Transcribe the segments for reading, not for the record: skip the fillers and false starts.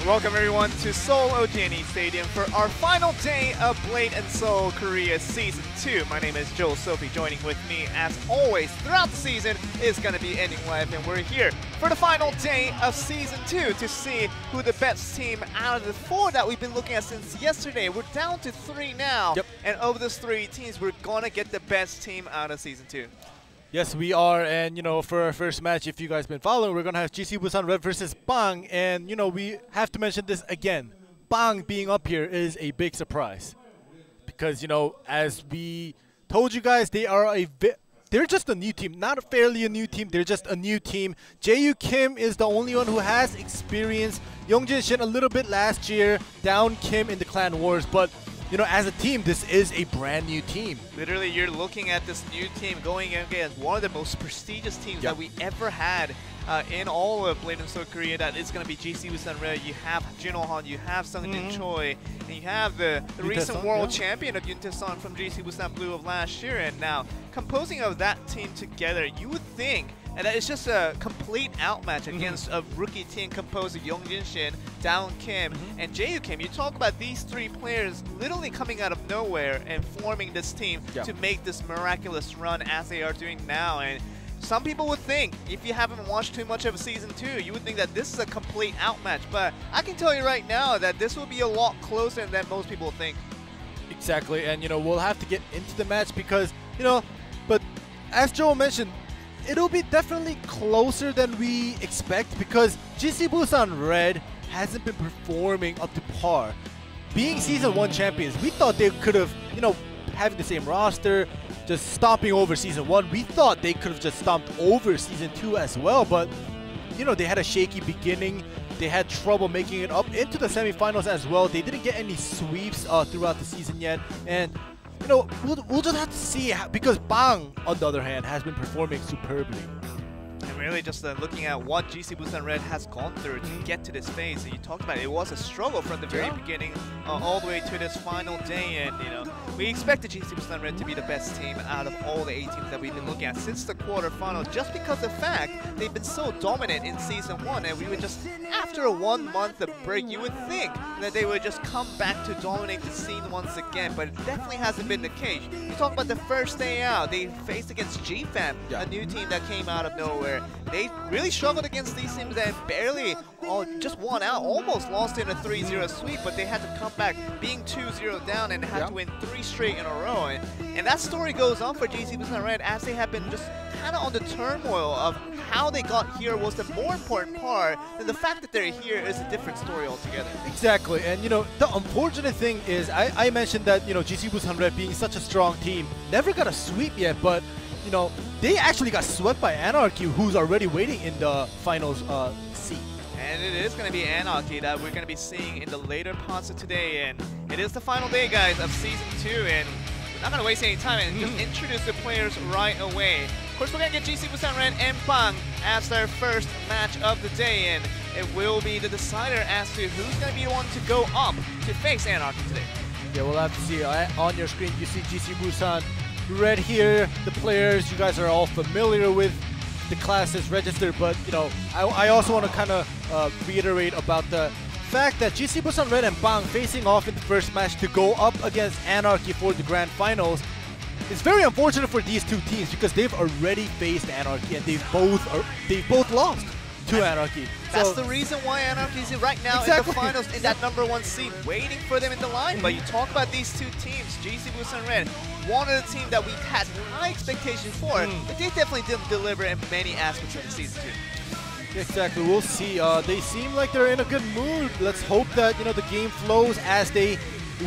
welcome everyone to Seoul OG&E Stadium for our final day of Blade and Soul Korea Season 2. My name is Joel Sophie. Joining with me, as always, throughout the season is going to be Ending Life, and we're here for the final day of Season 2 to see who the best team out of the 4 that we've been looking at since yesterday. We're down to 3 now, and over those 3 teams, we're going to get the best team out of Season 2. Yes, we are, and for our first match, if you guys been following, we're gonna have GC Busan Red versus Bang, and we have to mention this again. Bang being up here is a big surprise, because as we told you guys, they're just a new team, not fairly a new team. They're just a new team. Jae-yu Kim is the only one who has experience. Youngjin Shin a little bit last year. Down Kim in the Clan Wars, but. As a team, this is a brand new team. Literally, you're looking at this new team going against one of the most prestigious teams that we ever had in all of Blade and Soul Korea. That is going to be GC Busan Red. You have Jinohan, you have Sungjin Choi, and you have the recent world champion of Yuntae-san from GC Busan Blue of last year. And now, composing of that team together, you would think and that it's just a complete outmatch against a rookie team composed of Youngjin Shin, Down Kim, and Jae-yu Kim. You talk about these 3 players literally coming out of nowhere and forming this team to make this miraculous run as they are doing now. And some people would think, if you haven't watched too much of Season 2, you would think that this is a complete outmatch. But I can tell you right now that this will be a lot closer than most people think. Exactly, and we'll have to get into the match because, but as Joel mentioned, it'll be definitely closer than we expect because GC Busan Red hasn't been performing up to par. Being Season 1 champions, we thought they could have, having the same roster, just stomping over Season 1. We thought they could have just stomped over Season 2 as well, but, they had a shaky beginning. They had trouble making it up into the semifinals as well. They didn't get any sweeps throughout the season yet, and we'll just have to see because Bang, on the other hand, has been performing superbly. And really just looking at what GC Busan Red has gone through to get to this phase, and you talked about it was a struggle from the very beginning all the way to this final day, and we expected GC Busan Red to be the best team out of all the 8 teams that we've been looking at since the quarterfinals, just because of the fact they've been so dominant in Season 1, and we would just, after a 1 month of break, you would think that they would just come back to dominate the scene once again, but it definitely hasn't been the case. You talk about the first day out, they faced against GFAM, a new team that came out of nowhere. They really struggled against these teams and barely just won out, almost lost in a 3-0 sweep, but they had to come back being 2-0 down and had to win 3 straight in a row. And that story goes on for GC Busan Red as they have been just kind of on the turmoil of how they got here was the more important part than the fact that they're here is a different story altogether. Exactly, and the unfortunate thing is I mentioned that GC Busan Red being such a strong team never got a sweep yet, but they actually got swept by Anarchy, who's already waiting in the finals seat. And it is going to be Anarchy that we're going to be seeing in the later parts of today, and it is the final day, guys, of Season 2, and we're not going to waste any time and just introduce the players right away. Of course, we're going to get GC Busan Red and Bang as their first match of the day, and it will be the decider as to who's going to be the one to go up to face Anarchy today. Yeah, we'll have to see. On your screen, you see GC Busan Red here. The players, you guys are all familiar with the classes registered, but I also want to kind of reiterate about the fact that GC Busan Red and Bang facing off in the first match to go up against Anarchy for the grand finals. It's very unfortunate for these 2 teams because they've already faced Anarchy and they've both lost to Anarchy. That's the reason why Anarchy is right now in the finals in that #1 seed, waiting for them in the line. But you talk about these 2 teams, GC Busan Red, one of the teams that we had high expectations for, but they definitely didn't deliver in many aspects of the Season 2. Exactly, we'll see. They seem like they're in a good mood. Let's hope that the game flows as they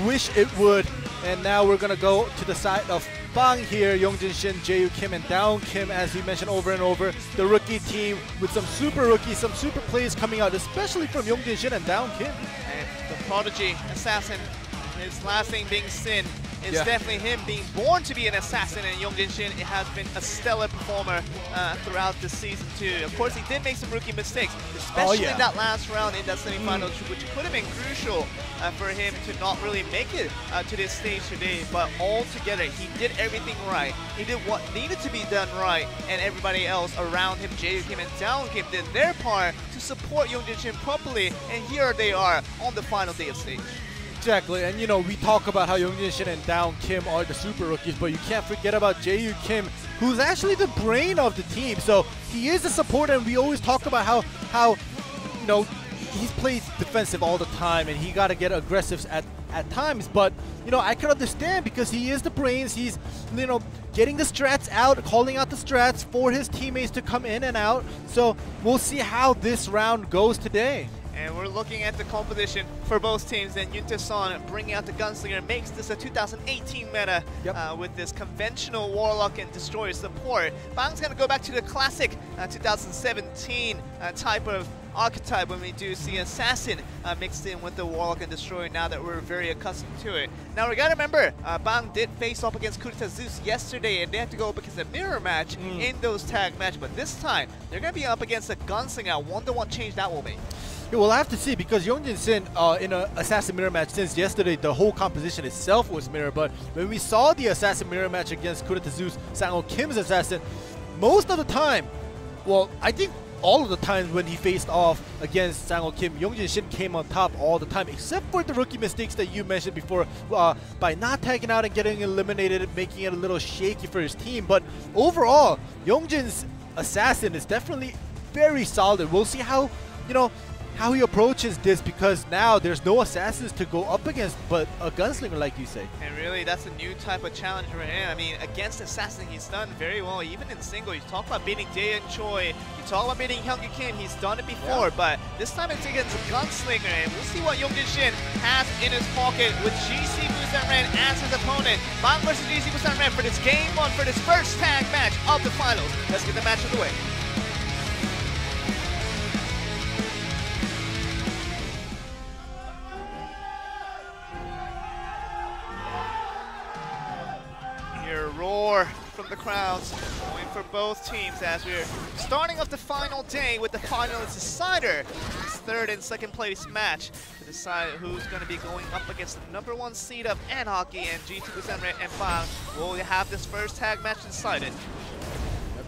wish it would. And now we're gonna go to the side of Bang here, Youngjin Shin, Jae-yu Kim, and Down Kim, as we mentioned over and over. The rookie team with some super rookies, some super plays coming out, especially from Youngjin Shin and Down Kim. And the prodigy assassin, his last name being Sin, It's definitely him being born to be an assassin, and Yongjin Shin has been a stellar performer throughout this season too. Of course, he did make some rookie mistakes, especially in that last round in that semifinal, which could have been crucial for him to not really make it to this stage today. But altogether, he did everything right. He did what needed to be done right, and everybody else around him, Jae Kim and Down Kim, did their part to support Yongjin Shin properly, and here they are on the final day of stage. Exactly, and you know, we talk about how Yongjin Shin and Down Kim are the super rookies, but you can't forget about Jae Kim, who's actually the brain of the team. So he is a supporter, and we always talk about how you know, he's played defensive all the time, and he got to get aggressive at times. But you know, I can understand because he is the brains. He's, you know, getting the strats out, calling out the strats for his teammates to come in and out. So we'll see how this round goes today. And we're looking at the composition for both teams, and Yuntae-san bringing out the Gunslinger makes this a 2018 meta with this conventional Warlock and Destroyer support. Bang's going to go back to the classic 2017 type of archetype when we do see Assassin mixed in with the Warlock and Destroyer now that we're very accustomed to it. Now we gotta remember, Bang did face off against Kurita Zeus yesterday, and they had to go up against a mirror match in those tag match, but this time they're gonna be up against a Gunslinger. I wonder what change that will make. Yeah, we'll have to see, because Yongjin Shin in an Assassin mirror match since yesterday, the whole composition itself was mirror, but when we saw the Assassin mirror match against Kurita Zeus, Sang-ho Kim's Assassin, most of the time, well, I think all of the times when he faced off against Sang-ho Kim, Yongjin Shin came on top all the time, except for the rookie mistakes that you mentioned before, by not tagging out and getting eliminated, making it a little shaky for his team. But overall, Yongjin's Assassin is definitely very solid. We'll see how, you know, how he approaches this, because now there's no assassins to go up against but a gunslinger, like you say. And really, that's a new type of challenge for him. I mean, against assassin, he's done very well, even in single. You talk about beating Dae and Choi, you talk about beating Hyungi Kim, he's done it before, but this time it's against a gunslinger, and we'll see what Yongjin Shin has in his pocket with GC Busan Red as his opponent. Bang versus GC Busan Red for this game one, for this first tag match of the finals. Let's get the match of the way. Roar from the crowds going for both teams as we're starting off the final day with the finalist decider. It's third and second place match to decide who's going to be going up against the #1 seed of N Hockey, and GT Busan Red and Bang will have this first tag match decided.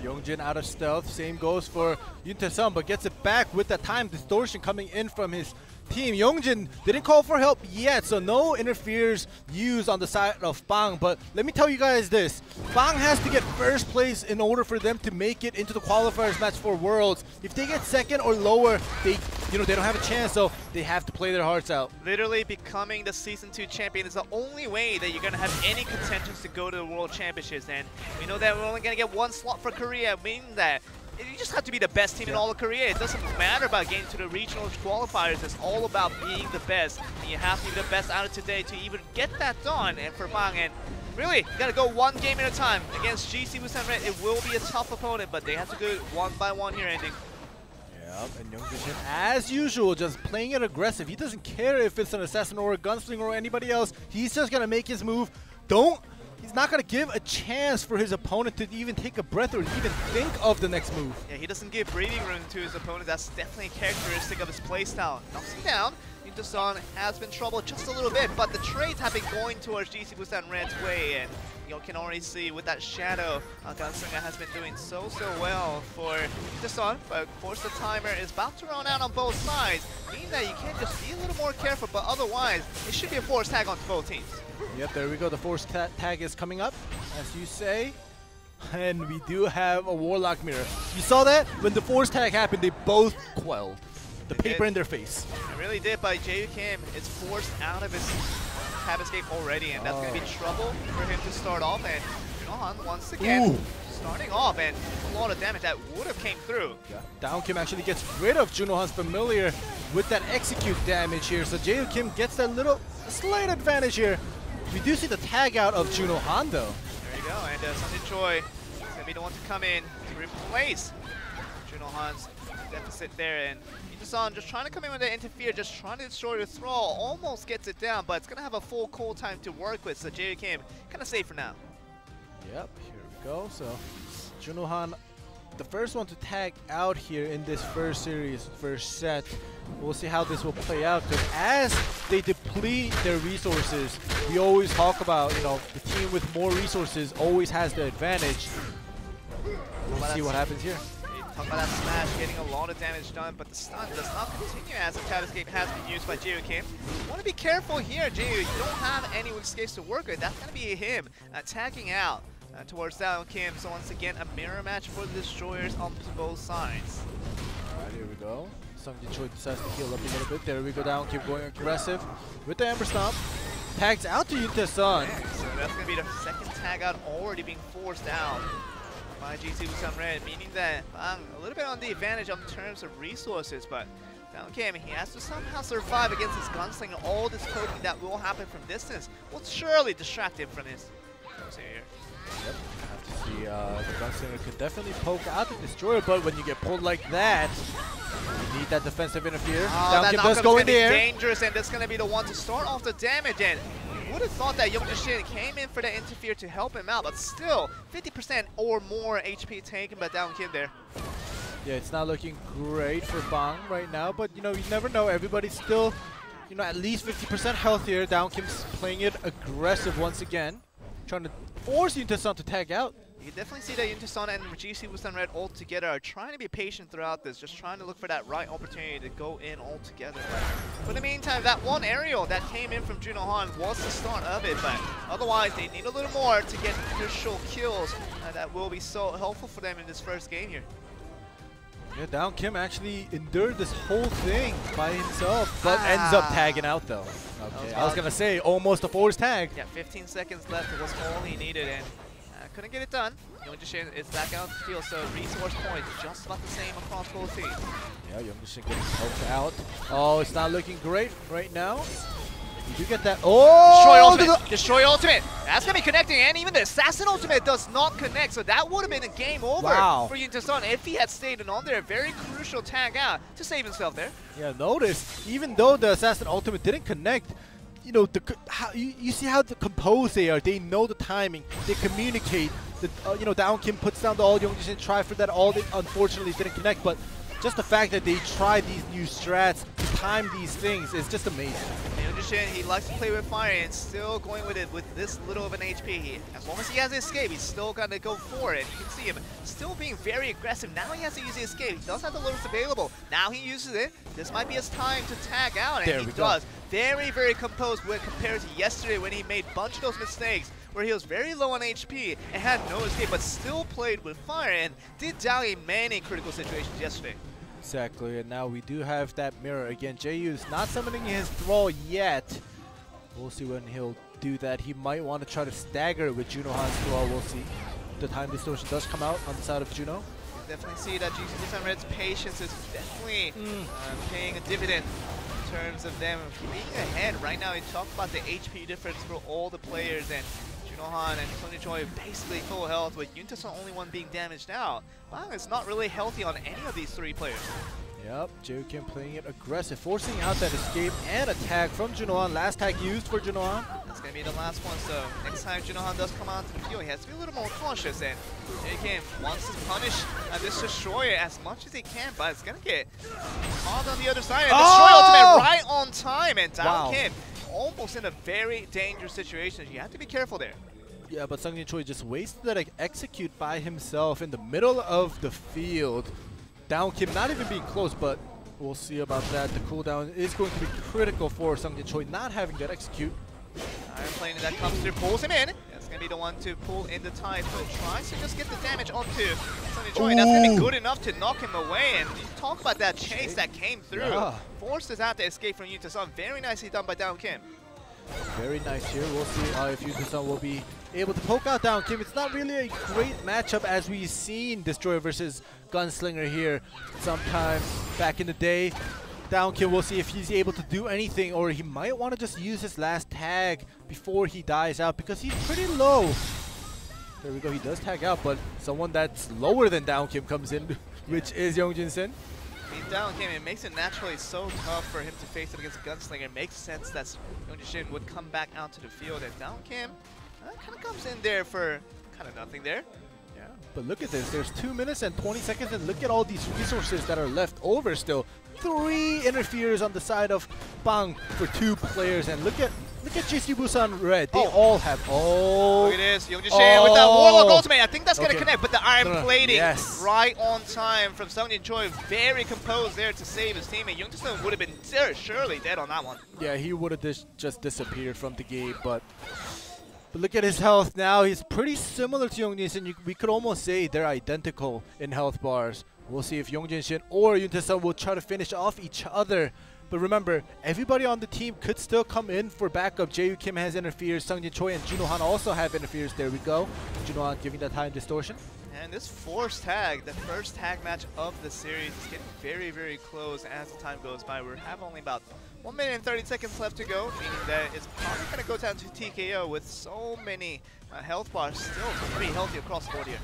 Yongjin out of stealth, same goes for Yuntae-san, but gets it back with that time distortion coming in from his team. Yongjin didn't call for help yet, so no interferes used on the side of Bang. But let me tell you guys this, Bang has to get first place in order for them to make it into the qualifiers match for Worlds. If they get second or lower, they don't have a chance, so they have to play their hearts out. Literally becoming the Season 2 champion is the only way that you're going to have any contentions to go to the World Championships, and we know that we're only going to get one slot for Korea, meaning that you just have to be the best team in all of Korea. It doesn't matter about getting to the regional qualifiers. It's all about being the best. And you have to be the best out of today to even get that done. And for Bang, and really, you got to go one game at a time. Against GC Busan Red, it will be a tough opponent, but they have to go one by one here, ending. Yep, and Yongjin Shin, as usual, just playing it aggressive. He doesn't care if it's an assassin or a gunslinger or anybody else. He's just going to make his move. He's not going to give a chance for his opponent to even take a breath or even think of the next move. Yeah, he doesn't give breathing room to his opponent. That's definitely a characteristic of his playstyle. Knocks him down. Yuntae-san has been troubled just a little bit, but the trades have been going towards GC Busan Red's way, and you can already see with that shadow, Gunslinger has been doing so well for Yuntae-san, but of course the timer is about to run out on both sides, meaning that you can just be a little more careful, but otherwise, it should be a forced tag onto both teams. Yep, there we go. The force tag is coming up, as you say. And we do have a Warlock mirror. You saw that? When the force tag happened, they both quelled. The paper in their face. It really did, but Jae Kim is forced out of his tab escape already, and that's going to be trouble for him to start off. And Junohan, once again, starting off, and a lot of damage that would have came through. Yeah. Down Kim actually gets rid of Junohan's familiar with that execute damage here. So Jae Kim gets that slight advantage here. We do see the tag out of Junohan though. There you go, and Sunday Choi is going to be the one to come in to replace Junohan's deficit there, and Yuta-san just trying to come in with the interfere, just trying to destroy the Thrall, almost gets it down, but it's going to have a full cool time to work with, so JU Kim kind of safe for now. Yep, here we go. So Junohan, the first one to tag out here in this first series, first set. We'll see how this will play out, because as they deplete their resources, we always talk about, you know, the team with more resources always has the advantage. We'll see what happens here. Talk about that smash, getting a lot of damage done, but the stun does not continue as the Cloud Escape has been used by JU Kim. You want to be careful here, JU. You don't have any escapes to work with. That's going to be him tagging out towards Down Kim. So once again, a mirror match for the Destroyers on both sides. Alright, here we go. Sungjae Choi decides to heal up a little bit. There we go, Down Kim going aggressive with the Ember Stomp. Tags out to Yuta-san. So that's going to be the second tag out already being forced out by GC Busan Red, meaning that a little bit on the advantage in terms of resources, but Down Kim, he has to somehow survive against his gunslinger. All this poking that will happen from distance will surely distract him from his here. Yep, have to see the gunslinger could definitely poke out the destroyer, but when you get pulled like that, you need that defensive interfere. Down Kim does go in the air. Dangerous, and that's going to be the one to start off the damage. And would have thought that Young Shin came in for the interfere to help him out, but still 50% or more HP taken by Down Kim there. Yeah, it's not looking great for Bang right now, but you know, you never know. Everybody's still, you know, at least 50% healthier. Down Kim's playing it aggressive once again, trying to force Yuta-san to tag out. You can definitely see that Yuta-san and GC Busan Red all together are trying to be patient throughout this, just trying to look for that right opportunity to go in all together. But in the meantime, that one aerial that came in from Junohan was the start of it, but otherwise they need a little more to get crucial kills that will be so helpful for them in this first game here. Yeah, Down Kim actually endured this whole thing by himself, but ends up tagging out though. Okay, I was gonna say almost a forced tag. Yeah, 15 seconds left was all he needed, and couldn't get it done. Young-Jae is back out of the field, so resource points just about the same across both teams. Yeah, Young-Jae getting poked out. Oh, it's not looking great right now. You do get that. Oh! Destroy ultimate! Destroy ultimate! That's gonna be connecting, and even the assassin ultimate does not connect, so that would have been a game over for Yuta-san if he had stayed on there. Very crucial tag out to save himself there. Yeah, notice, even though the assassin ultimate didn't connect, you know, you see how composed they are. They know the timing. They communicate. You know, Down Kim puts down the all Young Jae try for that. All they unfortunately didn't connect, but just the fact that they tried these new strats to time these things is just amazing. Young Jae, he likes to play with fire and still going with it with this little of an HP. As long as he has the escape, he's still gonna go for it. You can see him still being very aggressive. Now he has to use the escape. He does have the lotus available. Now he uses it. This might be his time to tag out, and he does. Very, very composed when compared to yesterday when he made a bunch of those mistakes where he was very low on HP and had no escape, but still played with fire and did down in many critical situations yesterday. Exactly, and now we do have that mirror again. JU's not summoning his Thrall yet. We'll see when he'll do that. He might want to try to stagger with Junohan's Thrall. We'll see. The time distortion does come out on the side of Juno. You definitely see that GC Busan Red's patience is definitely paying a dividend in terms of them being ahead. Right now, we talk about the HP difference for all the players, and Junohan and Tony Choi basically full health, with Yuta-san only one being damaged out. Wow, it's not really healthy on any of these three players. Yep, JU Kim playing it aggressive, forcing out that escape and attack from Junohan. Last tag used for Junohan. That's going to be the last one, so next time Junohan does come out to the field, he has to be a little more cautious, and JU Kim wants to punish this Destroyer as much as he can, but it's going to get caught on the other side. And Destroy ultimate right on time, and Down Kim almost in a very dangerous situation. You have to be careful there. Yeah, but Sungjae Choi just wasted that execute by himself in the middle of the field. Down Kim not even being close, but we'll see about that. The cooldown is going to be critical for Sungjae Choi not having that execute. Iron Plane that comes through, pulls him in. That's going to be the one to pull in the tide, but tries to just get the damage onto Sungjae Choi. That's going to be good enough to knock him away. And you talk about that chase that came through. Forces out the escape from Yuta-san. Very nicely done by Down Kim. Very nice here. We'll see if Yuta-san will be able to poke out Down Kim. It's not really a great matchup as we've seen Destroyer versus Gunslinger here sometime back in the day. Down Kim, we'll see if he's able to do anything, or he might want to just use his last tag before he dies out because he's pretty low. There we go, he does tag out, but someone that's lower than Down Kim comes in, which is Young Jin Sen. I mean, down game, it makes it naturally so tough for him to face it against Gunslinger. It makes sense that Young Shin would come back out to the field, and down Kim kind of comes in there for kind of nothing there. Yeah, but look at this. There's 2 minutes and 20 seconds, and look at all these resources that are left over still. 3 interferes on the side of Bang for 2 players, and look at GC Busan Red. They all have. Oh, look at this, Young Shin with the Warlock ultimate. I think that's gonna connect, but the iron plating right on time from Sung Jin Choi. Very composed there to save his teammate. Young Shin would have been surely dead on that one. Yeah, he would have just disappeared from the game, but look at his health now. He's pretty similar to Young Jin Shin. We could almost say they're identical in health bars. We'll see if Young Jin Shin or Yoon Tae-sung will try to finish off each other. But remember, everybody on the team could still come in for backup. Jae-Woo Kim has interferes. Sung Jin Choi and Juno Han also have interferes. There we go. Juno Han giving that time distortion. And this forced tag, the first tag match of the series, is getting very, very close as the time goes by. We have only about 1 minute and 30 seconds left to go, meaning that it's probably going to go down to TKO with so many health bars still pretty healthy across the board here.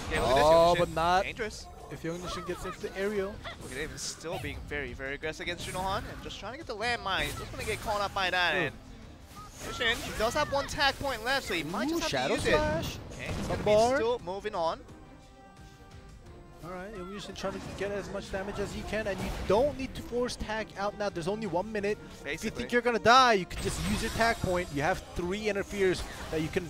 Okay, look at this, but not dangerous. If Young Jin Shin gets into the aerial. Look at him still being very, very aggressive against Juno Han and just trying to get the landmine. Just going to get caught up by that. And Shin, he does have 1 tag point left, so he might just have Shadow to use Slash. it. Okay, he's going to be still moving on. Alright, Young Jin Shin trying to get as much damage as he can, and you don't need to force tag out now. There's only 1 minute. Basically. If you think you're gonna die, you can just use your tag point. You have 3 interferes that you can,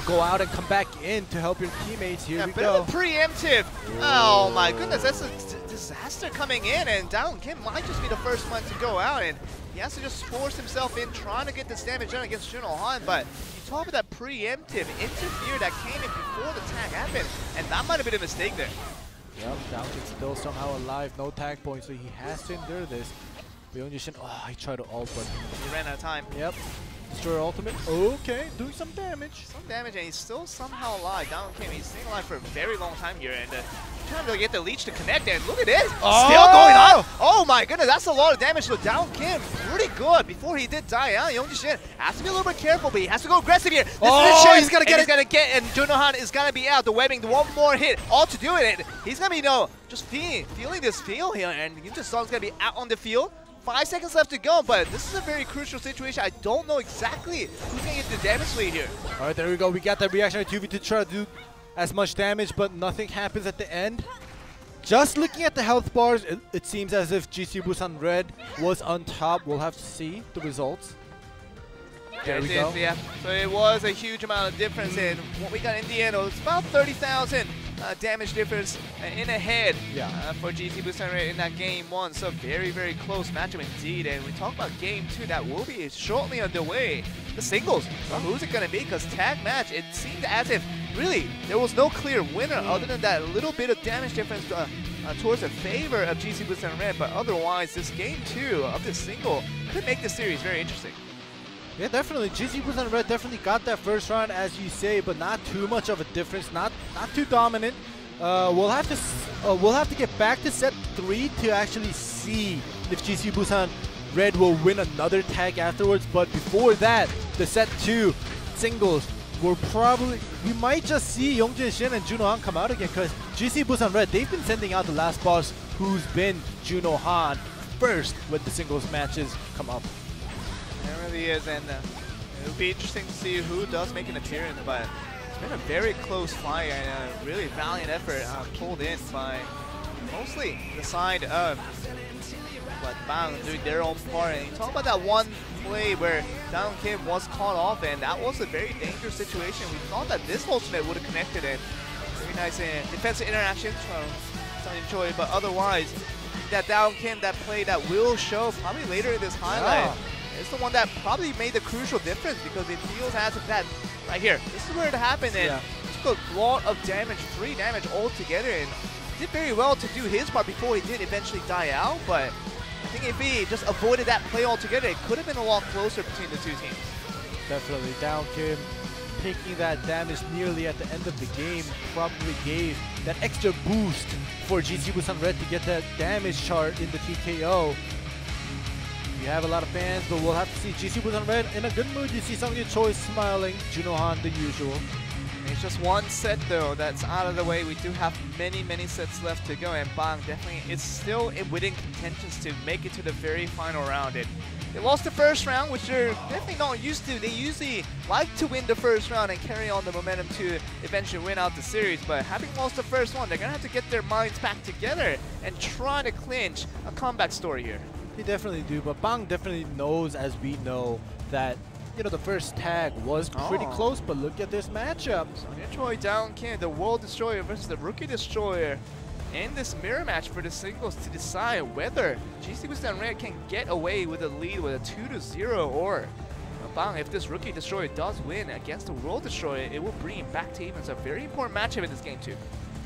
go out and come back in to help your teammates. Here we go. Preemptive. Oh my goodness, that's a disaster coming in, and Down Kim might just be the first one to go out, and he has to just force himself in, trying to get this damage done against Juno Han. But you talk about that preemptive interfere that came in before the tag happened, and that might have been a mistake there. Yep, Down Kim's still somehow alive, no tag points, so he has to endure this. But Young Jin Shin, he tried to ult, but he ran out of time. Yep. Destroyer ultimate. Okay, doing some damage. Some damage, and he's still somehow alive. Down Kim, he's staying alive for a very long time here, and trying to get the leech to connect, and look at this! Still going on! Oh my goodness, that's a lot of damage to Down Kim. Pretty good before he did die out. Young Jin Shin has to be a little bit careful, but he has to go aggressive here. This is the chance. He's gonna get it. He's gonna get, and Juno Han is gonna be out. The webbing, one more hit, all to do it. He's gonna be, just feeling this feel here, and Yoon Tae-sung's gonna be out on the field. 5 seconds left to go, but this is a very crucial situation. I don't know exactly who's gonna get the damage lead here. All right, there we go. We got that reaction on 2v to try to do as much damage, but nothing happens at the end. Just looking at the health bars, it seems as if GC Busan Red was on top. We'll have to see the results. There we go. Yeah, so it was a huge amount of difference, and what we got in the end was about 30,000 damage difference in a head for GC Busan Red in that game 1. So very, very close matchup indeed. And we talk about game 2 that will be shortly underway. The singles, who's it going to be? Because tag match, it seemed as if really there was no clear winner other than that little bit of damage difference towards the favor of GC Busan Red. But otherwise, this game 2 of this single could make the series very interesting. Yeah, definitely. GC Busan Red definitely got that first round, as you say, but not too much of a difference. Not too dominant. We'll have to get back to set 3 to actually see if GC Busan Red will win another tag afterwards. But before that, the set 2 singles we might just see Young Jin Shin and Juno Han come out again, because GC Busan Red, they've been sending out the last boss, who's been Juno Han, first when the singles matches come up. It really is, and it'll be interesting to see who does make an appearance, but it's been a very close fight and a really valiant effort pulled in by mostly the side of Bang doing their own part. And you talk about that one play where Down Kim was caught off, and that was a very dangerous situation. We thought that this ultimate would have connected, and very nice defensive interactions from Sung Jin Choi, but otherwise, that Down Kim, that play that will show probably later in this highlight, it's the one that probably made the crucial difference, because it feels as if that right here, this is where it happened, and took a lot of damage, 3 damage altogether, and did very well to do his part before he did eventually die out. But I think if he just avoided that play altogether, it could have been a lot closer between the two teams. Definitely. Down Kim taking that damage nearly at the end of the game probably gave that extra boost for GC Busan Red to get that damage chart in the TKO. We have a lot of fans, but we'll have to see GC Busan Red in a good mood. You see Sung Jin Choi smiling, Juno Han the usual. Make It's just one set though that's out of the way. We do have many sets left to go, and Bang definitely is still within contentions to make it to the very final round. And they lost the first round, which they're definitely not used to. They usually like to win the first round and carry on the momentum to eventually win out the series. But having lost the first one, they're going to have to get their minds back together and try to clinch a comeback story here. They definitely do, but Bang definitely knows, as we know, that the first tag was pretty close, but look at this matchup. Sonya Choi, Down Kim, the World Destroyer versus the Rookie Destroyer in this mirror match for the singles to decide whether GC Busan Red can get away with a lead with a 2-0 or Bang, if this Rookie Destroyer does win against the World Destroyer, it will bring him back to even. It's a very important matchup in this game too.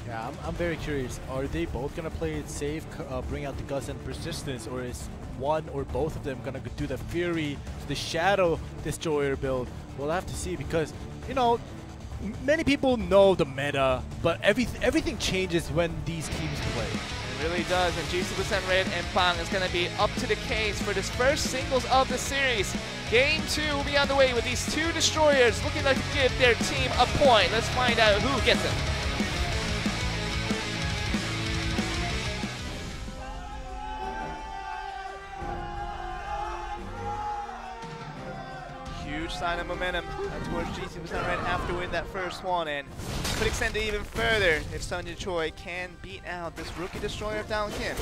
Yeah, I'm very curious. Are they both going to play it safe, bring out the Gus and Persistence, or is one or both of them going to do the Fury, the Shadow Destroyer build? We'll have to see, because, many people know the meta, but everything changes when these teams play. It really does, and GC Busan Red and Bang is going to be up to the case for this first singles of the series. Game 2 will be on the way with these two Destroyers looking like to give their team a point. Let's find out who gets it. Sign of momentum towards GC Busan Red after winning that first one, and could extend it even further if Sonya Choi can beat out this Rookie Destroyer of Down Kim.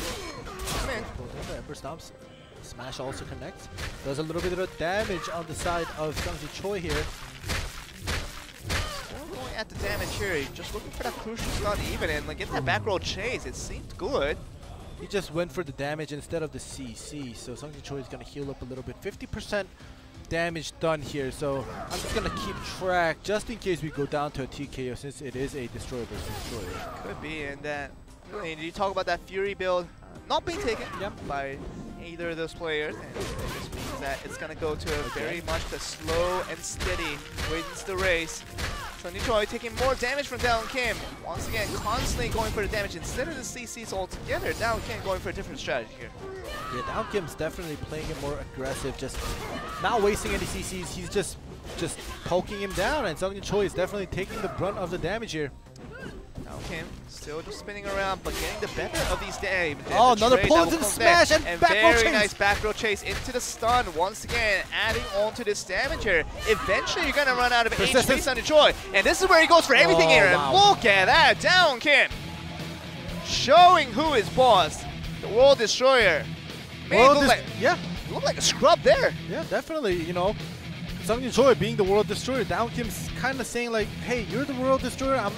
Come in. The Ember Stomps. Smash also connects. Does a little bit of damage on the side of Sonya Choi here. Still going at the damage here, just looking for that crucial stun even, and get that back roll chase. It seemed good. He just went for the damage instead of the CC, so Sonya Choi is going to heal up a little bit. 50% damage done here, so I'm just gonna keep track just in case we go down to a TKO, since it is a Destroyer versus Destroyer. Could be, and that really, you talk about that Fury build not being taken by either of those players, and it just means that it's gonna go to a very much the slow and steady wins the race. Sonya Choi taking more damage from Down Kim. Once again, constantly going for the damage instead of the CCs altogether. Down Kim going for a different strategy here. Yeah, Down Kim's definitely playing it more aggressive, just not wasting any CCs. He's just poking him down, and Sonya Choi is definitely taking the brunt of the damage here. Down Kim still just spinning around, but getting the better of these damage. Oh, another poison smash and back row chase. Very nice back row chase into the stun. Once again, adding on to this damage here. Eventually, you're gonna run out of HP, Sonya Choi, and this is where he goes for everything here. Wow. And look at that, Down Kim, showing who is boss. The World Destroyer. Well, Look like a scrub there. Yeah, definitely. Sonya Choi being the World Destroyer, Down Kim's kind of saying like, hey, you're the World Destroyer,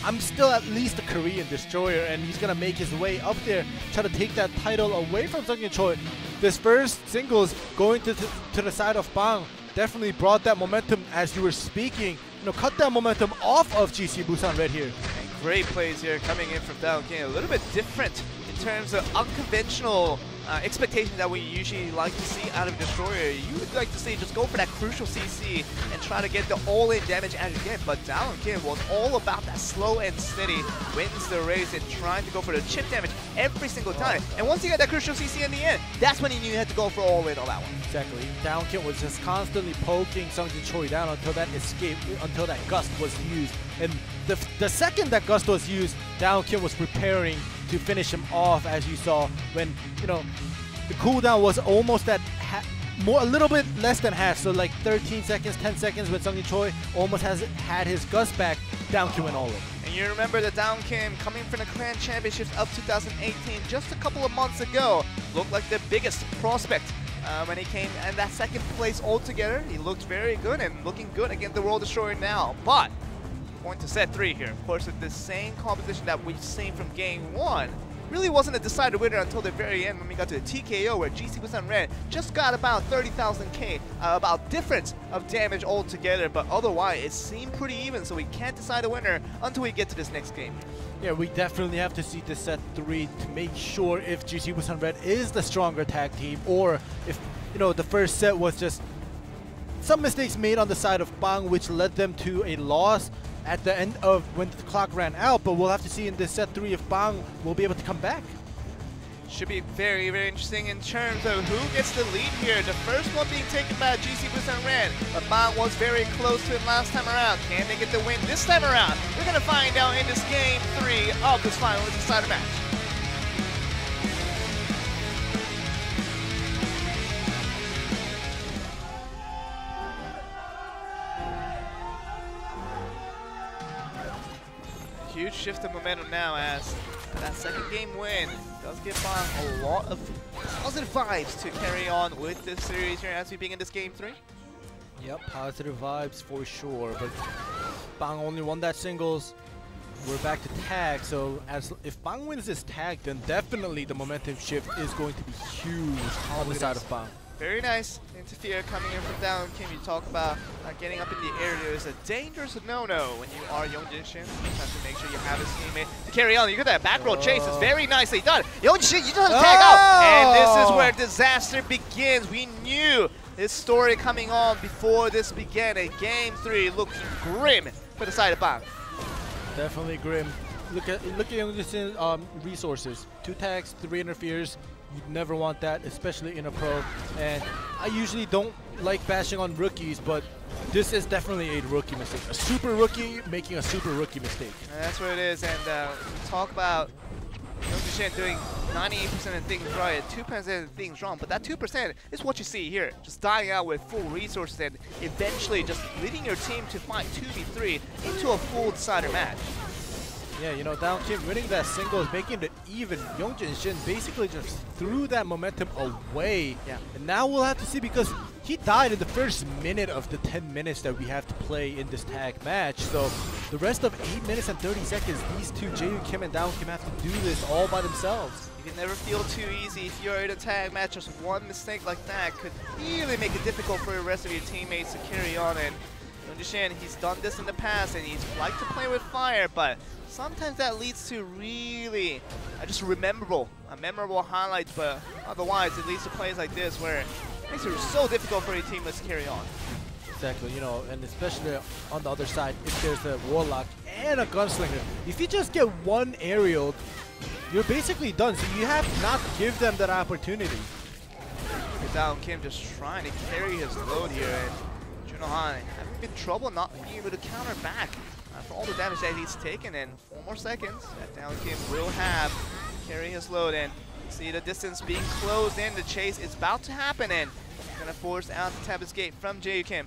I'm still at least a Korean Destroyer, and he's gonna make his way up there, try to take that title away from Sonya Choi. This first singles going to the side of Bang definitely brought that momentum, as you were speaking, cut that momentum off of GC Busan Red here. And great plays here coming in from Down Kim, a little bit different in terms of unconventional expectations that we usually like to see out of Destroyer. You would like to see just go for that crucial CC and try to get the all-in damage as you get, but Down Kim was all about that slow and steady, wins the race and trying to go for the chip damage every single time. And once you get that crucial CC in the end, that's when he knew he had to go for all-in on that one. Exactly. Down Kim was just constantly poking Sonya Choi down until that escape, until that gust was used. And the second that gust was used, Down Kim was preparing to finish him off, as you saw when the cooldown was almost at a little bit less than half, so like 13 seconds, 10 seconds, when Sonya Choi almost had his gust back. Down Kim went all in. And you remember that Down Kim, coming from the Clan Championships of 2018, just a couple of months ago, looked like the biggest prospect when he came in that second place altogether. He looked very good and looking good against the World Destroyer now, but going to set 3 here. Of course, with the same composition that we've seen from game 1, really wasn't a decided winner until the very end when we got to the TKO, where GC Busan Red just got about 30,000 K, about difference of damage altogether, but otherwise it seemed pretty even, so we can't decide a winner until we get to this next game. Yeah, we definitely have to see the set 3 to make sure if GC Busan Red is the stronger tag team, or if the first set was just some mistakes made on the side of Bang, which led them to a loss at the end of when the clock ran out. But we'll have to see in this set 3 if Bang will be able to come back. Should be very, very interesting in terms of who gets the lead here. The first one being taken by GC Busan Red, but Bang was very close to it last time around. Can they get the win this time around? We're going to find out in this Game 3 of this finally decided match. Huge shift of momentum now as that second game win does give Bang a lot of positive vibes to carry on with this series here as we begin this Game 3. Yep, positive vibes for sure, but Bang only won that singles. We're back to tag, so if Bang wins this tag, then definitely the momentum shift is going to be huge on the side of Bang. Very nice interfere coming in from down. Kim, you talk about getting up in the air. There's a dangerous no-no when you are Young Jin-shin. You have to make sure you have his teammate to carry on. You get that back row chase. It's very nicely done. Young Jin-shin, you just have to tag out. And this is where disaster begins. We knew this story coming on before this began. A Game 3 looking grim for the side of Bang. Definitely grim. Look at Young Jin-shin's resources. 2 tags, 3 interferes. You'd never want that, especially in a pro. And I usually don't like bashing on rookies, but this is definitely a rookie mistake. A super rookie making a super rookie mistake. And that's what it is. And we talk about Young Jin-shin doing 98% of things right and 2% of things wrong. But that 2% is what you see here. Just dying out with full resources and eventually just leading your team to fight 2v3 into a full decider match. Yeah, you know, Down Kim winning that singles, making it even. Young Jin-shin basically just threw that momentum away. Yeah. And now we'll have to see, because he died in the first minute of the 10 minutes that we have to play in this tag match. So the rest of 8 minutes and 30 seconds, these two, Jae Kim and Down Kim, have to do this all by themselves. You can never feel too easy. If you're in a tag match, just one mistake like that could really make it difficult for the rest of your teammates to carry on. And Young Jin-shin, he's done this in the past, and he's liked to play with fire, but sometimes that leads to really just memorable highlights, but otherwise it leads to plays like this where it makes it so difficult for your teammates to carry on. Exactly, you know, and especially on the other side, if there's a Warlock and a Gunslinger, if you just get one aerial, you're basically done, so you have to not give them that opportunity. Down Kim just trying to carry his load here, and Junohan having been trouble not being able to counter back for all the damage that he's taken in 4 more seconds. That Down Kim will have carry his load, and see the distance being closed in. The chase is about to happen, and gonna force out the tab escape from Jae Kim.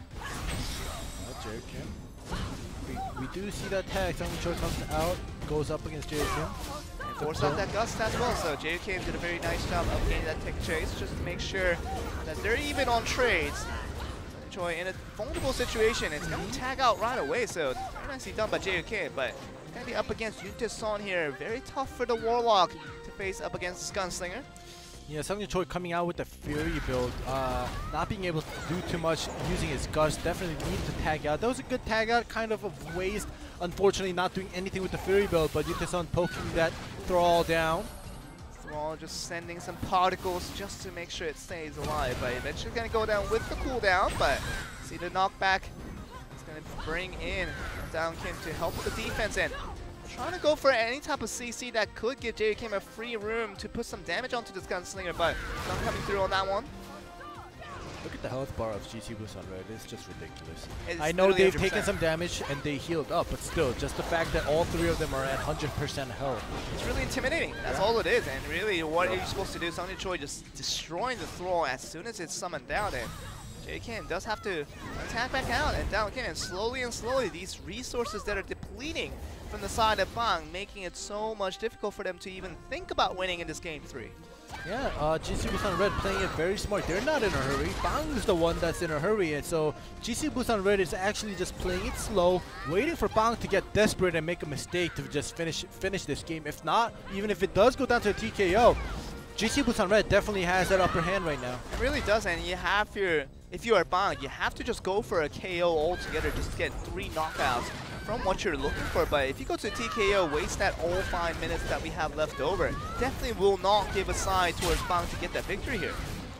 Jae Kim. We do see that tag. Sung Choi comes out, goes up against Jae Kim. And force out that gust as well. So Jae Kim did a very nice job of getting that tech chase just to make sure that they're even on trades. Choi in a vulnerable situation. It's going to tag out right away, so very nicely done by Jae Kim, but it's going to be up against Yoon Son here. Very tough for the Warlock to face up against Gunslinger. Yeah, Sung Choi coming out with the Fury build, not being able to do too much using his Gust, definitely needed to tag out. That was a good tag out, kind of a waste. Unfortunately, not doing anything with the Fury build, but Yoon Son poking that Thrall down. Thrall just sending some particles just to make sure it stays alive, but eventually going to go down with the cooldown, but see the knockback. It's going to bring in Down Kim to help with the defense, and trying to go for any type of CC that could give Jae Kim a free room to put some damage onto this Gunslinger, but not coming through on that one. Look at the health bar of GC Busan Red, it's just ridiculous. It's I know they've 100%. taken some damage and they healed up, but still, just the fact that all 3 of them are at 100% health. It's really intimidating, that's all it is, and really what are you supposed to do? Sung Choi just destroying the Thrall as soon as it's summoned down, and Jae Kim does have to attack back out, and Down Kim, and slowly these resources that are depleting from the side of Bang, making it so much difficult for them to even think about winning in this Game 3. Yeah, GC Busan Red playing it very smart. They're not in a hurry. Bang is the one that's in a hurry, and so GC Busan Red is actually just playing it slow, waiting for Bang to get desperate and make a mistake to just finish this game. If not, even if it does go down to a TKO, GC Busan Red definitely has that upper hand right now. It really does, and you have if you are Bang, you have to just go for a KO altogether, just to get 3 knockouts from what you're looking for. But if you go to a TKO, waste that all 5 minutes that we have left over, definitely will not give a side towards Bang to get that victory here.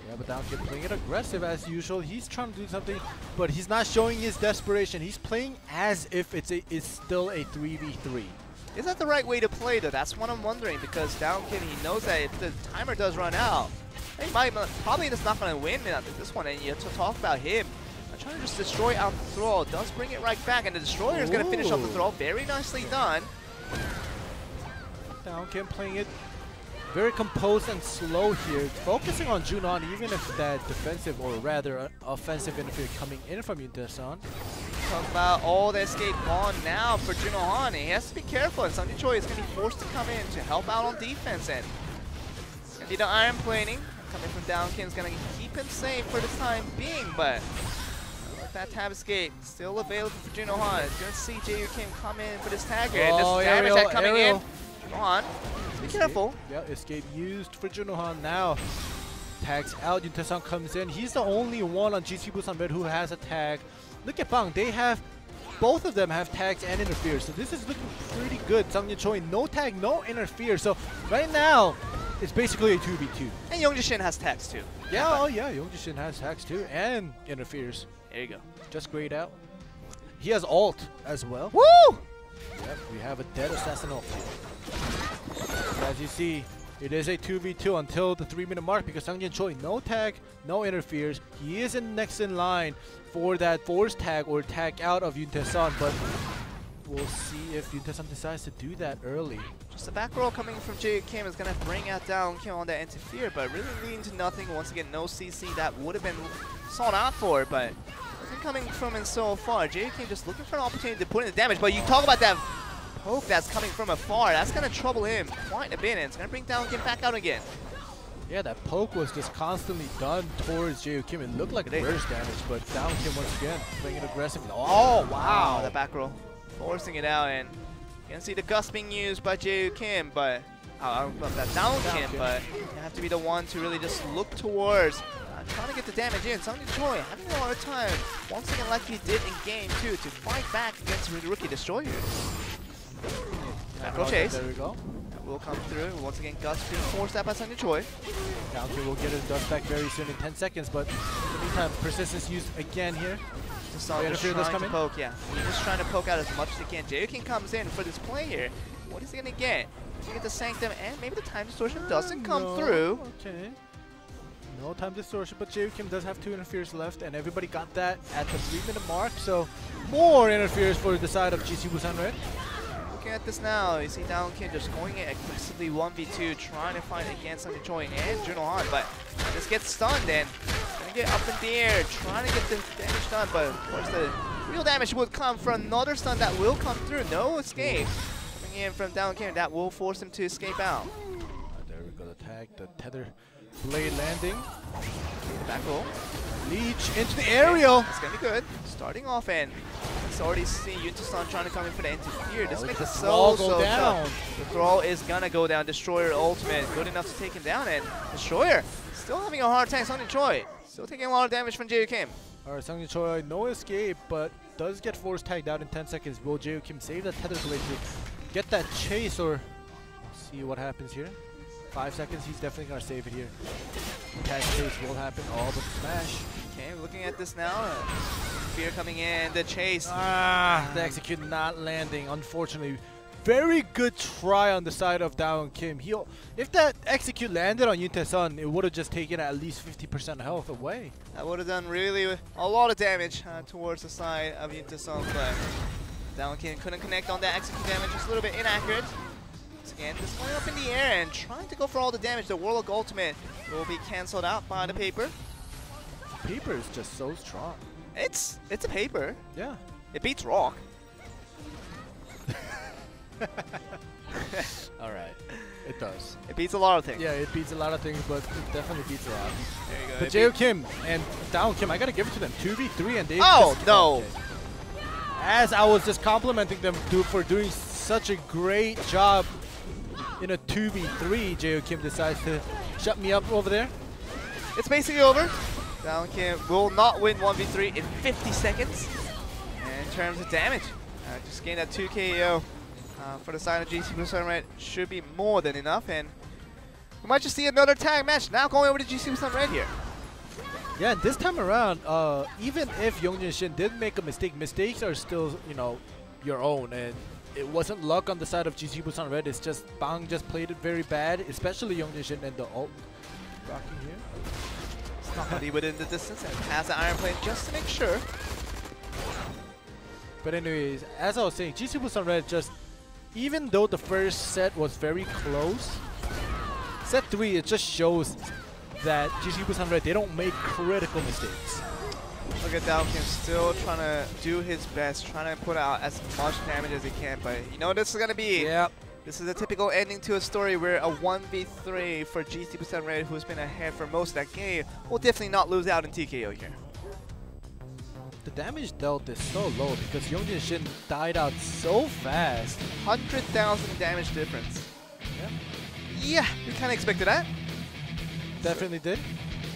Yeah, but Down Kim playing it aggressive as usual. He's trying to do something, but he's not showing his desperation. He's playing as if it's still a 3v3. Is that the right way to play though? That's what I'm wondering, because Downkin, he knows that if the timer does run out, he might probably just not going to win this one. And you have to talk about him trying to just destroy out the throw. Does bring it right back, and the destroyer is going to finish off the throw. Very nicely done. Downkin playing it very composed and slow here, focusing on Junon, even if that defensive or rather offensive interference coming in from Yuntaesan. Talk about all the escape gone now for Junohan. He has to be careful, and Sunny Choi is going to be forced to come in to help out on defense. And it's going to be the iron plating coming from Downkin is going to keep him safe for the time being, but that tab escape still available for Junohan. It's going to see Jae Kim come in for this tagger. And this damage that coming in. Junohan, be careful. Yeah, escape used for Junohan now. Tags out, Yuntaesan comes in. He's the only one on GC Busan Red who has a tag. Look at Bang, they have, both of them have tags and interfere, so this is looking pretty good. Sang-Yun Choi, no tag, no interfere, so right now, it's basically a 2v2. And Young Shin has tags too. Yeah, oh yeah, Young Shin has tags too, and interferes. There you go. Just grayed out. He has ult as well. Woo! Yep, we have a dead assassin ult here. As you see, it is a 2v2 until the 3-minute mark because Sang-Yun Choi, no tag, no interferes. He is next in line for that force tag or tag out of Yuntaesan, but we'll see if Yuntaesan decides to do that early. Just a back roll coming from Jae Kim is going to bring out down Kim on that interfere, but really leading to nothing. Once again, no CC that would have been sought out for, but nothing coming from him so far. Jae Kim just looking for an opportunity to put in the damage, but you talk about that poke that's coming from afar. That's going to trouble him quite a bit, and it's going to bring down Kim back out again. Yeah, that poke was just constantly done towards Jae Kim. It looked like burst damage, but down Kim once again, playing it aggressively. Oh, wow. That back roll, forcing it out, and you can see the gust being used by Jae Kim, but I don't know that down Kim, but you have to be the one to really just look towards trying to get the damage in. Sang-Yun Choi having a lot of time, once again like he did in game 2, to fight back against the rookie destroyers. Back roll chase. There we go. Will come through. Once again, Guts being forced out by Sang-Yun Choi. Downkill will get his dust back very soon in 10 seconds, but in the meantime, persistence used again here. Just trying to poke, yeah. He's just trying to poke out as much as he can. Jae Kim comes in for this play here. What is he going to get? He's going to get the Sanctum, and maybe the time distortion doesn't come through. Okay. No time distortion, but Jae Kim does have 2 interferes left, and everybody got that at the 3-minute mark, so more interferes for the side of GC Busan Red. Looking at this now, you see Down Kim just going in aggressively 1v2, trying to fight against Sang-Yun Choi and Junohan, but just gets stunned and gonna get up in the air, trying to get the damage done, but of course the real damage would come from another stun that will come through. No escape coming in from Down Kim, that will force him to escape out. There we go, the tag, the tether blade landing. Back roll. Leech into the aerial. It's gonna be good. Starting off, and it's already see Yuntaesan trying to come in for the interfere. This makes it so down. Tough. The throw is gonna go down. Destroyer ultimate, good enough to take him down, and Destroyer still having a hard time. Sang-Yun Choi still taking a lot of damage from Jae Kim. Alright, Sang-Yun Choi, no escape, but does get force tagged out in 10 seconds. Will Jae Kim save the tether blade to get that chase, or see what happens here? 5 seconds, he's definitely gonna save it here. Tag chase will happen. Oh, but the smash. Okay, looking at this now. Fear coming in, the chase. The execute not landing, unfortunately. Very good try on the side of Down Kim. If that execute landed on Yuntaesan, it would have just taken at least 50% health away. That would have done really a lot of damage towards the side of Yuntaesan, but Down Kim couldn't connect on that execute damage. Just a little bit inaccurate. Again, just going up in the air and trying to go for all the damage. The Warlock ultimate will be cancelled out by the paper. Paper is just so strong. It's a paper. Yeah. It beats rock. Alright. It does. It beats a lot of things. Yeah, it beats a lot of things, but it definitely beats a lot. There you go. But Jae Kim and Down Kim, I gotta give it to them. 2v3 and they no! As I was just complimenting them for doing such a great job in a 2v3, Jae Kim decides to shut me up over there. It's basically over. Down Kim will not win 1v3 in 50 seconds. And in terms of damage, just getting that 2 KO for the side of GC Busan Red should be more than enough. And we might just see another tag match. Now going over to GC Busan Red here. Yeah, and this time around, even if Youngjin Shin did make a mistake, mistakes are still, you know, your own. And it wasn't luck on the side of GC Busan Red. It's just Bang just played it very bad, especially Youngjin Shin and the ult rocking here. It's not going to be within the distance and has the Iron Plane just to make sure. But anyways, as I was saying, GC Busan Red just, even though the first set was very close, set 3 it just shows that GC Busan Red, they don't make critical mistakes. Look at Dalkin still trying to do his best, trying to put out as much damage as he can, but you know what this is going to be? Yep. This is a typical ending to a story where a 1v3 for GC Busan Red, who's been ahead for most of that game, will definitely not lose out in TKO here. The damage dealt is so low because Youngjin Shin died out so fast. 100,000 damage difference. Yeah. Yeah, we kind of expected that. Definitely did.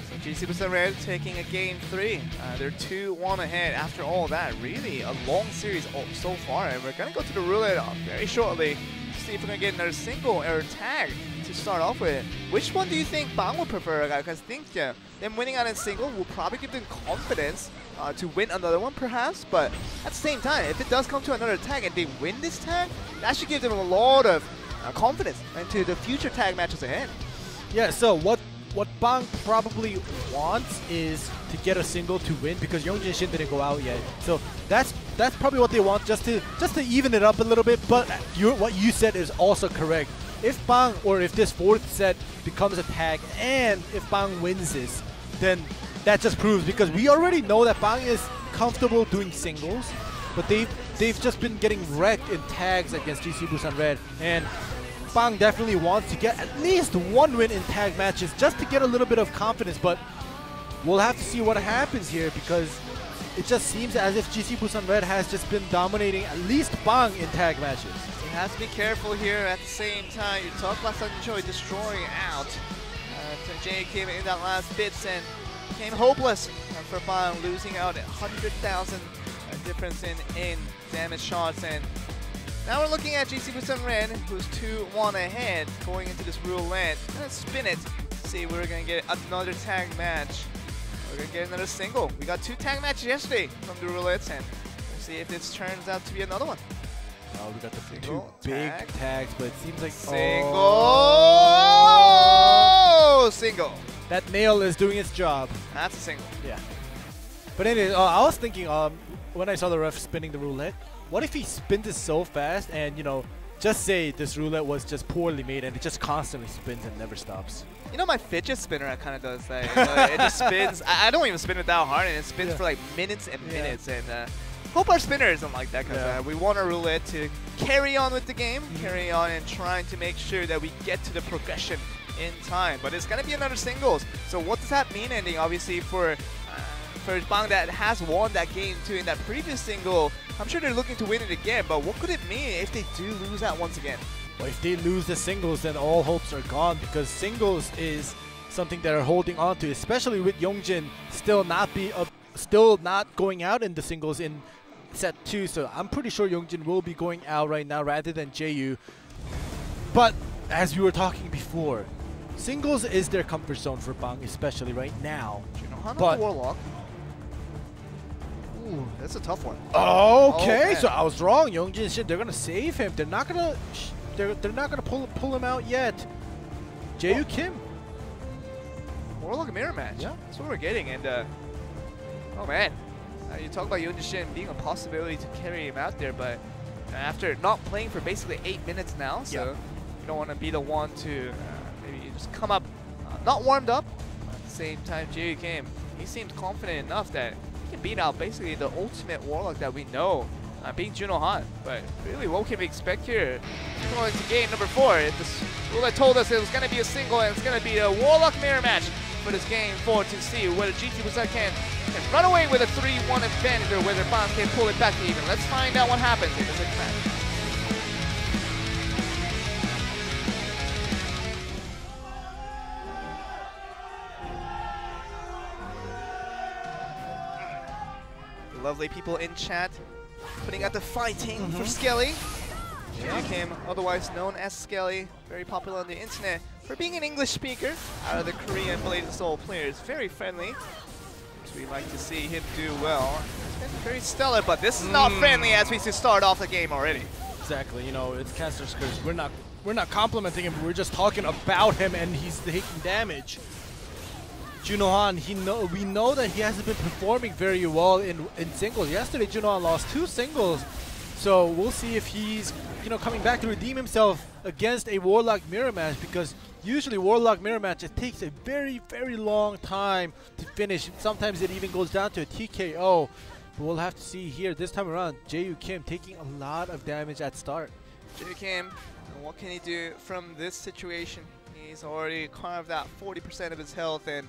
So GC Busan Red taking a game 3. They're 2-1 ahead after all that. Really a long series so far, and we're going to go to the roulette very shortly to see if we're going to get another single or tag to start off with. Which one do you think Bang would prefer? Because I think them winning on a single will probably give them confidence to win another one perhaps, but at the same time, if it does come to another tag and they win this tag, that should give them a lot of confidence into the future tag matches ahead. Yeah, so what Bang probably wants is to get a single to win because Youngjin Shin didn't go out yet. So that's probably what they want, just to even it up a little bit. But what you said is also correct. If Bang, or if this 4th set becomes a tag and if Bang wins this, then that just proves, because we already know that Bang is comfortable doing singles, but they've just been getting wrecked in tags against GC Busan Red, and Bang definitely wants to get at least one win in tag matches just to get a little bit of confidence. But we'll have to see what happens here, because it just seems as if GC Busan Red has just been dominating at least Bang in tag matches. You have to be careful here at the same time. You talk about Sunjoy destroying out Jay Kim in that last bits and became hopeless for Bang, losing out 100,000 difference in damage shots. And now we're looking at GC Busan Red, who's 2-1 ahead going into this roulette. Let's spin it. See, we're going to get another tag match. We're going to get another single. We got 2 tag matches yesterday from the roulettes, and we'll see if this turns out to be another one. Oh, we got the Single, 2 big tags, but it seems like single. Oh. Single. That nail is doing its job. That's a single. Yeah. But anyway, I was thinking when I saw the ref spinning the roulette, what if he spins it so fast and, you know, just say this roulette was just poorly made and it just constantly spins and never stops. You know, my fidget spinner kind of does that. It just spins. I don't even spin it that hard, and it spins for like minutes and minutes. And hope our spinner isn't like that, because we want our roulette to carry on with the game, carry on and trying to make sure that we get to the progression in time. But it's going to be another singles. So what does that mean ending? Obviously for Bang that has won that game too in that previous single, I'm sure they're looking to win it again. But what could it mean if they do lose that once again? Well, if they lose the singles, then all hopes are gone, because singles is something they're holding on to, especially with Youngjin still not going out in the singles in set 2. So I'm pretty sure Youngjin will be going out right now rather than JU. But as we were talking before, singles is their comfort zone for Bang, especially right now. But Warlock. Ooh, that's a tough one. Okay, so I was wrong. Youngjin Shin, they're gonna save him. They're not gonna pull him out yet. JU Kim. Warlock mirror match. Yeah, that's what we're getting. And oh man, you talk about Youngjin Shin being a possibility to carry him out there, but after not playing for basically 8 minutes now, so you don't want to be the one to maybe just come up not warmed up. At the same time, JU Kim, he seems confident enough that he can beat out basically the ultimate Warlock that we know, being Juno Han. But really, what can we expect here? Going to game number 4. This roulette told us it was going to be a single, and it's going to be a Warlock mirror match for this game 4 to see whether GC Busan can run away with a 3-1 advantage or whether Bang can pull it back even. Let's find out what happens in the second match. Lovely people in chat putting out the fighting for Skelly. JU Kim, otherwise known as Skelly, very popular on the internet for being an English speaker out of the Korean blade&soul players. Very friendly, so we like to see him do well. It's been very stellar, but this is not friendly as we start off the game already. Exactly. You know, it's Caster's curse. We're not complimenting him. We're just talking about him, and he's taking damage. Junohan, we know that he hasn't been performing very well in singles. Yesterday, Junohan lost 2 singles, so we'll see if he's coming back to redeem himself against a Warlock mirror match, because usually Warlock mirror match, it takes a very, very long time to finish. Sometimes it even goes down to a TKO. But we'll have to see here. This time around, Jae-Yu Kim taking a lot of damage at start. Jae-Yu Kim, what can he do from this situation? He's already carved out 40% of his health, and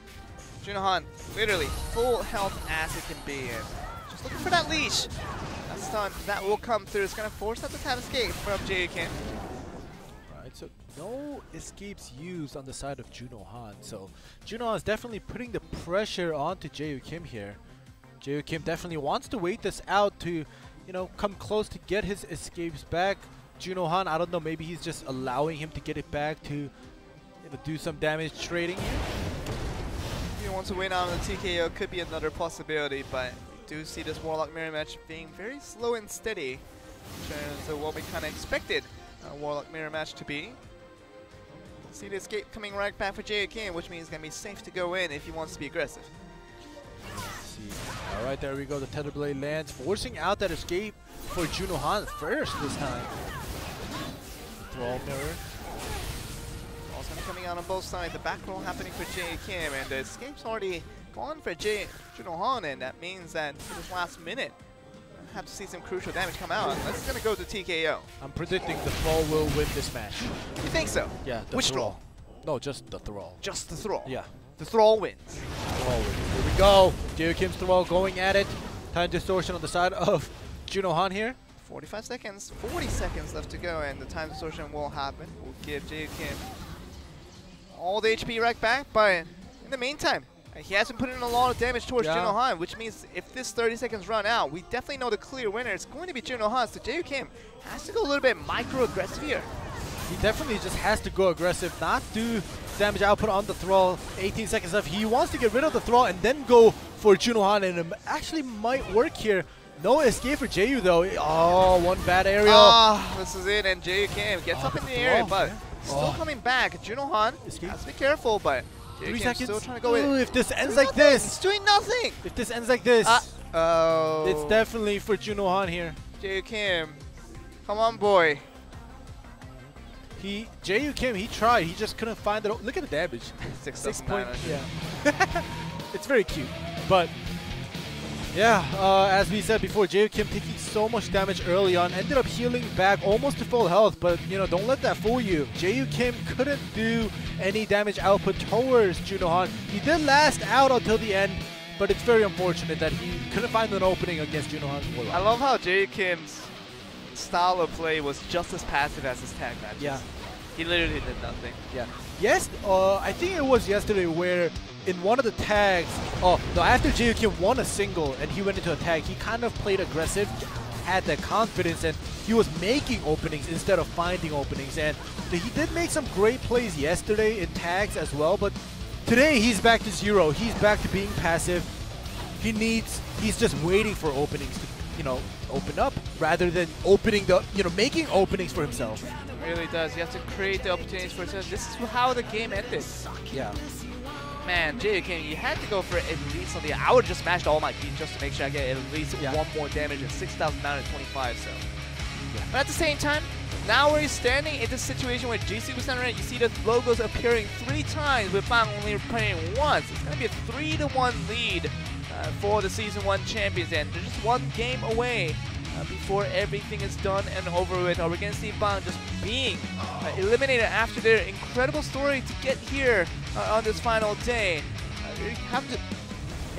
Junohan literally full health as it can be. And just looking for that leash. That stun that will come through. It's going to force out the tap escape from Jae-Yu Kim. Right, so no escapes used on the side of Junohan. So Junohan is definitely putting the pressure onto Jae-Yu Kim here. Jae-Yu Kim definitely wants to wait this out to, come close to get his escapes back. Junohan, I don't know, maybe he's just allowing him to get it back to do some damage trading here. If he wants to win out on the TKO, could be another possibility, but we do see this Warlock mirror match being very slow and steady in terms of what we kind of expected a Warlock mirror match to be. See the escape coming right back for Jae-Yu Kim, which means it's going to be safe to go in if he wants to be aggressive. All right, there we go. The Tether Blade lands, forcing out that escape for Junohan first this time. Thrall mirror. Also coming out on both sides. The back roll happening for Jae-Yu Kim, and the escape's already gone for Junohan, and that means that for this last minute, we'll have to see some crucial damage come out. Unless it's going to go to TKO. I'm predicting the Thrall will win this match. You think so? Yeah. Which Thrall? No, just the Thrall. Just the Thrall? Yeah. The Thrall wins. Thrall wins. Here we go. Jae-Yu Kim's Thrall going at it. Time distortion on the side of Junohan here. 45 seconds, 40 seconds left to go, and the time distortion will happen. We'll give Jae-Yu Kim all the HP right back, but in the meantime, he hasn't put in a lot of damage towards Junohan, which means if this 30 seconds run out, we definitely know the clear winner is going to be Junohan, so Jae-Yu Kim has to go a little bit micro-aggressive here. He definitely just has to go aggressive, not do damage output on the Thrall. 18 seconds left. He wants to get rid of the Thrall and then go for Junohan, and it actually might work here. No escape for Jae-Yu though. Oh, one bad aerial. Ah, this is it, and Jae-Yu Kim gets up in the air, but still coming back. Junohan has to be careful, but Jae-Yu Kim still trying to go in. If this ends like this. It's doing nothing. If this ends like this. Oh. It's definitely for Junohan here. Jae-Yu Kim, come on, boy. Jae-Yu Kim, he tried. He just couldn't find it. Look at the damage. 6 point. Yeah. It's very cute. But yeah, as we said before, Jae-Yu Kim taking so much damage early on, ended up healing back almost to full health, but don't let that fool you. Jae-Yu Kim couldn't do any damage output towards Junohan. He did last out until the end, but it's very unfortunate that he couldn't find an opening against Junohan. I love how Jae-Yu Kim's style of play was just as passive as his tag matches. Yeah. He literally did nothing. Yeah. Yes, I think it was yesterday where in one of the tags, after Jae-Yu Kim won a single and he went into a tag, he kind of played aggressive, had that confidence, and he was making openings instead of finding openings. And he did make some great plays yesterday in tags as well, but today he's back to zero. He's back to being passive. He's just waiting for openings to, open up rather than making openings for himself. It really does. You have to create the opportunities for yourself. This is how the game ended. Yeah. Man, Jae-Yu Kim, you had to go for at least something. I would just smash all my keys just to make sure I get at least one more damage at 6,925. So, but at the same time, now we're standing in this situation where GC was Red. You see the logos appearing 3 times, with Bang only appearing once. It's going to be a 3-1 lead for the Season 1 champions, and they're just one game away before everything is done and over with. Are we going to see Bang just being eliminated after their incredible story to get here on this final day? You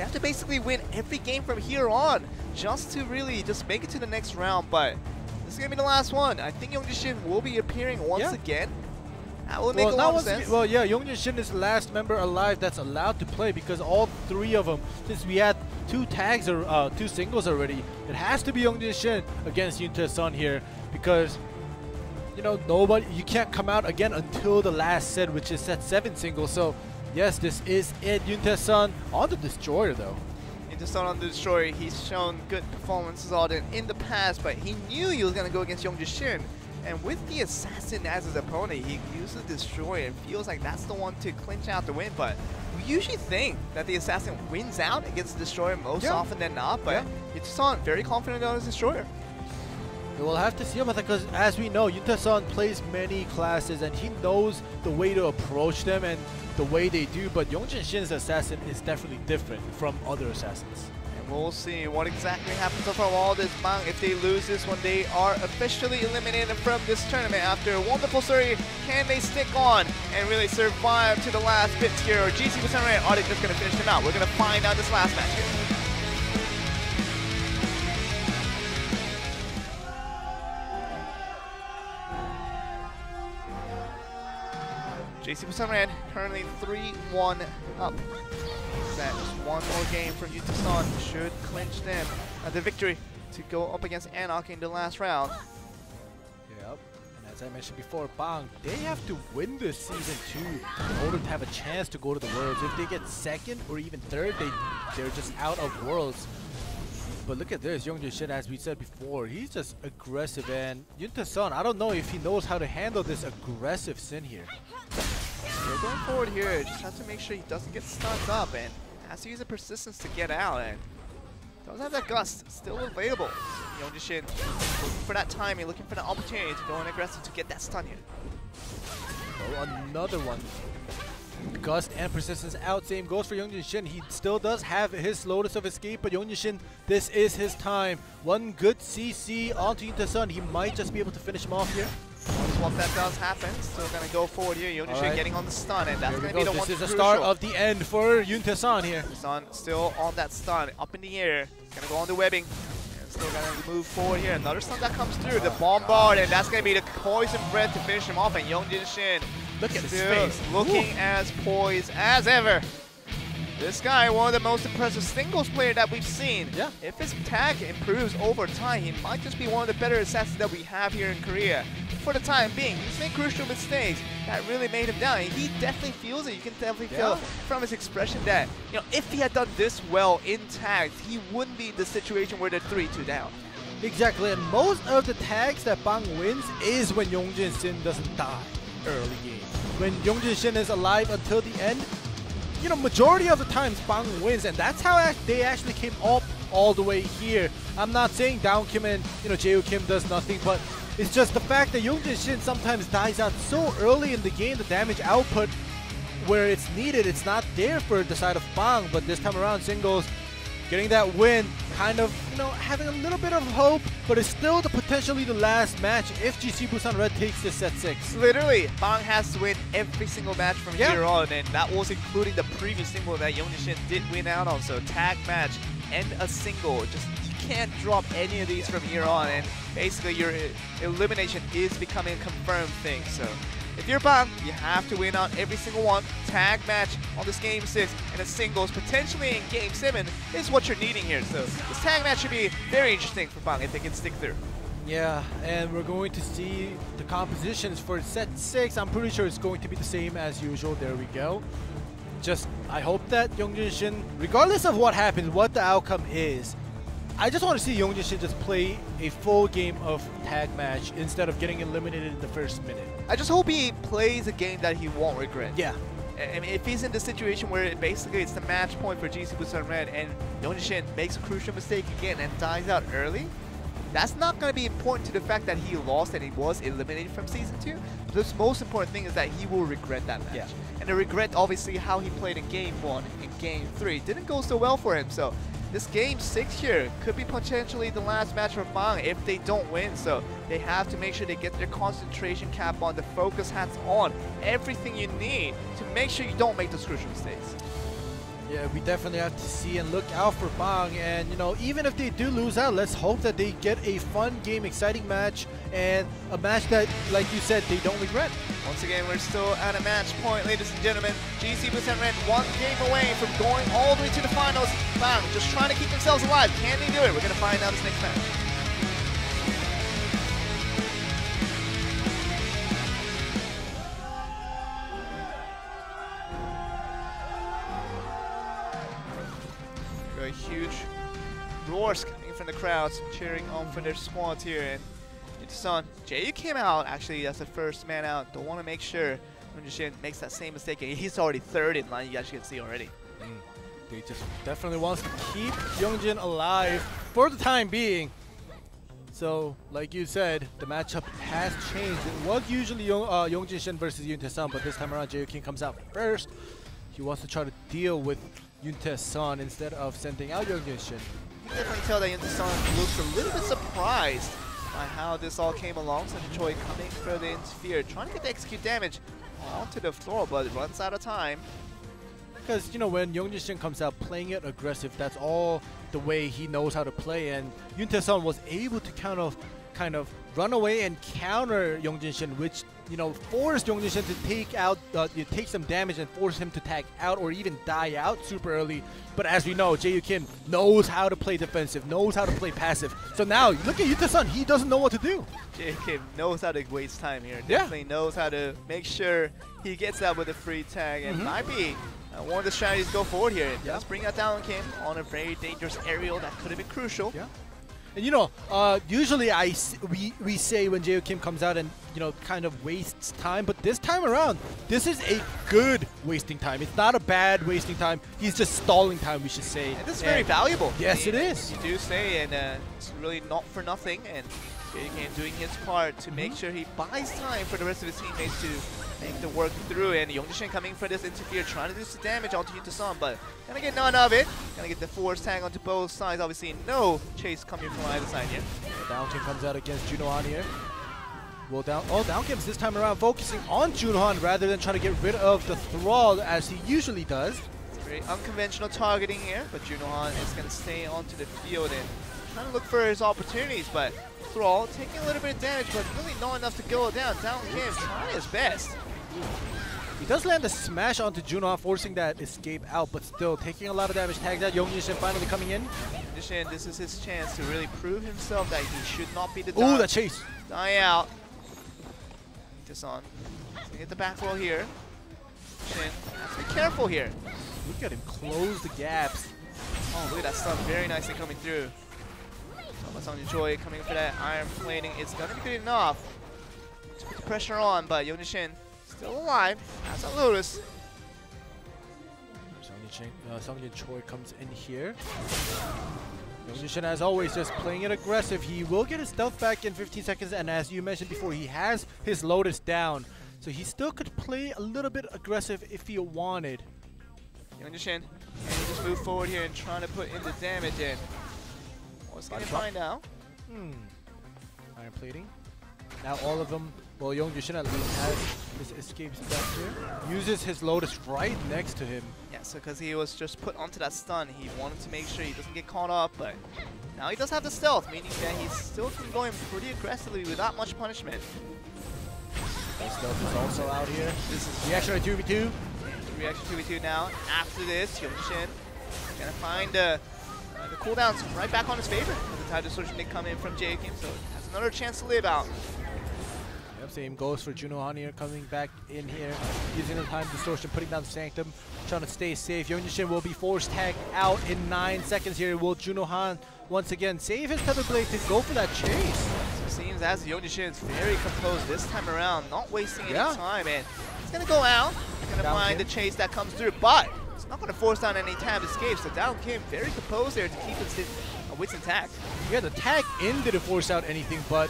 have to basically win every game from here on just to really just make it to the next round, but this is going to be the last one. I think Young Shin will be appearing once again. That will make a lot of sense. Well, yeah, Young Shin is the last member alive that's allowed to play, because all 3 of them, since we had 2 tags or 2 singles already, it has to be Young Shin against Yuntae-sun here, because you can't come out again until the last set, which is set 7 singles. So yes, this is it. Yuntae-sun on the Destroyer though. Yuntasun on the Destroyer, he's shown good performances in the past, but he knew he was going to go against Young Shin. And with the Assassin as his opponent, he uses the Destroyer and feels like that's the one to clinch out the win. But we usually think that the Assassin wins out against the Destroyer most often than not, but Yuntasun very confident on his Destroyer. We'll have to see about that because, as we know, Yuntasun plays many classes and he knows the way to approach them and the way they do, but Yongjin Shin's assassin is definitely different from other assassins. And we'll see what exactly happens from all this Bang if they lose this one. They are officially eliminated from this tournament after a wonderful story. Can they stick on and really survive to the last bits here? Or GC Busan Red, are they just going to finish them out? We're going to find out this last match here. JC Busan Red currently 3-1 up. That just one more game from Yuntasun should clinch them the victory to go up against Anarch in the last round. Yep, and as I mentioned before, Bang, they have to win this season too in order to have a chance to go to the Worlds. If they get second or even third, they're just out of Worlds. But look at this, Yongjin Shin, as we said before, he's just aggressive, and Yuntasun, I don't know if he knows how to handle this aggressive Sin here. We're going forward here, just have to make sure he doesn't get stunned up and has to use the persistence to get out, and doesn't have that gust still available. Yongjin Shin looking for that timing, looking for the opportunity to go in aggressive to get that stun here. Oh, another one. Gust and persistence out, same goes for Yongjin Shin. He still does have his Lotus of Escape, but Yongjin Shin, this is his time. One good CC onto Yuntasun, he might just be able to finish him off here. Once that does happen, still gonna go forward here. Yongjin Shin getting on the stun, and that's gonna be the one. This is the start of the end for Yuntasun here. Yuntasun still on that stun, up in the air. Gonna go on the webbing. And still gonna move forward here. Another stun that comes through, the bombard, and that's gonna be the poison breath to finish him off. And Yongjin Shin, look at his face, looking as poised as ever. This guy, one of the most impressive singles player that we've seen. Yeah. If his tag improves over time, he might just be one of the better assassins that we have here in Korea. For the time being, he's made crucial mistakes that really made him down. And he definitely feels it. You can definitely feel from his expression that, you know, if he had done this well in tags, he wouldn't be in the situation where they're 3-2 down. Exactly, and most of the tags that Bang wins is when Yongjin Shin doesn't die early game. When Yongjin Shin is alive until the end, you know, majority of the times Bang wins, and that's how they actually came up all the way here. I'm not saying Down Kim and, you know, Jae Kim does nothing, but it's just the fact that Yongjin Shin sometimes dies out so early in the game, the damage output where it's needed, it's not there for the side of Bang. But this time around, Singles getting that win, kind of, you know, having a little bit of hope, but it's still potentially the last match if GC Busan Red takes this set 6. Literally, Bang has to win every single match from here on, and that was including the previous single that Yongjin Shin did win out on. So tag match and a single, just you can't drop any of these from here on, and basically your elimination is becoming a confirmed thing. So if you're Bang, you have to win out every single one. Tag match on this game 6 and a singles potentially in game 7 is what you're needing here. So this tag match should be very interesting for Bang if they can stick through. Yeah, and we're going to see the compositions for set 6. I'm pretty sure it's going to be the same as usual. There we go. Just, I hope that Yongjin Shin, regardless of what happens, what the outcome is, I just want to see Yongjin Shin just play a full game of tag match instead of getting eliminated in the first minute. I just hope he plays a game that he won't regret. Yeah. I mean, if he's in the situation where basically it's the match point for GC Busan Red and Yongjin Shin makes a crucial mistake again and dies out early, that's not going to be important to the fact that he lost and he was eliminated from Season 2. The most important thing is that he will regret that match. Yeah. And the regret, obviously, how he played in Game 1 and Game 3 didn't go so well for him. So this Game 6 here could be potentially the last match for Bang if they don't win. So they have to make sure they get their concentration cap on, the focus hats on, everything you need to make sure you don't make those crucial mistakes. Yeah, we definitely have to see and look out for Bang, and you know, even if they do lose out, let's hope that they get a fun game, exciting match, and a match that, like you said, they don't regret. Once again, we're still at a match point, ladies and gentlemen. GC Busan Red one game away from going all the way to the finals. Bang, just trying to keep themselves alive. Can they do it? We're going to find out this next match. A huge force coming from the crowds, cheering on for their squads here. And Yuntaesan, Jae came out actually as the first man out. Don't want to make sure Yoongjin makes that same mistake. And he's already third in line, you guys can see already. They just definitely wants to keep Youngjin alive for the time being. So, like you said, the matchup has changed. It was usually Youngjin Shin versus Yuntaesan, but this time around, Jae comes out first. He wants to try to deal with Yuntaesan instead of sending out Youngjin Shin. You can definitely tell that Yuntaesan looks a little bit surprised by how this all came along. So Choi coming for the interfere, trying to get the execute damage onto the floor, but it runs out of time. Because, you know, when Youngjin Shin comes out playing it aggressive, that's all the way he knows how to play. And Yuntaesan was able to kind of run away and counter Youngjin Shin, which, you know, forced Youngjin Shin to take some damage and force him to tag out or even die out super early. But as we know, Jae Kim knows how to play defensive, knows how to play passive. So now, look at Yuntaesan, he doesn't know what to do. Jae Kim knows how to waste time here. Definitely knows how to make sure he gets out with a free tag. And might be one of the strategies go forward here. Let's bring that down Kim on a very dangerous aerial that could have been crucial. Yeah. And you know, usually we say when Jae Kim comes out and, you know, kind of wastes time, but this time around, this is a good wasting time. It's not a bad wasting time. He's just stalling time, we should say. And this is very valuable. Yes, it is. You do say, and it's really not for nothing. And Jae Kim doing his part to make sure he buys time for the rest of his teammates to make the work through. And Youngjin Shin coming for this interfere, trying to do some damage onto Yuntaesan, but gonna get none of it. Gonna get the force tag onto both sides. Obviously, no chase coming from either side here. Down Kim comes out against Junohan here. Well, Down Kim's this time around focusing on Junohan rather than trying to get rid of the Thrall as he usually does. It's very unconventional targeting here, but Junohan is gonna stay onto the field and trying to look for his opportunities, but Thrall taking a little bit of damage, but really not enough to go down. Down Kim trying his best. He does land a smash onto Junohan, forcing that escape out, but still taking a lot of damage. Tagged out, Youngjin Shin finally coming in. Youngjin Shin, this is his chance to really prove himself that he should not be the Ooh, that chase. Die out. Yuntaesan. So get the back roll here. Shin, have to be careful here. Look at him close the gaps. Oh, look at that stuff very nicely coming through. Choi coming for that iron plating. It's gonna be good enough to put the pressure on, but Youngjin Shin still alive. That's a Lotus. Songjin Choi comes in here. Youngjin Shin, as always, just playing it aggressive. He will get his stealth back in 15 seconds, and as you mentioned before, he has his Lotus down. So he still could play a little bit aggressive if he wanted. Youngjin Shin, can he just move forward here and trying to put in the damage in? What's going to find out? Iron plating. Now all of them, well, Youngjin Shin at least has his escape step here. Uses his Lotus right next to him. Yeah, so because he was just put onto that stun, he wanted to make sure he doesn't get caught up, but now he does have the stealth, meaning that he's still going pretty aggressively without much punishment. That stealth is also out here. This is reaction 2v2. Reaction 2v2 now. After this, Youngjin Shin gonna find the cooldowns right back on his favor. The Tide Distortion did come in from Jae Kim, so has another chance to live out. Yep, same goes for Junohan here, coming back in here, using the Time Distortion, putting down the Sanctum, trying to stay safe. Youngjin Shin will be forced tagged out in 9 seconds here. Will Junohan once again save his Tether Blade to go for that chase? So it seems as Youngjin Shin is very composed this time around, not wasting any time, and he's gonna go out. He's gonna find the chase that comes through, but it's not going to force down any tab escape, so Down Kim very composed there to keep his wits intact. Yeah, the tag in didn't force out anything, but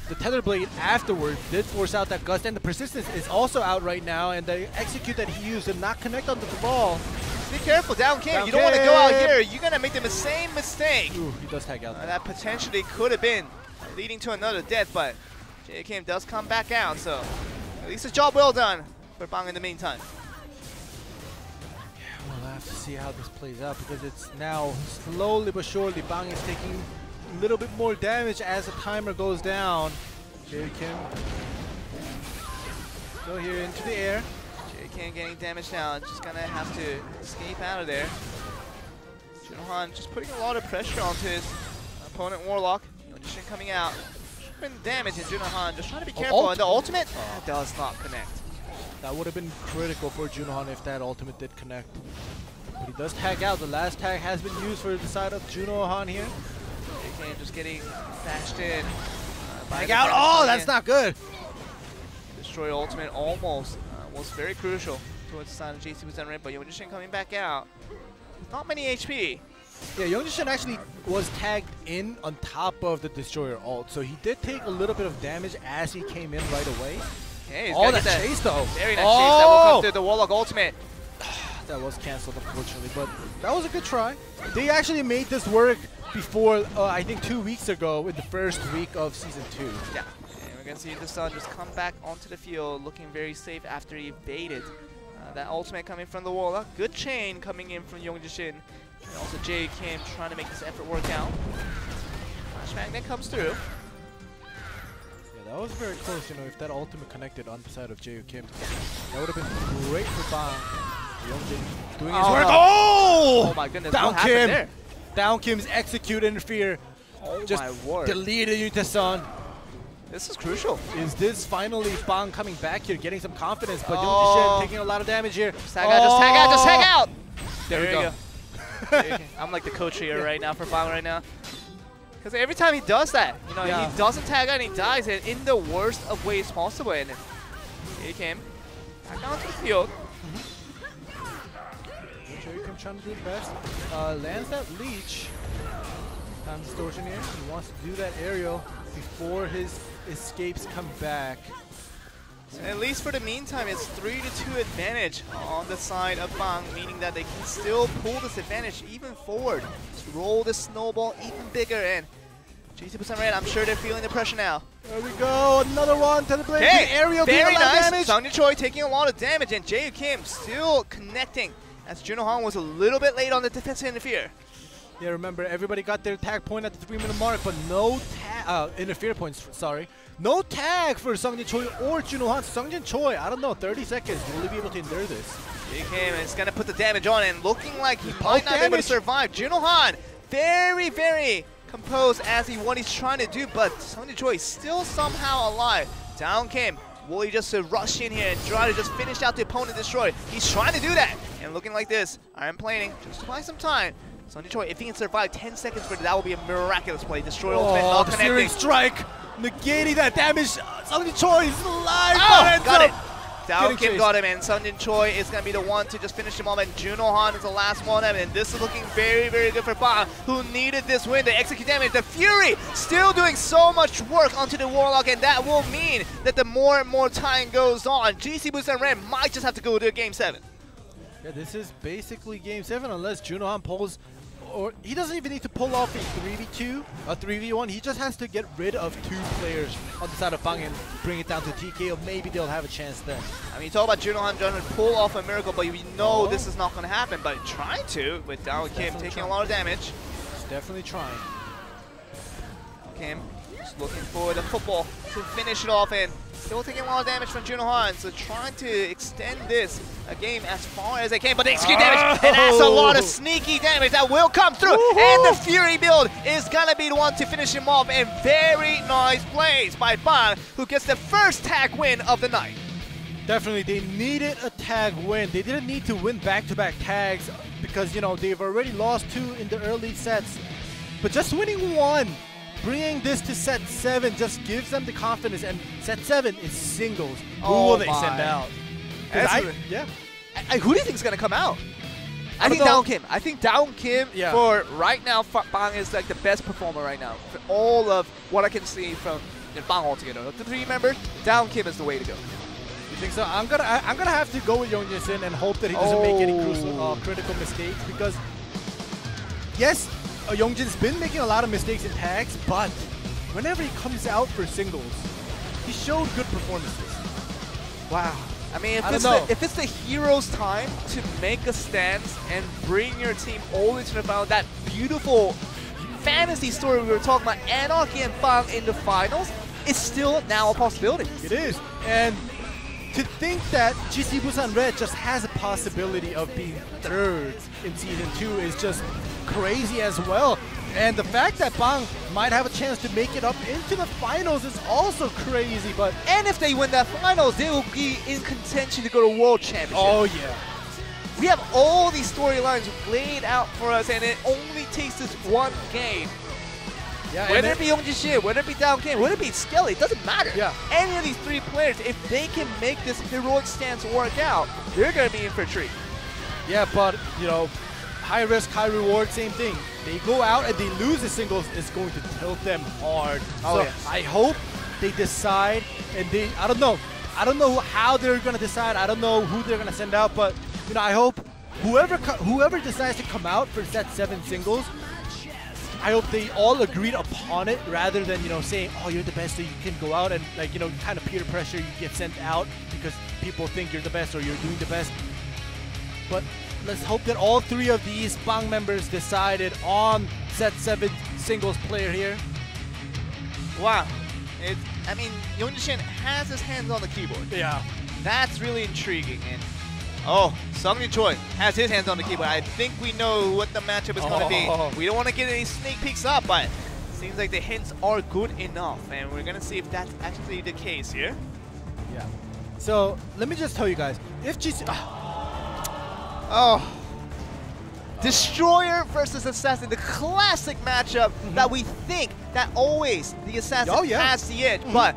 the Tether Blade afterwards did force out that gust, and the Persistence is also out right now, and the execute that he used did not connect on the ball. Be careful, Down Kim. You don't want to go out here. You're going to make the same mistake. Ooh, he does tag out. That potentially could have been leading to another death, but Jae Kim does come back out, so at least a job well done for Bang in the meantime. We'll have to see how this plays out, because it's now slowly but surely Bang is taking a little bit more damage as the timer goes down. Jae Kim go here into the air. Jae Kim getting damaged now, just gonna have to escape out of there. Junohan just putting a lot of pressure onto his opponent Warlock. Youngjin Shin coming out, putting damage in Junohan, just trying to be careful. And the ultimate does not connect. That would have been critical for Junohan if that ultimate did connect. But he does tag out. The last tag has been used for the side of Junohan here. JK just getting bashed in. Back out. Oh, that's not good. Destroy ultimate almost was very crucial towards the side of JC Busan Red, but Yeonjin coming back out. Not many HP. Yeah, Yeonjin actually was tagged in on top of the Destroyer ult, so he did take a little bit of damage as he came in right away. Okay, Oh, that chase though. Very nice chase that will come through the Warlock ultimate. That was cancelled, unfortunately, but that was a good try. They actually made this work before, I think 2 weeks ago in the first week of Season 2. Yeah, and we're going to see the Sun just come back onto the field looking very safe after he baited. That ultimate coming from the Warlock. Good chain coming in from Yeonjin. And also Jay Kim trying to make this effort work out. Flash Magnet comes through. Yeah, that was very close, you know, if that ultimate connected on the side of Jae Kim. That would have been great for Bang. Yeonjin doing his work. Oh! Oh my goodness, Down what happened Kim. there? Down Kim's execute interfere. Oh Just my word. deleted Yutasan. This is crucial. Is this finally Bang coming back here, getting some confidence, but Oh. Yeonjin taking a lot of damage here. Just tag out, just tag out, just tag out! There we go. There you go. I'm like the coach here right now for Bang right now. Because every time he does that, you know, Yeah. he doesn't tag out and he dies it in the worst of ways possible. And then here he came. Back down to the field. Jae Kim trying to do the best. Lands that leech. Time distortion here. He wants to do that aerial before his escapes come back. So at least for the meantime, it's 3-2 advantage on the side of Bang, meaning that they can still pull this advantage even forward. Just roll the snowball even bigger, and JC Busan Red, I'm sure they're feeling the pressure now. There we go, another one to the blade. Okay, The aerial doing very a lot of nice. damage. Sung Choi taking a lot of damage, and Jae Kim still connecting, as Juno Han was a little bit late on the defensive interfere. Yeah, remember, everybody got their tag point at the 3-minute mark, but no tag, interfere points, sorry. No tag for Sungjin Choi or Juno Han. Sungjin Choi, I don't know, 30 seconds. Will he be able to endure this? Jae Kim is going to put the damage on, and looking like he might not be able to survive. Juno Han, very, very composed as what he's trying to do, but Sungjin Choi is still somehow alive. Down Kim. Will he just rush in here and try to just finish out the opponent destroyed? He's trying to do that, and looking like this. Iron Planing, just to buy some time. Sungjin Choi, if he can survive 10 seconds for it, that will be a miraculous play. Destroy ultimate, not the connecting. searing strike, negating that damage. Sungjin Choi is alive. Oh, got it. Down Getting Kim chased. got him, and Sungjin Choi is going to be the one to just finish him off, and Juno Han is the last one, and this is looking very, very good for Bang, who needed this win to execute damage. The Fury still doing so much work onto the Warlock, and that will mean that the more and more time goes on, GC Busan Red might just have to go to Game 7. Yeah, this is basically Game 7 unless Juno Han pulls, or he doesn't even need to pull off a 3v2, a 3v1. He just has to get rid of 2 players on the side of Bang and bring it down to TKO. Maybe they'll have a chance then. I mean, you talk about Juno Han trying to pull off a miracle, but we know this is not going to happen, but trying to, with Down Kim taking a lot of damage. He's definitely trying. Kim just looking for the football to finish it off, and still taking a lot of damage from Juno Han, so trying to extend this game as far as they can, but they execute damage, and that's a lot of sneaky damage that will come through, and the Fury build is gonna be the one to finish him off, and very nice plays by Bang, who gets the first tag win of the night. Definitely, they needed a tag win. They didn't need to win back-to-back tags because, you know, they've already lost 2 in the early sets. But just winning 1, bringing this to set 7 just gives them the confidence, and set 7 is singles. Who will they send out? Who do you think is going to come out? I think Down Kim. I think Down Kim for right now, Bang is like the best performer right now. For all of what I can see from Bang altogether. The 3 members, Down Kim is the way to go. You think so? I'm gonna have to go with Yeonjin and hope that he doesn't make any critical mistakes, because yes, Yeonjin's been making a lot of mistakes in tags, but whenever he comes out for singles, he showed good performances. Wow. I mean, if it's the hero's time to make a stance and bring your team all the way to the final, that beautiful fantasy story we were talking about, Anarchy and Bang in the finals, is still now a possibility. It is. And to think that GC Busan Red just has a possibility of being 3rd in Season 2 is just crazy as well. And the fact that Bang might have a chance to make it up into the finals is also crazy. But and if they win that finals, they will be in contention to go to World Championship. Oh yeah. We have all these storylines laid out for us, and it only takes this one game Yeah, whether it be Young-Jin, whether it be Down Kim, whether it be Skelly, it doesn't matter. Yeah. Any of these three players, if they can make this heroic stance work out, they're going to be in for a treat. Yeah, but, you know, high risk, high reward, same thing. They go out and they lose the singles, it's going to tilt them hard. Oh, so yes. I hope they decide, and I don't know how they're going to decide. I don't know who they're going to send out, but, you know, I hope whoever decides to come out for set 7 singles, I hope they all agreed upon it rather than, you know, saying, oh, you're the best, so you can go out and, like, you know, kind of peer pressure, you get sent out because people think you're the best or you're doing the best. But let's hope that all 3 of these Bang members decided on set 7 singles player here. Wow. I mean, Young-Jin has his hands on the keyboard. Yeah. That's really intriguing. And oh, Sung-Jin Choi has his hands on the keyboard. I think we know what the matchup is going to be. We don't want to get any sneak peeks up, but it seems like the hints are good enough. And we're going to see if that's actually the case here. Yeah. So let me just tell you guys, if GC... Oh. Destroyer versus Assassin, the classic matchup that we think that always the Assassin has the edge, but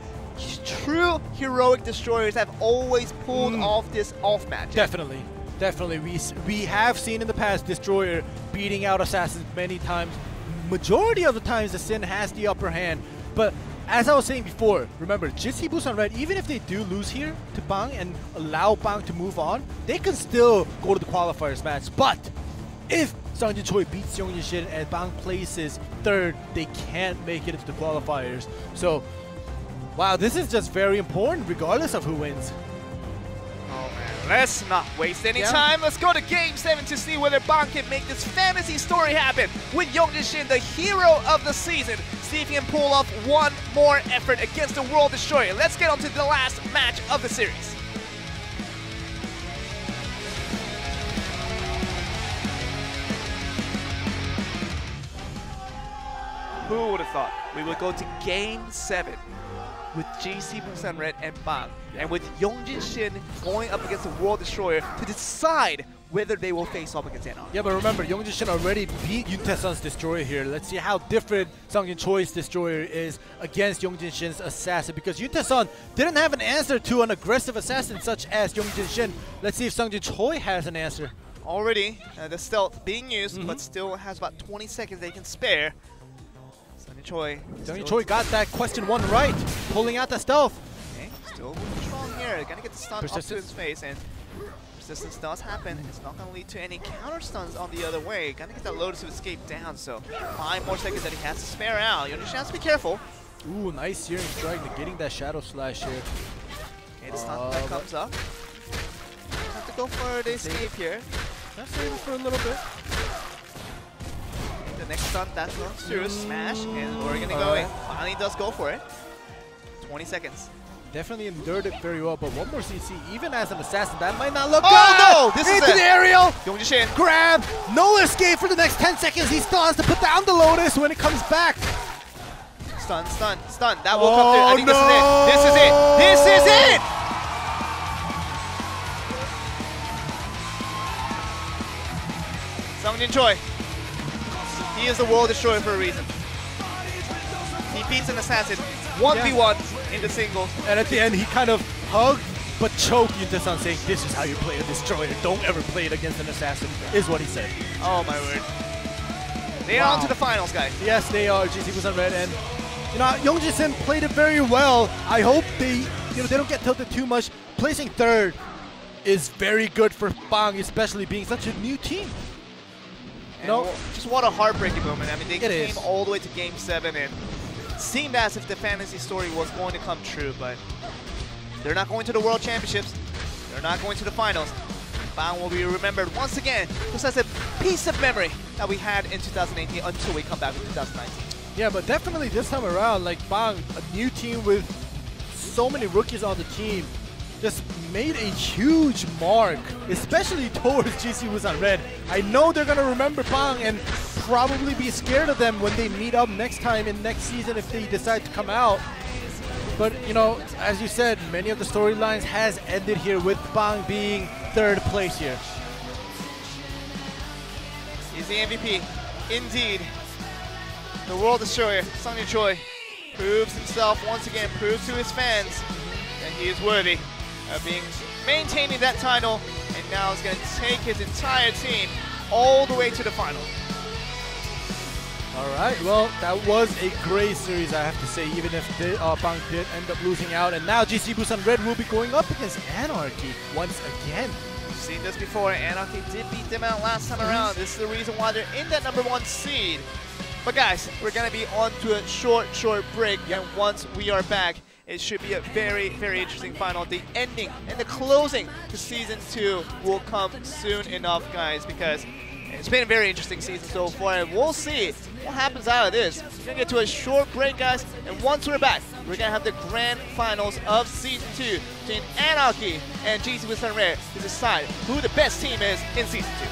true heroic Destroyers have always pulled off this off match. Definitely. Definitely. We have seen in the past Destroyer beating out Assassins many times. Majority of the times the Sin has the upper hand, but as I was saying before, remember, GC Busan Red, even if they do lose here to Bang and allow Bang to move on, they can still go to the qualifiers match. But if Sung-Jin Choi beats Young-Jin and Bang places 3rd, they can't make it into the qualifiers. So, wow, this is just very important regardless of who wins. Oh man, let's not waste any time. Let's go to Game 7 to see whether Bang can make this fantasy story happen with Young-Jin, the hero of the season. See if he can pull off one more effort against the World Destroyer. Let's get on to the last match of the series. Who would have thought we would go to Game 7 with GC Busan Red and Bang, and with Young-Jin going up against the World Destroyer to decide whether they will face off against Enon. Yeah, but remember, Young-Jin already beat Yuntae-sun's Destroyer here. Let's see how different Sung-Jin Choi's Destroyer is against Young-Jin's Assassin, because Yuntae-sun didn't have an answer to an aggressive assassin such as Young-Jin. Let's see if Sung-Jin Choi has an answer. Already, the stealth being used, but still has about 20 seconds they can spare. Sung-Jin Choi got that question 1 right, pulling out the stealth. Okay, still moving strong here. Gonna get the stun up to his face, and persistence does happen. It's not gonna lead to any counter stuns on the other way. Gonna get that Lotus of Escape down, so 5 more seconds that he has to spare out. Young-Jin has to be careful. Ooh, nice Searing Strike, negating that Shadow Slash here. Okay, the stun that comes up. Have to go for the escape here. Let's save it for a little bit. The next stun, that's going through, smash, and we're gonna go in. Finally does go for it. 20 seconds. Definitely endured it very well, but one more CC, even as an assassin, that might not look good. Oh no! This is into the aerial! Young-Jin. Grab! No escape for the next 10 seconds. He still has to put down the Lotus when it comes back. Stun, stun, stun. That will come through. I think this is it. This is it! This is it! Sung-Jin Choi. He is the World Destroyer for a reason. He beats an assassin 1v1 in the singles. And at the end, he kind of hugged but choked Yuntae-san, saying, "This is how you play a Destroyer. Don't ever play it against an assassin," is what he said. Oh my word. They are on to the finals, guys. Yes, they are. GC Busan Red, and you know, Young-Jin played it very well. I hope they don't get tilted too much. Placing 3rd is very good for Bang, especially being such a new team. No, just what a heartbreaking moment. I mean, they came all the way to Game 7 and it seemed as if the fantasy story was going to come true, but they're not going to the World Championships. They're not going to the finals. Bang will be remembered once again just as a piece of memory that we had in 2018 until we come back in 2019. Yeah, but definitely this time around, like Bang, a new team with so many rookies on the team, just made a huge mark, especially towards GC Busan Red. I know they're going to remember Bang and probably be scared of them when they meet up next time in next season if they decide to come out. But, you know, as you said, many of the storylines has ended here with Bang being 3rd place here. He's the MVP, indeed. The World Destroyer, Sonny Choi, proves himself once again, proves to his fans that he is worthy of maintaining that title, and now is going to take his entire team all the way to the final. All right, well, that was a great series, I have to say, even if Bang did end up losing out. And now GC Busan Red will be going up against Anarchy once again. We've seen this before. Anarchy did beat them out last time around. This is the reason why they're in that #1 seed. But guys, we're going to be on to a short break. And once we are back, it should be a very, very interesting final. The ending and the closing to Season 2 will come soon enough, guys, because it's been a very interesting season so far, and we'll see what happens out of this. We're going to get to a short break, guys, and once we're back, we're going to have the grand finals of Season 2 between Anarchy and GC Busan Red to decide who the best team is in Season 2.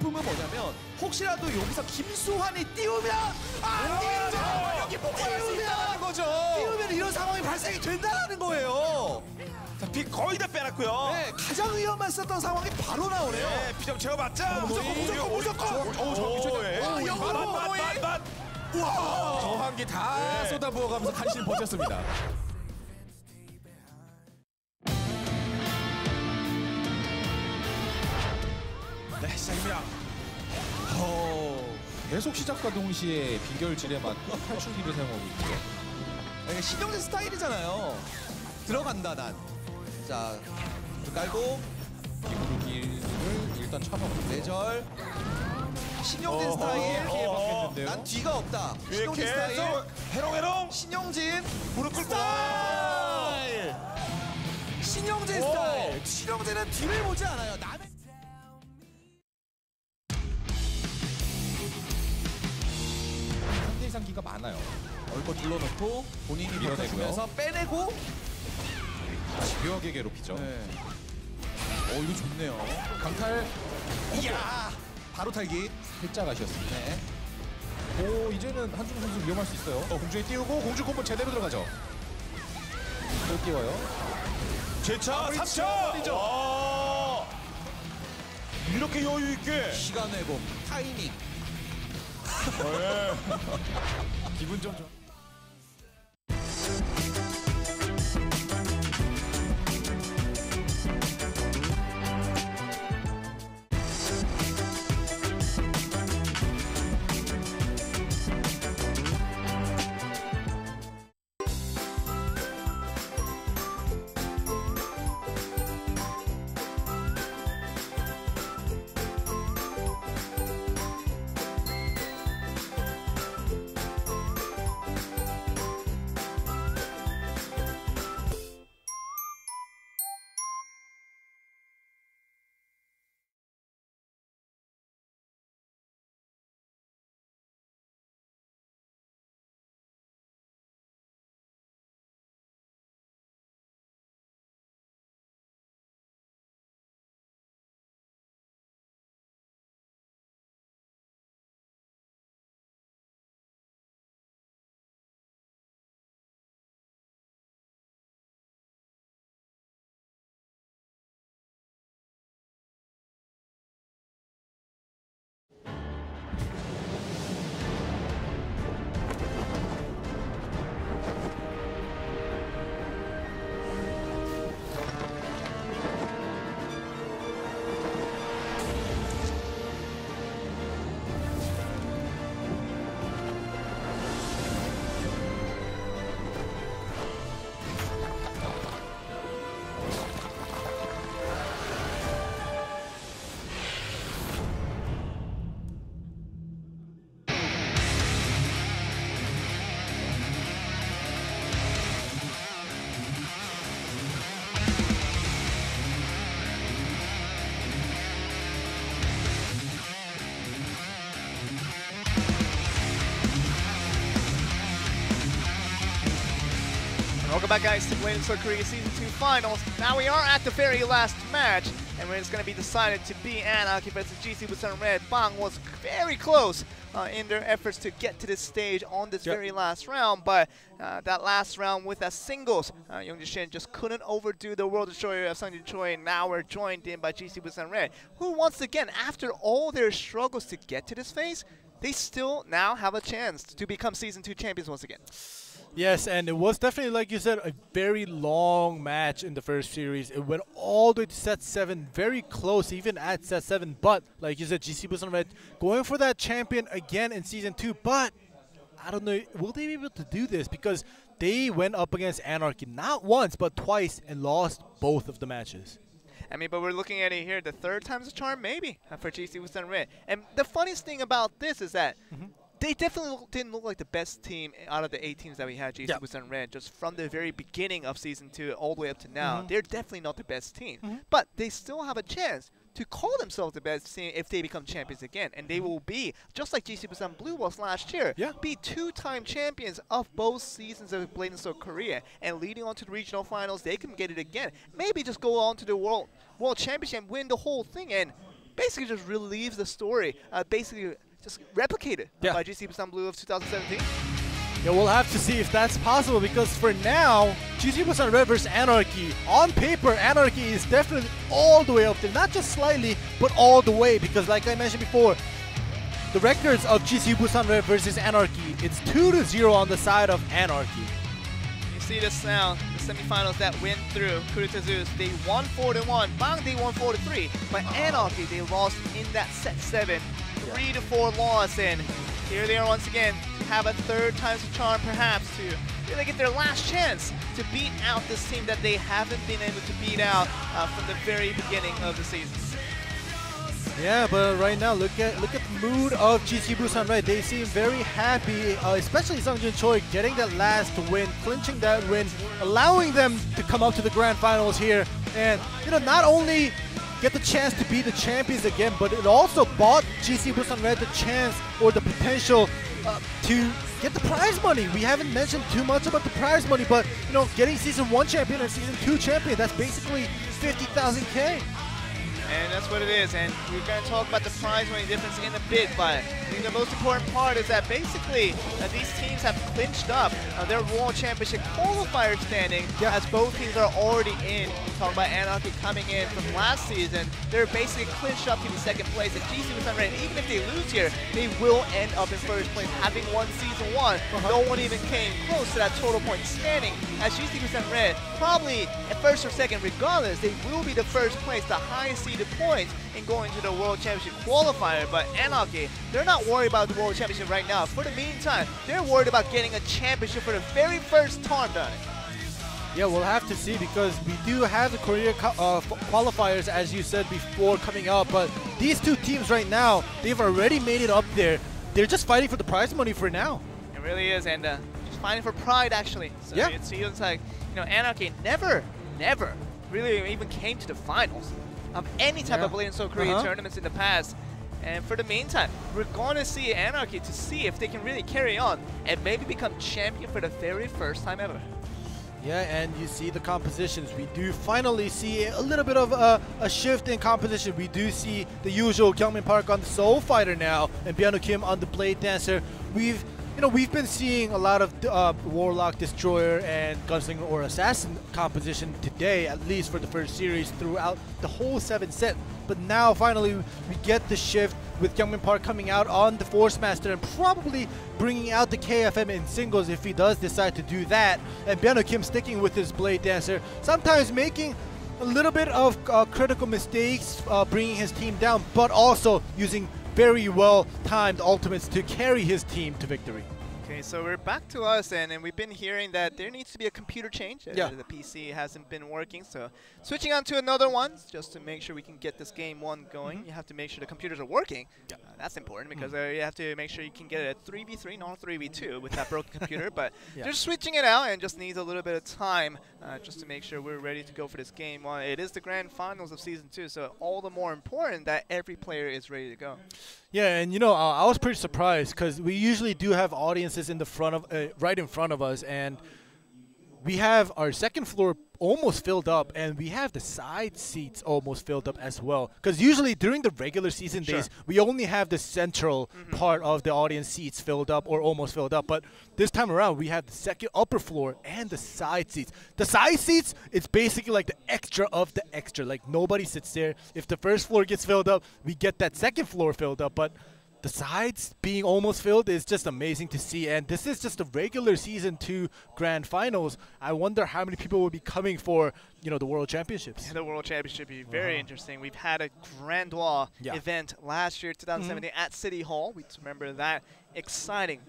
아픔은 뭐냐면 혹시라도 여기서 김수환이 띄우면 여기 복귀할 수 있다는 거죠. 띄우면 이런 상황이 발생이 된다는 거예요. 자, 피 거의 다 빼놨고요. 네, 가장 위험했었던 상황이 바로 나오네요. 네, 피점 채워봤자. 무조건. 맛. 와, 저항기 다 쏟아부어가면서 간신히 버텼습니다. 네, 시작입니다. 계속 시작과 동시에 비결질에 맞고 탈출기를 사용하고 있죠. 네, 신영재 스타일이잖아요. 들어간다 난. 자, 깔고 기구르기를 일단 쳐먹고 내절. 신영진 스타일. 피해 받겠는데요. 난 뒤가 없다. 위에 신영진 스타일. 계속 해롱해롱. 신영진 무릎 꿇고. 스타일. 신영진 오. 스타일. 신영진은 뒤를 보지 않아요. 남의 상대 이상기가 많아요. 얼굴 둘러놓고 본인이 밀어내고요. 밀어내면서 빼내고. 집요하게 괴롭히죠. 네. 이거 좋네요. 강탈 이야. 바로 탈기. 살짝 아쉬웠습니다. 네. 오, 이제는 한중 선수 위험할 수 있어요. 공중에 띄우고 공중 콤보 제대로 들어가죠. 또 띄워요. 제차 마무리 3차. 지워버리죠. 이렇게 여유 있게. 시간 왜곡. 타이밍. 기분 좀 좋아. Welcome back, guys, to blade&soul Korea Season 2 Finals. Now we are at the very last match, and when it's going to be decided to be Anarchy versus GC Busan Red. Bang was very close in their efforts to get to this stage on this very last round, but that last round with that singles, Young Shin just couldn't overdo the World Destroyer of Sungji Choi. Now we're joined in by GC Busan Red, who once again, after all their struggles to get to this phase, they still now have a chance to become Season 2 champions once again. Yes, and it was definitely, like you said, a very long match in the first series. It went all the way to set 7, very close, even at set 7. But, like you said, GC Busan Red going for that champion again in Season 2. But, I don't know, will they be able to do this? Because they went up against Anarchy not once, but twice, and lost both of the matches. I mean, but we're looking at it here, the third time's a charm, maybe, for GC Busan Red. And the funniest thing about this is that they definitely didn't look like the best team out of the 8 teams that we had, GC Busan Red, just from the very beginning of Season 2 all the way up to now. They're definitely not the best team. But they still have a chance to call themselves the best team if they become champions again. And they will be, just like GC Busan Blue was last year, be 2-time champions of both seasons of blade&soul Korea. And leading on to the regional finals, they can get it again. Maybe just go on to the World Championship and win the whole thing. And basically just relieves the story, basically just replicated by GC Busan Blue of 2017. Yeah, we'll have to see if that's possible, because for now, GC Busan Red vs Anarchy, on paper, Anarchy is definitely all the way up there. Not just slightly, but all the way, because like I mentioned before, the records of GC Busan Red versus Anarchy, it's 2-0 on the side of Anarchy. You see this now, the semifinals that went through. Kurita Zeus, they won 4-1. Bang, they won 4-3. But Anarchy, they lost in that set 7. 3-4 loss, and here they are once again to have a third time's a charm, perhaps, to really get their last chance to beat out this team that they haven't been able to beat out from the very beginning of the season. Yeah, but right now, look at the mood of GC Busan Red. They seem very happy, especially Sungjin Choi getting that last win, clinching that win, allowing them to come up to the grand finals here, and not only get the chance to be the champions again, but it also bought GC Busan Red the chance or the potential to get the prize money. We haven't mentioned too much about the prize money, but getting Season 1 champion and Season 2 champion, that's basically 50,000 K. And that's what it is, and we're going to talk about the prize money difference in a bit, but I think the most important part is that basically these teams have clinched up their World Championship qualifier standing, as both teams are already in. Talking about Anarchy coming in from last season, they're basically clinched up to the second place, and GC Busan Red, even if they lose here, they will end up in first place, having won Season 1. No one even came close to that total point standing, as GC Busan Red, probably at first or second regardless, they will be the first place, the highest seeded points in going to the World Championship qualifier. But Anarchy, they're not worried about the World Championship right now. For the meantime, they're worried about getting a championship for the very first time done it. Yeah, we'll have to see, because we do have the Korea qualifiers, as you said before, coming up, but these two teams right now, they've already made it up there. They're just fighting for the prize money for now. It really is, and just fighting for pride, actually. So it seems like, Anarchy never really even came to the finals of any type of blade&soul Korea tournaments in the past. And for the meantime, we're going to see Anarchy to see if they can really carry on and maybe become champion for the very first time ever. Yeah, and you see the compositions. We do finally see a little bit of a shift in composition. We do see the usual Kyungmin Park on the Soul Fighter now, and Byung Kim on the Blade Dancer. We've been seeing a lot of Warlock, Destroyer, and Gunslinger or Assassin composition today, at least for the first series, throughout the whole 7 set. But now, finally, we get the shift with Kyungmin Park coming out on the Force Master and probably bringing out the KFM in singles if he does decide to do that. And Byung Kim sticking with his Blade Dancer, sometimes making a little bit of critical mistakes, bringing his team down, but also using very well-timed ultimates to carry his team to victory. Okay, so we're back to us, and we've been hearing that there needs to be a computer change. The PC hasn't been working, so switching on to another one just to make sure we can get this game 1 going. You have to make sure the computers are working. That's important, because you have to make sure you can get it at 3v3, not 3v2 with that broken computer. But they're switching it out, and just needs a little bit of time just to make sure we're ready to go for this game 1. It is the grand finals of Season 2, so all the more important that every player is ready to go. Yeah, and I was pretty surprised, because we usually do have audiences in the front of, right in front of us, and we have our second floor almost filled up, and we have the side seats almost filled up as well. Because usually during the regular season days, we only have the central part of the audience seats filled up or almost filled up. But this time around, we have the second upper floor and the side seats. The side seats, it's basically like the extra of the extra. Like, nobody sits there. If the first floor gets filled up, we get that second floor filled up. But the sides being almost filled is just amazing to see, and this is just the regular Season 2 Grand Finals. I wonder how many people will be coming for, the World Championships. The World Championship will be very interesting. We've had a Grand Duel event last year, 2017, at City Hall. We remember that exciting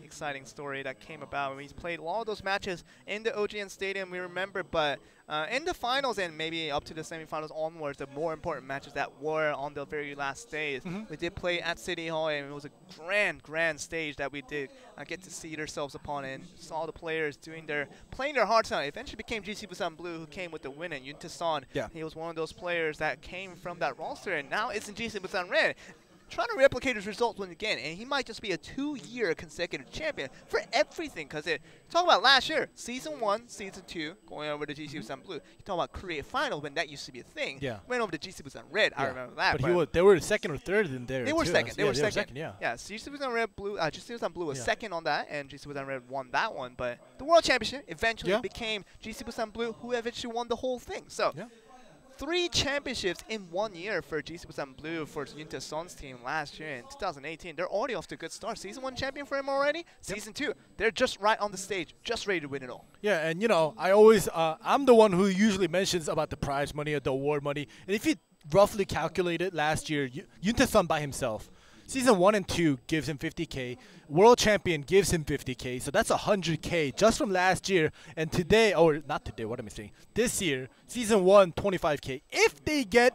story that came about. We played all of those matches in the OGN Stadium, we remember, but in the finals and maybe up to the semifinals onwards, the more important matches that were on the very last days, we did play at City Hall, and it was a grand stage that we did get to seat ourselves upon, and saw the players playing their hearts out. It eventually became GC Busan Blue who came with the win, and Yun Tae-son, he was one of those players that came from that roster, and now it's in GC Busan Red. trying to replicate his results once again, and he might just be a 2-year consecutive champion for everything. Because talk about last year, Season 1, Season 2, going over to GC Busan Blue. You talk about Korea Final when that used to be a thing. Yeah. Went over to GC Busan Red. I remember that. But they were second or third in there. They were second. They were second. Yeah. Yeah. GC Busan Red Blue. GC Busan Blue was second on that, and GC Busan Red won that one. But the World Championship eventually became GC Busan Blue, who eventually won the whole thing. So. Yeah. 3 championships in 1 year for GC Busan Blue for Yunta Son's team last year in 2018. They're already off to a good start. Season 1 champion for him already. Season 2, they're just right on the stage, just ready to win it all. Yeah, and you know, I always, I'm the one who usually mentions about the prize money or the award money. And if you roughly calculate it last year, Yunta Son by himself, Season 1 and 2 gives him 50K. World Champion gives him 50K. So that's 100K just from last year. And today, or not today, what am I saying? This year, Season 1, 25K. If they get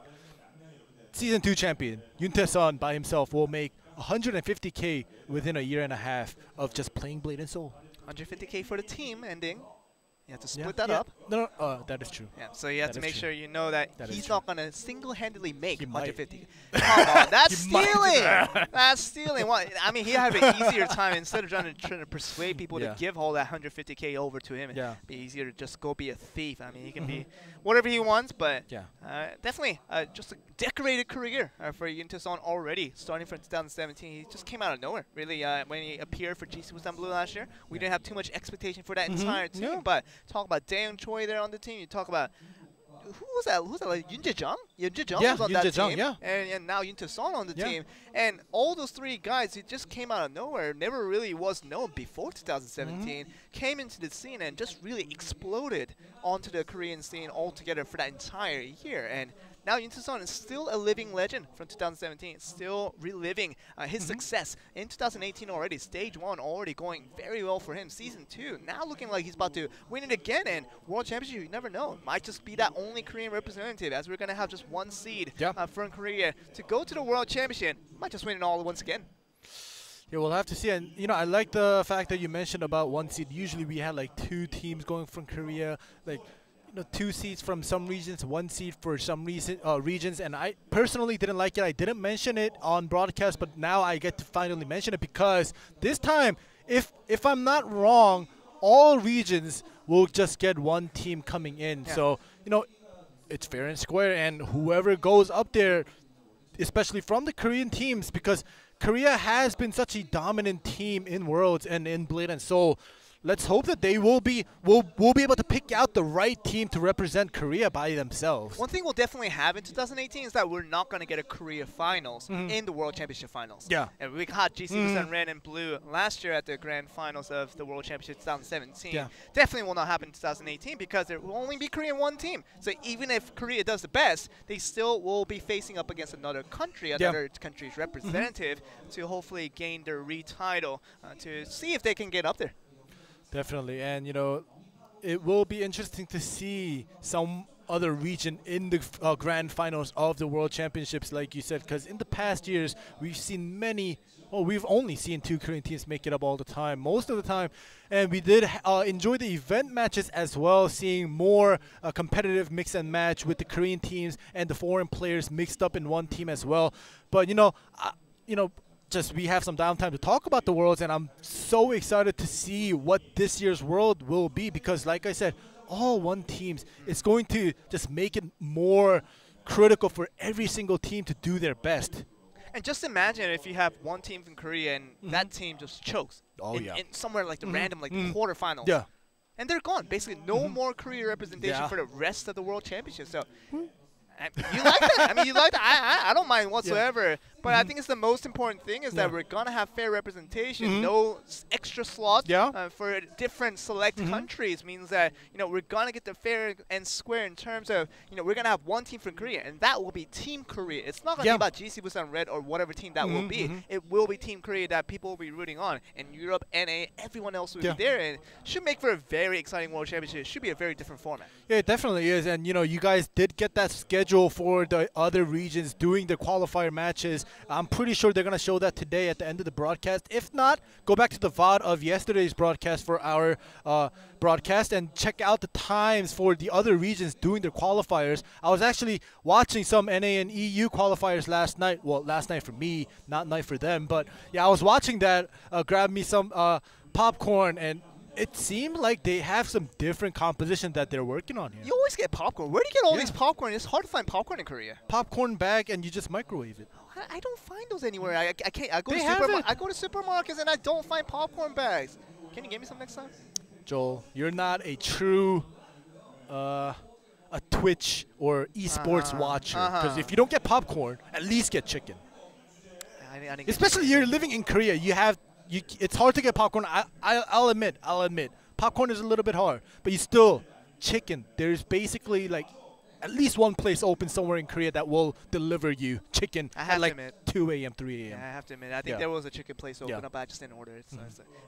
Season 2 champion, Yunta Son by himself will make 150K within a year and a half of just playing Blade and Soul. 150K for the team ending. You have to split that up. No, that is true. Yeah, so you have to make sure you know that he's not going to single-handedly make 150. Come on, that's stealing. That's stealing. What? I mean, he have an easier time instead of trying to persuade people to give all that 150K over to him. It'd be easier to just go be a thief. I mean, he can be whatever he wants, but definitely just a decorated career for Yunta Son already, starting from 2017. He just came out of nowhere, really, when he appeared for GC Busan Blue last year. We didn't have too much expectation for that entire team, but talk about Daeun Choi there on the team. You talk about who was that? Who's that? Like Yoon Jae-jung? Yoon Jae-jung was on that team. And now Yunta Son on the team. And all those 3 guys, it just came out of nowhere. Never really was known before 2017. Came into the scene and just really exploded onto the Korean scene altogether for that entire year. And now Yunta Son is still a living legend from 2017, still reliving his success in 2018 already. Stage 1 already going very well for him. Season 2 now looking like he's about to win it again. And World Championship, you never know. Might just be that only Korean representative, as we're going to have just 1 seed from Korea to go to the World Championship. Might just win it all once again. Yeah, we'll have to see. And, you know, I like the fact that you mentioned about 1 seed. Usually we had like 2 teams going from Korea, like, 2 seeds from some regions, 1 seed for some regions, and I personally didn't like it. I didn't mention it on broadcast, but now I get to finally mention it because this time, if I'm not wrong, all regions will just get 1 team coming in. So, you know, it's fair and square, and whoever goes up there, especially from the Korean teams, because Korea has been such a dominant team in Worlds and in Blade and Soul. Let's hope that they will be able to pick out the right team to represent Korea by themselves. One thing we'll definitely have in 2018 is that we're not going to get a Korea finals in the World Championship finals. Yeah. And we got GC Busan Red and Blue last year at the grand finals of the World Championship 2017. Yeah. Definitely will not happen in 2018 because there will only be Korean 1 team. So even if Korea does the best, they still will be facing up against another country, another country's representative to hopefully gain their re-title to see if they can get up there. Definitely, and you know, it will be interesting to see some other region in the grand finals of the World Championships, like you said, because in the past years we've seen we've only seen 2 Korean teams make it up all the time, most of the time, and we did enjoy the event matches as well, seeing more competitive mix and match with the Korean teams and the foreign players mixed up in 1 team as well. But you know, just we have some downtime to talk about the Worlds, and I'm so excited to see what this year's World will be because, like I said, all 1 teams. It's going to just make it more critical for every single team to do their best. And just imagine if you have 1 team from Korea and that team just chokes in somewhere like the random, like the quarterfinals. Yeah. And they're gone. Basically, no more Korea representation for the rest of the World Championship. So. You like that? I mean, you like that? I don't mind whatsoever. But I think it's the most important thing is that we're going to have fair representation. No extra slots for different select countries means that, you know, we're going to get the fair and square in terms of, you know, we're going to have 1 team from Korea, and that will be Team Korea. It's not going to be about GC Busan Red or whatever team that will be. It will be Team Korea that people will be rooting on. And Europe, NA, everyone else will be there. And it should make for a very exciting World Championship. It should be a very different format. Yeah, it definitely is. And, you know, you guys did get that schedule for the other regions doing the qualifier matches I'm pretty sure they're going to show that today at the end of the broadcast. If not, go back to the VOD of yesterday's broadcast for our broadcast and check out the times for the other regions doing their qualifiers. I was actually watching some NA and EU qualifiers last night. Well, last night for me, not night for them. But yeah, I was watching that, grabbed me some popcorn, and it seemed like they have some different composition that they're working on here. You always get popcorn. Where do you get all these popcorn? It's hard to find popcorn in Korea. Popcorn bag, and you just microwave it. I don't find those anywhere. I can't. I go to supermarkets and I don't find popcorn bags. Can you get me some next time? Joel, you're not a true a Twitch or esports watcher. Because if you don't get popcorn, at least get chicken. I didn't Especially you're living in Korea. It's hard to get popcorn. I'll admit. Popcorn is a little bit hard. But you still, chicken. There's basically like at least one place open somewhere in Korea that will deliver you chicken at like 2 a.m., 3 a.m. Yeah, I have to admit. I think there was a chicken place open up, but I just didn't order it. So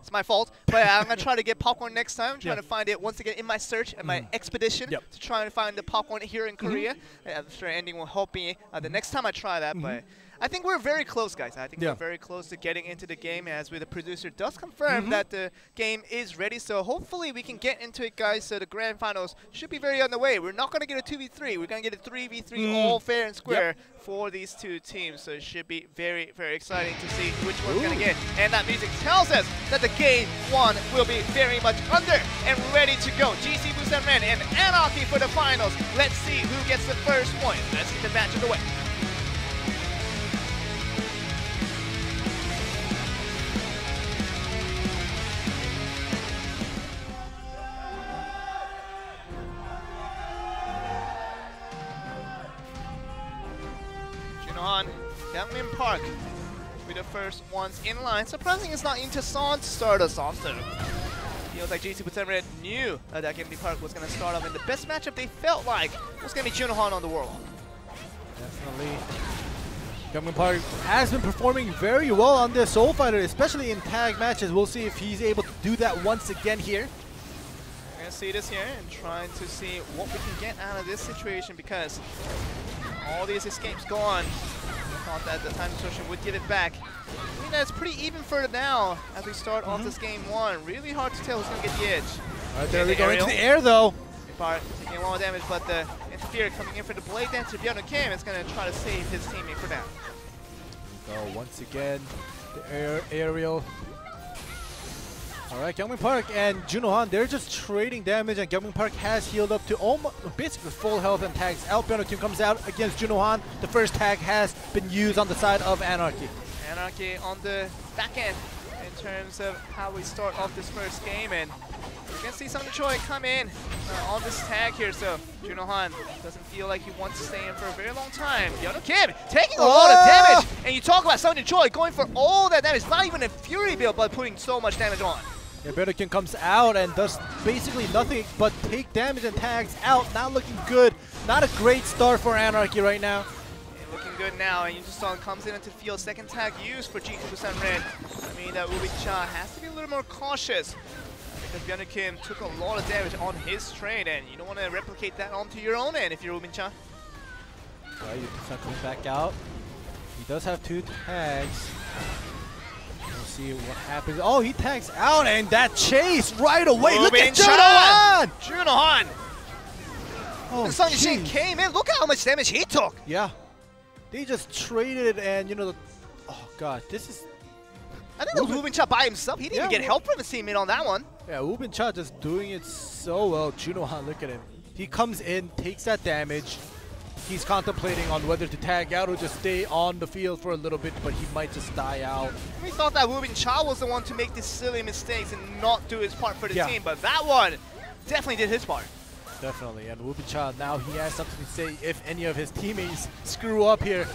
it's my fault. But I'm going to try to get popcorn next time. I'm trying to find it once again in my search and my expedition to try and find the popcorn here in Korea. I'm sure Andy will help me the next time I try that. But I think we're very close, guys. I think we're very close to getting into the game, as the producer does confirm that the game is ready. So hopefully we can get into it, guys. So the grand finals should be very on the way. We're not going to get a 2v3. We're going to get a 3v3 all fair and square for these two teams. So it should be very, very exciting to see which one's going to get. And that music tells us that the game one will be very much under and ready to go. GC Busan Red and Anarchy for the finals. Let's see who gets the first point. Let's see the match of the way. Youngmin Park with the first ones in line. Surprising it's not Incheon to start us off though. Feels like GC Busan Red knew that Youngmin Park was going to start off, and the best matchup they felt like was going to be Junho on the world. Definitely. Youngmin Park has been performing very well on this Soul Fighter, especially in tag matches. We'll see if he's able to do that once again here. We're going to see this here and trying to see what we can get out of this situation, because all these escapes gone. Thought that the time distortion would give it back. I mean, that's pretty even for now as we start off this game one. Really hard to tell who's going to get the edge. All right, there we go into the air though. Taking a lot of damage, but the interfere coming in for the blade dancer. Byung Kim is going to try to save his teammate for now. So once again, the aerial. All right, Youngmin Park and Junho, they're just trading damage, and Youngmin Park has healed up to almost basically full health and tags out. Byung Kim comes out against Junho. The first tag has been used on the side of Anarchy. Anarchy on the back end in terms of how we start off this first game, and we're going to see Sung Choi come in on this tag here. So Junho doesn't feel like he wants to stay in for a very long time. Byung Kim taking a lot of damage, and you talk about Sung Choi going for all that damage, not even a Fury build, but putting so much damage on. Yeah, Byung Kim comes out and does basically nothing but take damage and tags out. Not looking good. Not a great start for Anarchy right now. Yeah, looking good now, and Incheon comes in into the field. Second tag used for GC Busan Red. I mean, that Woo Bin-cha has to be a little more cautious, because Byung Kim took a lot of damage on his trade, and you don't want to replicate that onto your own end if you're Woo Bin-cha. Right, Incheon comes back out. He does have 2 tags. We'll see what happens. Oh, he tags out, and that chase right away. Look at Junho! Oh, Sung Shin came in. Look at how much damage he took. Yeah. They just traded, and you know, oh god, this is. I think that was Woo Bin-cha by himself. He didn't even get help from his teammate on that one. Yeah, Woo Bin-cha just doing it so well. Junho, look at him. He comes in, takes that damage. He's contemplating on whether to tag out or just stay on the field for a little bit, but he might just die out. We thought that Woo Bin-cha was the one to make these silly mistakes and not do his part for the team, but that one definitely did his part. Definitely, and Woo Bin-cha, now he has something to say if any of his teammates screw up here.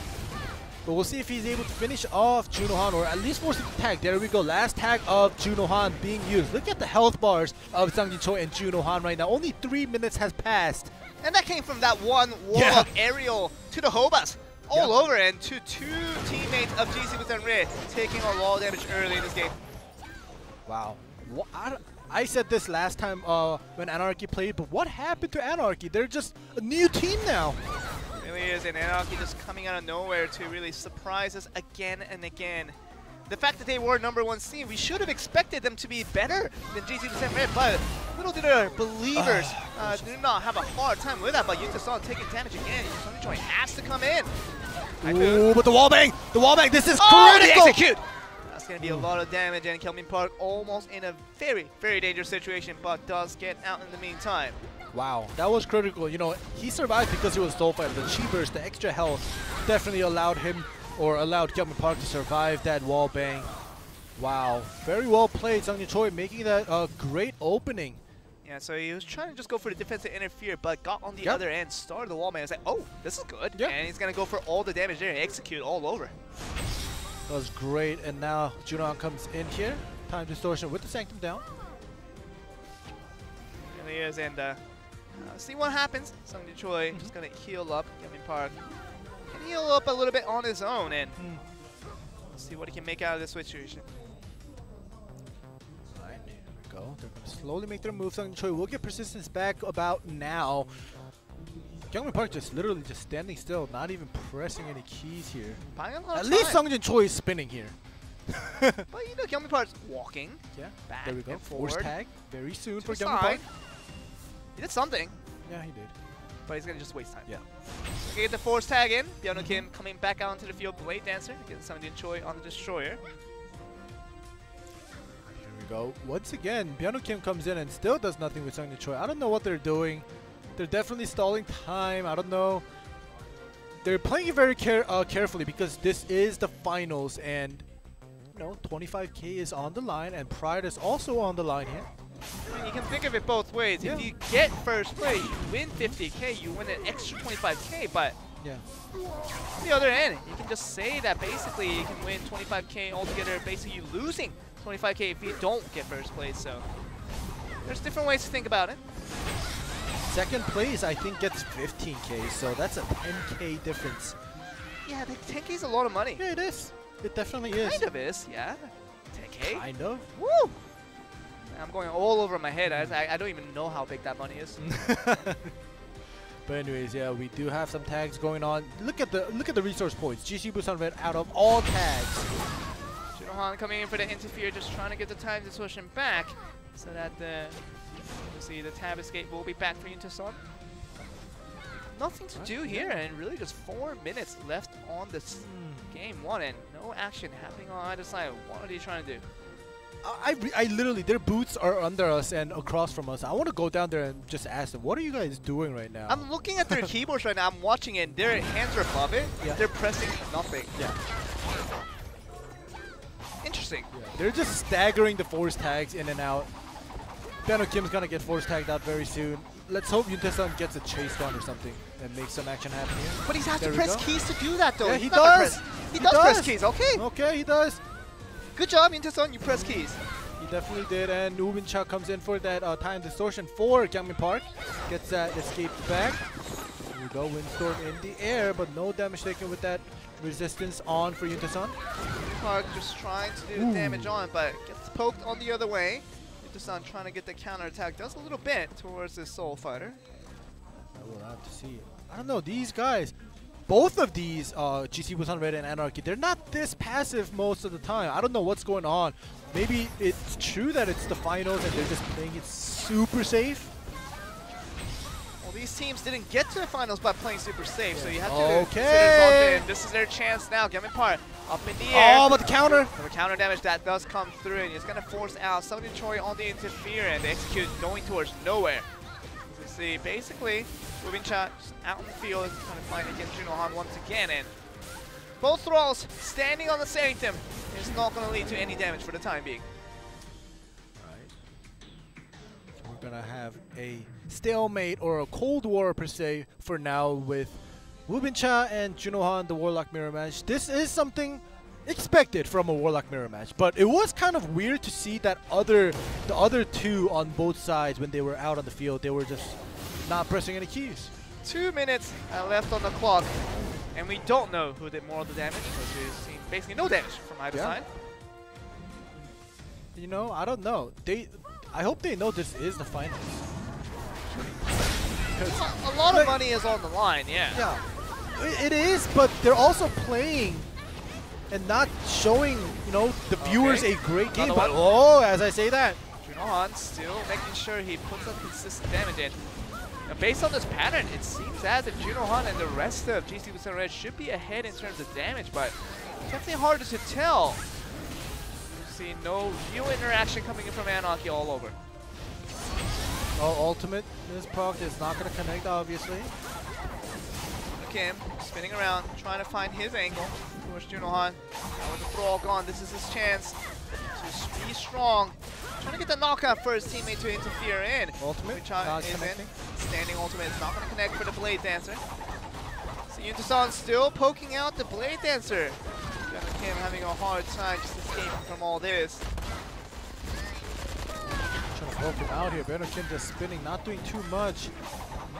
But we'll see if he's able to finish off Junho, or at least force the tag. There we go, last tag of Junho being used. Look at the health bars of Sang Choi and Junho right now. Only 3 minutes has passed. And that came from that one Warlock aerial to the Hobas all over, and to 2 teammates of GC Busan Red taking a lot of damage early in this game. Wow. I said this last time when Anarchy played, but what happened to Anarchy? They're just a new team now. Really is, and Anarchy just coming out of nowhere to really surprise us again and again. The fact that they were #1 seed, we should have expected them to be better than GC% Red, but little did our believers do not have a hard time with that. But Yuta-san taking damage again. Sonny Choi has to come in. Ooh, but the wall bang! The wall bang! This is Oh, critical! the execute! That's going to be a lot of damage, and Kelvin Park almost in a very, very dangerous situation, but does get out in the meantime. Wow, that was critical. You know, he survived because he was soul fighter. The chi burst, the extra health, definitely allowed him or allowed Kelvin Park to survive that wall bang. Wow, very well played, Sung Choi, making that a great opening. Yeah, so he was trying to just go for the defense to interfere, but got on the other end, started the wall bang. It's like, oh, this is good. Yep. And he's going to go for all the damage there and execute all over. That was great, and now Junon comes in here. Time distortion with the Sanctum down. Really is, and see what happens. Sung Choi just going to heal up. Kelvin Park can heal up a little bit on his own, and see what he can make out of this situation. Alright, here we go. They're going to slowly make their moves. Sung Choi will get persistence back about now. Kelvin Park just literally just standing still, not even pressing any keys here. Buying a lot At of least time. Sung Choi is spinning here. But you know, Kelvin Park's walking. Yeah, Back there we go. and Force forward. tag very soon To for the Kelvin Park. side. He did something, Yeah, he did. but he's going to just waste time. Yeah. Okay, get the force tag in. Byung Kim coming back out onto the field. Blade Dancer against Sung Choi on the Destroyer. Here we go. Once again, Byung Kim comes in and still does nothing with Sung Choi. I don't know what they're doing. They're definitely stalling time. I don't know. They're playing it very carefully because this is the finals, and you know, 25K is on the line, and pride is also on the line here. I mean, you can think of it both ways. Yeah. If you get first place, you win 50K, you win an extra 25K, but Yeah. on the other end, you can just say that basically you can win 25K altogether, basically you losing 25K if you don't get first place. So there's different ways to think about it. Second place, I think, gets 15K, so that's a 10K difference. Yeah, the 10K is a lot of money. Yeah, it is. It definitely is. Kind of is, yeah. 10K? Kind of. Woo! I'm going all over my head. I don't even know how big that money is. But anyways, yeah, we do have some tags going on. Look at the resource points. GC Busan Red out of all tags. Junohan coming in for the interfere, just trying to get the time distortion back so that the obviously the tab escape will be back for Yuta-san. Nothing to do here, and really just 4 minutes left on this game one, and no action happening on either side. What are they trying to do? I literally, their boots are under us and across from us. I want to go down there and just ask them, what are you guys doing right now? I'm looking at their keyboards right now. I'm watching it. Their hands are above it. Yeah. They're pressing nothing. Yeah. Interesting. Yeah. They're just staggering the force tags in and out. Byung Kim's gonna get force tagged out very soon. Let's hope Yuta-san gets a chase run or something and make some action happen here. But he has There to we press go. keys to do that, though. Yeah, He's he not gonna does. press- He does press keys. Okay. Okay, he does. Good job, Yuta-san. You press keys. He definitely did, and Ubin Cha comes in for that time distortion for Kyungmin Park. Gets that escape back. Here we go, Windstorm in the air, but no damage taken with that resistance on for Yuta-san. Park just trying to do damage on, but gets poked on the other way. Yuta-san trying to get the counter attack. Does a little bit towards this Soul Fighter. We'll have to see. I don't know, these guys, both of these GC Busan Red and Anarchy, they're not this passive most of the time. I don't know what's going on. Maybe it's true that it's the finals and they're just playing it super safe. Well, these teams didn't get to the finals by playing super safe, so you have to Okay. consider it. This is their chance now. Kyungmin Park up in the air. Oh, but the counter! The counter damage that does come through, and it's going to force out Sung Choi on the interfere, and the execute going towards nowhere. As you see, basically, Ubin Cha out in the field, trying to fight against Junohan once again, and both thralls standing on the Sanctum is not going to lead to any damage for the time being. So we're gonna have a stalemate or a cold war per se for now with Ubin Cha and Junohan, the Warlock Mirror match. This is something expected from a Warlock Mirror match, but it was kind of weird to see that the other two on both sides when they were out on the field, they were just not pressing any keys. 2 minutes left on the clock, and we don't know who did more of the damage, because we've seen basically no damage from either side. You know, I don't know. I hope they know this is the finals. A lot of money is on the line, yeah. Yeah. It is, but they're also playing and not showing, you know, the viewers a great game. But oh, as I say that, Junohan still making sure he puts up consistent damage in. Now, based on this pattern, it seems as if Junohan and the rest of GC Busan Red should be ahead in terms of damage, but definitely harder to tell. See no real interaction coming in from Anarchy all over. oh, ultimate this proc is not going to connect, obviously. Look at him spinning around, trying to find his angle towards Junohan. Now with the throw all gone, this is his chance to be strong. Trying to get the knockout for his teammate to interfere in. Ultimate, Which not is connecting. in. Standing ultimate is not going to connect for the Blade Dancer. So Yuntasan still poking out the Blade Dancer. Kim having a hard time just escaping from all this. Trying to poke him out here. Better Kim just spinning, not doing too much.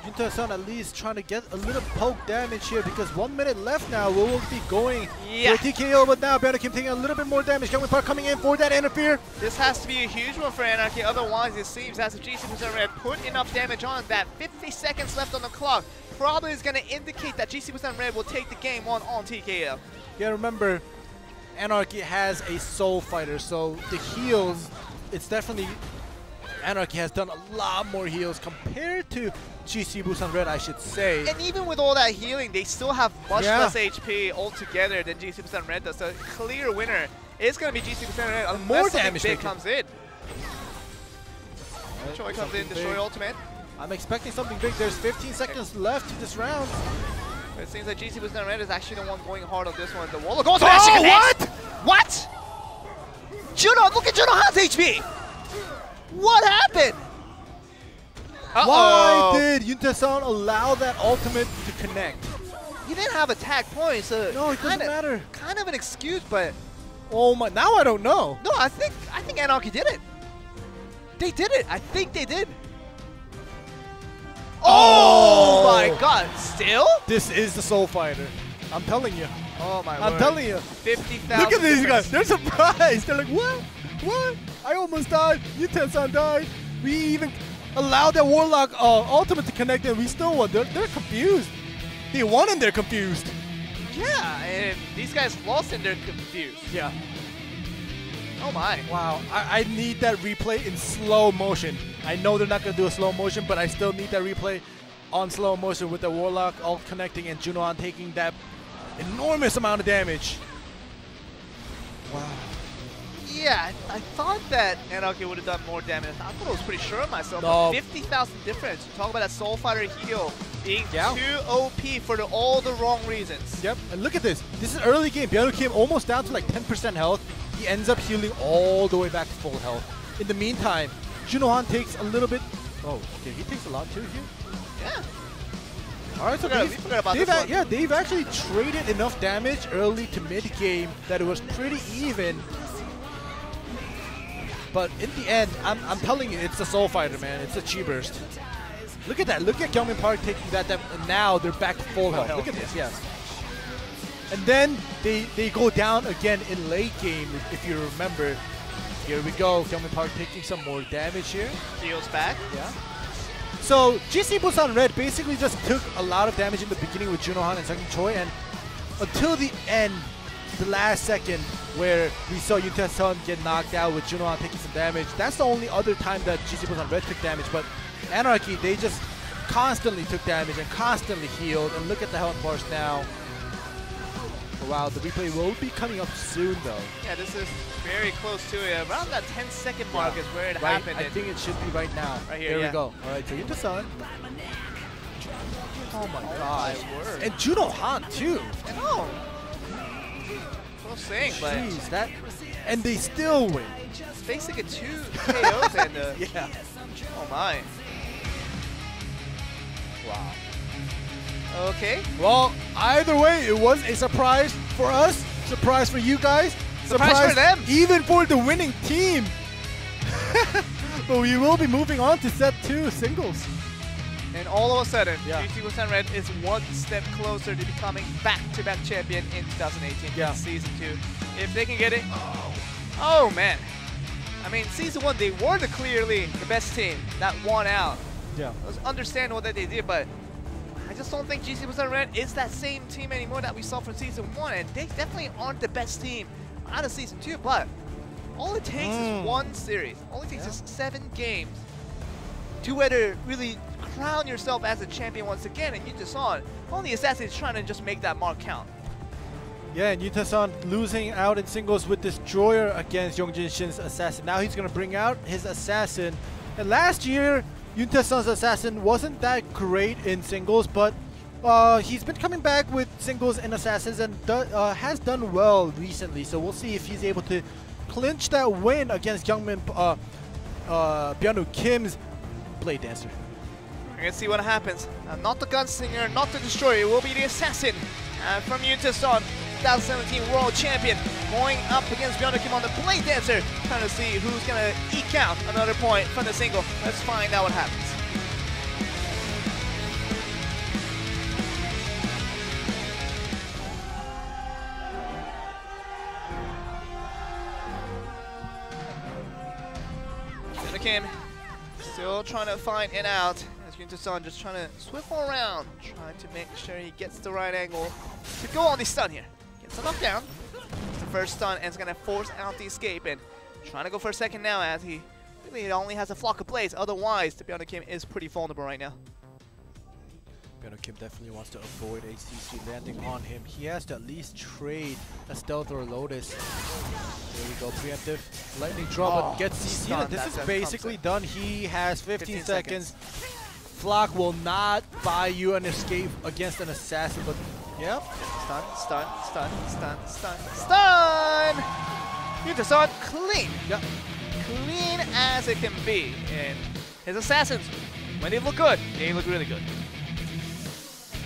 Yunta-san at least trying to get a little poke damage here because 1 minute left now. We will be going Yeah. for TKO, but now Better Kim taking a little bit more damage. Youngmin Park coming in for that interfere. This has to be a huge one for Anarchy, otherwise it seems as if GC Red put enough damage on that 50 seconds left on the clock. Probably is going to indicate that GC Red will take the game on TKO. Yeah, remember, Anarchy has a soul fighter, so the heals, it's definitely, Anarchy has done a lot more heals compared to GC Busan Red, I should say. And even with all that healing, they still have much Yeah. less HP altogether than GC Busan Red does. So clear winner is going to be GC Busan Red unless more something damage big taken. comes in. Choi comes in, destroy big. ultimate. I'm expecting something big. There's 15 seconds left to this round. But it seems like GC Busan Red is actually the one going hard on this one. The wall goes smashing what? What? Juno, look at Junohan's HP! What happened? Why did Yunta-san allow that ultimate to connect? He didn't have attack points, so No, it doesn't matter. Kind of an excuse, but Oh my, now I don't know. no, I think Anarchy did it. They did it. I think they did. Oh my God! Still? This is the soul fighter. I'm telling you. Oh my I'm word. telling you. 50,000. Look at these difference. guys. They're surprised. They're like, what? What? I almost died. Yunta-san died. We even allowed that Warlock ultimate to connect and we still won. They're confused. They won and they're confused. Yeah, and these guys lost and they're confused. Yeah. Oh my. Wow. I need that replay in slow motion. I know they're not going to do a slow motion, but I still need that replay on slow motion with the Warlock all connecting and Junohan taking that enormous amount of damage. Wow. Yeah, I thought that Anarchy would have done more damage. I thought I was pretty sure of myself. No. But 50,000 difference. You talk about that Soul Fighter heal being Yeah. too OP for all the wrong reasons. Yep, and look at this. This is early game. Byung Kim almost down to like 10% health. He ends up healing all the way back to full health. In the meantime, Junohan takes a little bit. Oh, okay, he takes a lot too here. Yeah. All right, so We forgot about this one. yeah, they've actually traded enough damage early to mid game that it was pretty even. But in the end, I'm telling you, it's a Soul Fighter, man. It's a Chi Burst. Look at that. Look at Youngmin Park taking that. And now they're back to full health. Look at this, yes. And then they go down again in late game, if you remember. Here we go. Youngmin Park taking some more damage here. Heals back. Yeah. So GC Busan Red basically just took a lot of damage in the beginning with Junohan and Seung Choi, and until the end, the last second, where we saw Yunta-san get knocked out with Junohan taking some damage. That's the only other time that GC Busan Red took damage, but Anarchy, they just constantly took damage and constantly healed, and look at the health bars now. Wow, the replay will be coming up soon though. Yeah, this is very close to it. Around that 10-second mark is where it Right, happened. I and think it should be right now. Right here, There yeah. we go. All right, so Yunta-san. Oh my Oh god. my word. And Junohan too. I know. Close thing, but Jeez, that, and they still win. it's basically 2 KOs and Yeah. oh my. Wow. Okay. Well, either way, it was a surprise for us, surprise for you guys, Surprise for them. even for the winning team. But we will be moving on to set 2 singles. And all of a sudden, Yeah. GC Busan Red is one step closer to becoming back-to-back champion in 2018 Yeah. in Season 2. If they can get it, oh man. I mean, Season 1, they were clearly the best team that won out. Yeah. It was understandable that they did, but I just don't think GC Red is that same team anymore that we saw from Season 1, and they definitely aren't the best team out of Season 2, but all it takes is one series. All it takes is 7 games to whether really crown yourself as a champion once again, and you just saw it. Only Assassin is trying to just make that mark count. Yeah, and Yuta-san losing out in singles with Destroyer against Yongjin Shin's Assassin. Now he's going to bring out his Assassin. And last year, Yuta-san's Assassin wasn't that great in singles, but he's been coming back with singles and Assassins and has done well recently. So we'll see if he's able to clinch that win against Youngmin Byung-woo Kim's Blade Dancer. We're going to see what happens. Not the Gunslinger, not the Destroyer, it will be the Assassin from Yuta-san. 2017 World Champion going up against Byung-woo Kim on the Blade Dancer, trying to see who's going to eke out another point from the single. Let's find out what happens. Byung-woo Kim still trying to find it out. Yuta-san just trying to swivel around, trying to make sure he gets the right angle to go on the stun here. Gets a knockdown. It's the first stun and it's going to force out the escape, and trying to go for a second now as he really only has a flock of blades. Otherwise, the Byung-woo Kim is pretty vulnerable right now. Byung-woo Kim definitely wants to avoid ACC landing on him. He has to at least trade a Stealth or a Lotus. There we go, preemptive. Lightning draw, but gets CC. Stun, This that's is basically done. He has 15 seconds. seconds. Flock will not buy you an escape against an Assassin, but yep. Stun, stun, stun, stun, stun, stun! Yuta-san clean. Yep. Clean as it can be. And his Assassins, when they look good, they look really good.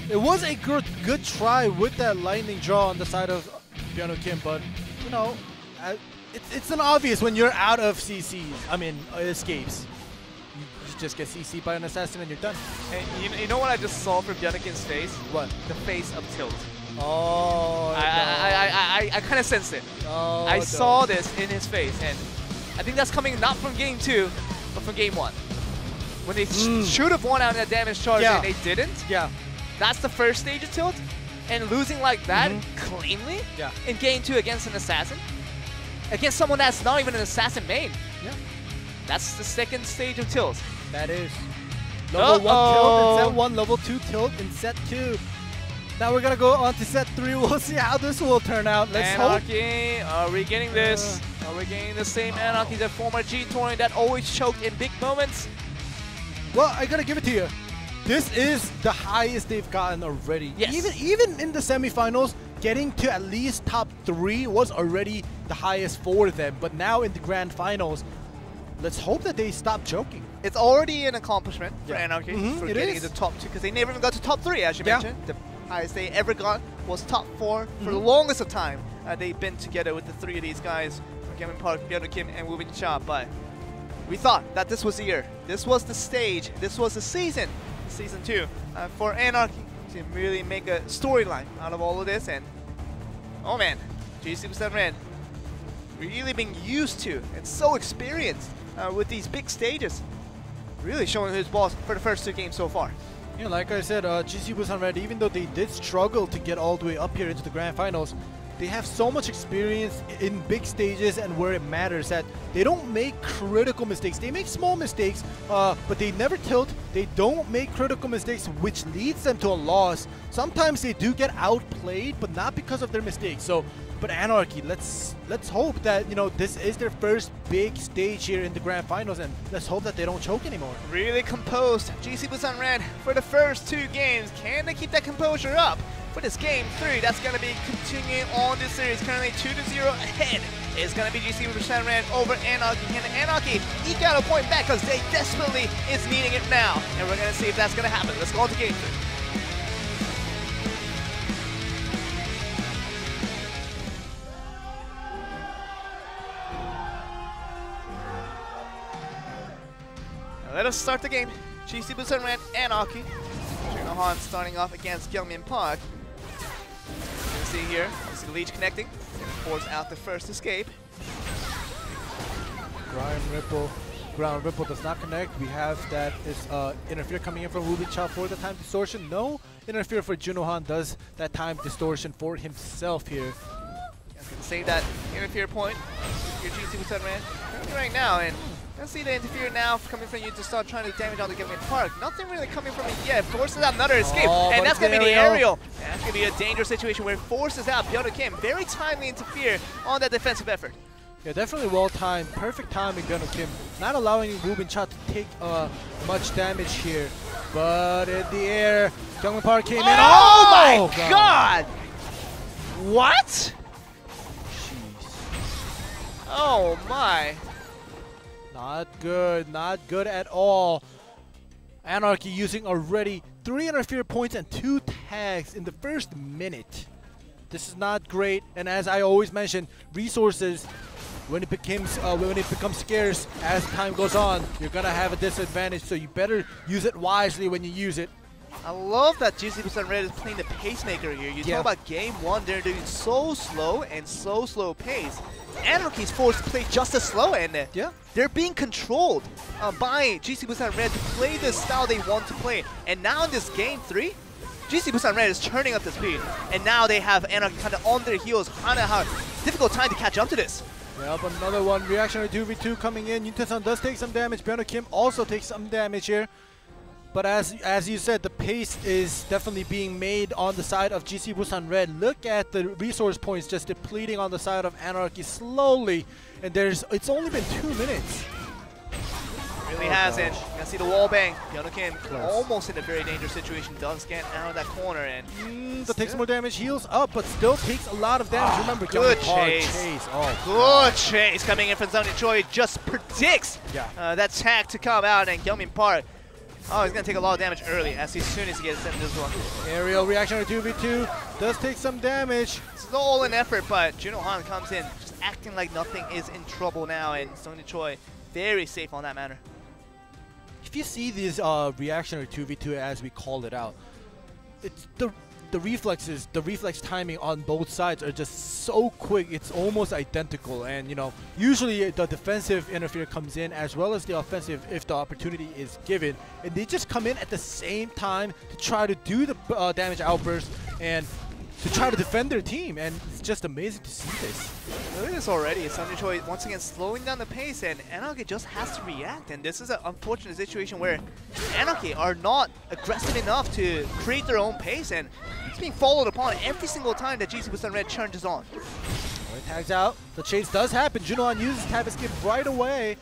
It was a good try with that lightning draw on the side of Byung-woo Kim, but you know, it's an obvious when you're out of CCs. I mean, escapes. You just get CC by an Assassin and you're done. And you know what I just saw from Byung-woo Kim's face? What? The face of tilt. Oh. I kind of sensed it. Oh, I saw this in his face, and I think that's coming not from game 2, but from game 1. When they should have won out in that damage charge and they didn't. Yeah. That's the first stage of tilt, and losing like that cleanly in game 2 against an Assassin, against someone that's not even an Assassin main. Yeah. That's the second stage of tilt. That is. Level 1 tilt in set 1, level 2 tilt in set 2. Now we're gonna go on to set 3. We'll see how this will turn out. Let's Anarchy, are we getting this? Are we getting the same Anarchy that former G-Touring that always choked in big moments? Well, I gotta give it to you. This is the highest they've gotten already. Yes. Even in the semifinals, getting to at least top 3 was already the highest for them. But now in the grand finals, let's hope that they stop choking. It's already an accomplishment for Anarchy for it getting is. into top 2, because they never even got to top 3, as you mentioned. The highest they ever got was top 4 for the longest of time. They've been together with the 3 of these guys, Kevin Park, Byung-woo Kim, and Woo Bin-cha. But we thought that this was the year. This was the stage. This was the season. Season 2 for Anarchy to really make a storyline out of all of this. And oh man, GC Red really being used to and so experienced with these big stages, really showing his boss for the first 2 games so far. Yeah, like I said, GC Busan Red, even though they did struggle to get all the way up here into the grand finals, they have so much experience in big stages and where it matters that they don't make critical mistakes. They make small mistakes, but they never tilt. They don't make critical mistakes, which leads them to a loss. Sometimes they do get outplayed, but not because of their mistakes. So, but Anarchy, let's hope that, you know, this is their first big stage here in the grand finals, and let's hope that they don't choke anymore. Really composed, GC Busan Red for the first 2 games. Can they keep that composure up for this game 3? That's going to be continuing on this series. Currently 2-0 ahead. It's going to be GC Busan Red over Anarchy. Can Anarchy eke out a point back, because they desperately is needing it now? And we're going to see if that's going to happen. Let's go on to game 3. Let us start the game. GC Busan Red, Anarchy. Trina Han starting off against Kyungmin Park. You can see here, this is Leech connecting. Gonna force out the first escape. Brian Ripple Ground Ripple does not connect. We have that is interfere coming in from Wubin Cha for the time distortion. No interfere for Junohan, does that time distortion for himself here. I was gonna say that interfere point. Your GC with Red currently right now, and let's see the interfere now coming from you to start trying to damage on the Gilman Park. Nothing really coming from it yet. Forces out another escape, and that's gonna be the aerial. And that's gonna be a dangerous situation where it forces out Byung Kim. Very timely interfere on that defensive effort. Yeah, definitely well timed. Perfect timing, Byung Kim. Not allowing Wubin Cha to take much damage here. But in the air, Gilman Park came in. Oh my god! What? Jeez. Oh my. Not good at all. Anarchy using already 3 interfere points and 2 tags in the first minute. This is not great, and as I always mention, resources, when it becomes scarce as time goes on, you're gonna have a disadvantage, so you better use it wisely when you use it. I love that GC% Red is playing the pacemaker here. You talk about game 1, they're doing so slow and so slow pace. Anarchy's forced to play just as slow, and they're being controlled by GC% Red to play the style they want to play. And now in this game 3, GC% Red is turning up the speed, and now they have Anarchy kind of on their heels, kind of have a difficult time to catch up to this. Yep, another one. Reactionary 2v2 coming in. Yuntaesan does take some damage. Byung Kim also takes some damage here. But as you said, the pace is definitely being made on the side of GC Busan Red. Look at the resource points just depleting on the side of Anarchy slowly. And it's only been 2 minutes. Really hasn't. You can see the wall bang. Byung Kim almost in a very dangerous situation. Does get out of that corner, and that takes more damage. Heals up, but still takes a lot of damage. Remember, good chase. Good chase coming in from Sunny Choi. Just predicts that tag to come out, and Gyeongmin Park. Oh, he's gonna take a lot of damage early as soon as he gets into this one. Aerial reactionary 2v2 does take some damage. It's an all-in effort, but Junohan comes in just acting like nothing is in trouble now, and Sunny Choi very safe on that matter. If you see these reactionary 2v2 as we called it out, it's the reflex timing on both sides are just so quick. It's almost identical, and you know, usually the defensive interfere comes in as well as the offensive if the opportunity is given, and they just come in at the same time to try to do the damage outburst and to try to defend their team, and it's just amazing to see this. Look at this already. Sunny Choi once again slowing down the pace, and Anarchy just has to react. And this is an unfortunate situation where Anarchy are not aggressive enough to create their own pace, and it's being followed upon every single time that GC Red charges on. It tags out. The chase does happen. Junohan uses tab escape right away.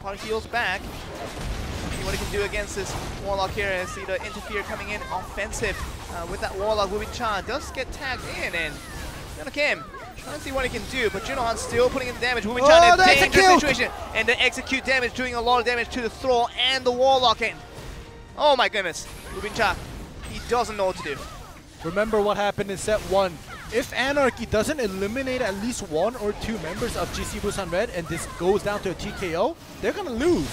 Park heals back. See what he can do against this Warlock here, and see the interfere coming in offensive with that Warlock. Wubin Cha does get tagged in, and Byung Kim trying to see what he can do, but Junohan still putting in the damage. Wubin Cha in a dangerous situation, and the execute damage doing a lot of damage to the Thrall and the Warlock. And oh my goodness, Wubin Cha, he doesn't know what to do. Remember what happened in set 1. If Anarchy doesn't eliminate at least 1 or 2 members of GC Busan Red and this goes down to a TKO, they're gonna lose.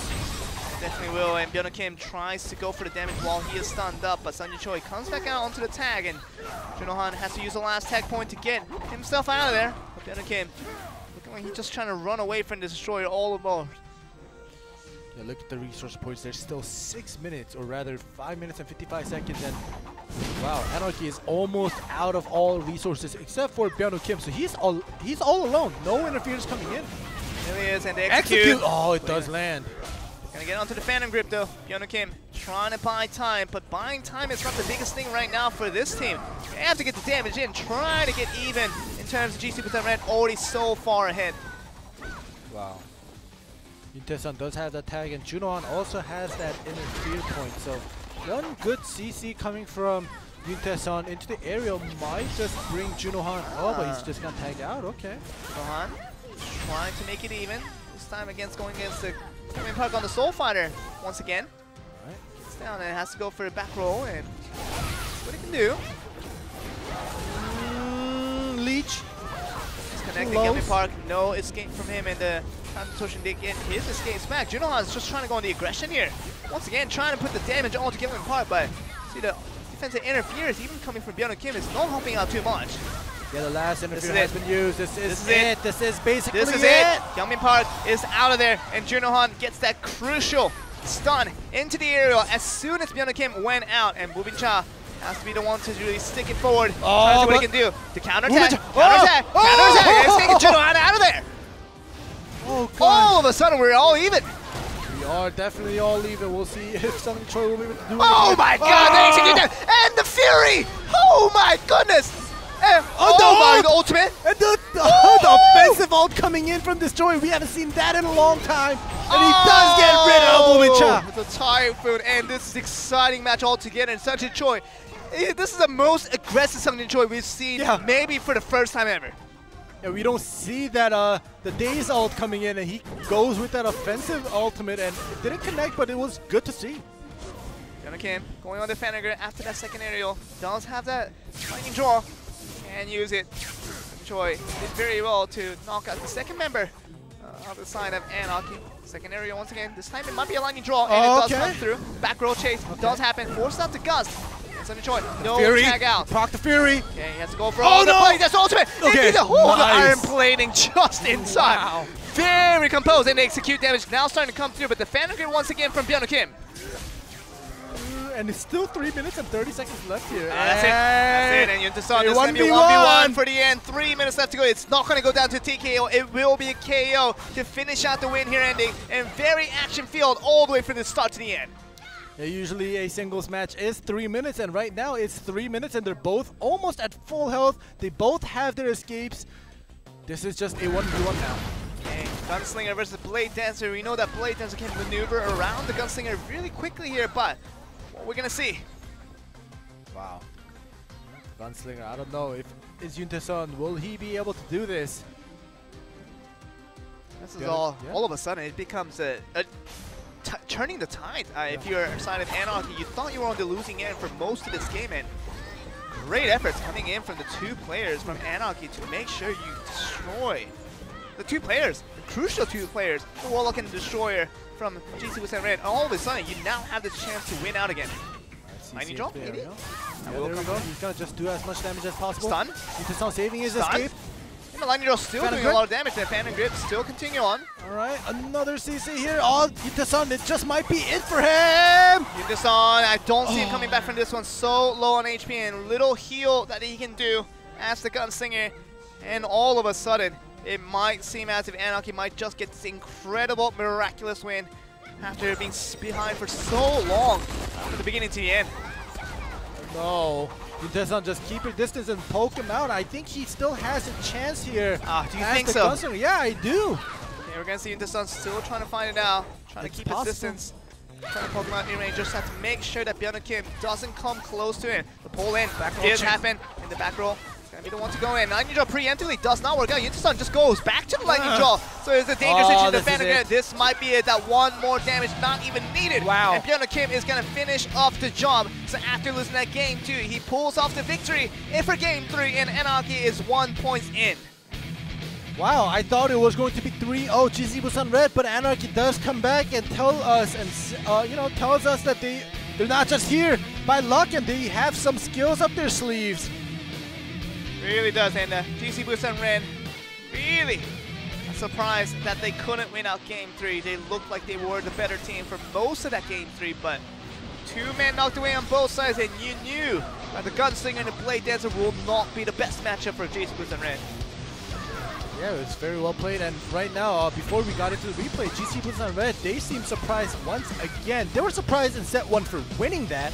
Definitely will, and Byung Kim tries to go for the damage while he is stunned up, but Sunny Choi comes back out onto the tag, and Junohan has to use the last tag point to get himself out of there. But Byung Kim looking like he's just trying to run away from the destroyer all about. Yeah, look at the resource points. There's still 6 minutes, or rather 5 minutes and 55 seconds, and wow, Anarchy is almost out of all resources except for Byung Kim, so he's all alone. No interference coming in. There he is, and they execute. Oh, it does land. Gonna get onto the Phantom Grip though. Byung Kim trying to buy time, but buying time is not the biggest thing right now for this team. They have to get the damage in, try to get even in terms of GC Red already so far ahead. Wow. Yuntaesan does have that tag, and Junohan also has that interfere point. So one good CC coming from Yuntaesan into the aerial might just bring Junohan. Oh, but he's just got tagged out. Okay. Junohan trying to make it even. This time going against the Gyeongmin Park on the Soul Fighter once again. All right. Gets down and has to go for a back roll, and what he can do. Leech. He's connecting Gyeongmin Park. No escape from him, and the time Toshin did get his escapes back. Junohan's just trying to go on the aggression here. Once again, trying to put the damage onto Gyeongmin Park, but see the defensive interference even coming from Byung Kim is not helping out too much. Yeah, the last This interference is has it. been used. This is it. it. This is basically This is it. Hyungmin Park is out of there, and Junohan gets that crucial stun into the aerial as soon as Byung Kim went out, and Bubin-cha has to be the one to really stick it forward. Try to see what he can do to counterattack. Counterattack. Counterattack. It's taking Junohan out of there. Oh, God. All of a sudden, we're all even. We are definitely all even. We'll see if Sung Choi will be able to do it. Oh my God! They execute that, and the Fury. Oh my goodness. And, oh my, the ultimate. And the offensive ult coming in from this Choi. We haven't seen that in a long time. And he does get rid of Bubin-cha. It's a typhoon, and this is an exciting match altogether. And Sungjin Choi, this is the most aggressive Sungjin Choi we've seen, maybe for the first time ever. Yeah, we don't see that the Daze ult coming in, and he goes with that offensive ultimate, and it didn't connect, but it was good to see. Byung Kim going on the Fanager after that second aerial. Does have that lightning draw. And use it. Choi did very well to knock out the second member of the side of Anarchy. Second area once again. This time it might be a lightning draw, and it does come through. Back row chase does happen. Forced out to Gust. And Choi, no Fury. tag out. Proc the Fury. Okay, he has to go for all the play. That's ultimate. Okay, The whole nice. iron plating just inside. Wow. Very composed, and the execute damage now starting to come through. But the Fanager once again from Byung Kim. And it's still 3 minutes and 30 seconds left here. That's it. That's it. And Yuntason, this is going to be a 1v1 for the end. 3 minutes left to go. It's not going to go down to TKO. It will be a KO to finish out the win here ending. And very action-filled all the way from the start to the end. Yeah, usually a singles match is 3 minutes, and right now it's 3 minutes, and they're both almost at full health. They both have their escapes. This is just a 1v1 now. Okay, Gunslinger versus Blade Dancer. We know that Blade Dancer can maneuver around the Gunslinger really quickly here, but what we're going to see. Wow. Gunslinger, I don't know if it's Yuntason. Will he be able to do this? This is all of a sudden, it becomes turning the tide. If you're a side of Anarchy, you thought you were on the losing end for most of this game, and great efforts coming in from the two players from Anarchy to make sure you destroy the two players, the crucial two players, the Warlock and the Destroyer from GC Busan Red. All of a sudden, you now have the chance to win out again. Lightning drop, maybe? Yeah, there we go. He's gonna just do as much damage as possible. Stun. Yuntason saving his Stun. escape. And the lightning drop still doing a lot of damage, and Phantom Grip still continue on. Alright, another CC here. Oh, Yuntason, it just might be it for him! Yuntason, I don't see him coming back from this one. So low on HP and little heal that he can do as the Gunslinger. And all of a sudden, it might seem as if Anarchy might just get this incredible, miraculous win after being behind for so long from the beginning to the end. No. Yuntason, just keep your distance and poke him out. I think he still has a chance here. Do you think so? Gunslinger. Yeah, I do. Okay, we're going to see Yuntason still trying to find it out. Trying to keep his distance. Trying to poke him out in range. Just have to make sure that Byung Kim doesn't come close to him. The pull in did happen in the back roll. Gonna be the one to go in. Lightning draw preemptively does not work out. Yuntason just goes back to the lightning draw. So it's a dangerous situation to defend again. This might be it. That one more damage not even needed. Wow. And Byung Kim is gonna finish off the job. So after losing that game 2, he pulls off the victory. And for game 3, and Anarchy is 1 point in. Wow, I thought it was going to be 3-0 GC Busan Red, but Anarchy does come back and tell us, and tells us that they're not just here by luck, and they have some skills up their sleeves. Really does, and GC Busan Red really surprised that they couldn't win out game 3. They looked like they were the better team for most of that game 3, but 2 men knocked away on both sides, and you knew that the Gunslinger and the Blade Dancer will not be the best matchup for GC Busan Red. Yeah, it's very well played, and right now, before we got into the replay, GC Busan Red, they seem surprised once again. They were surprised in set 1 for winning that,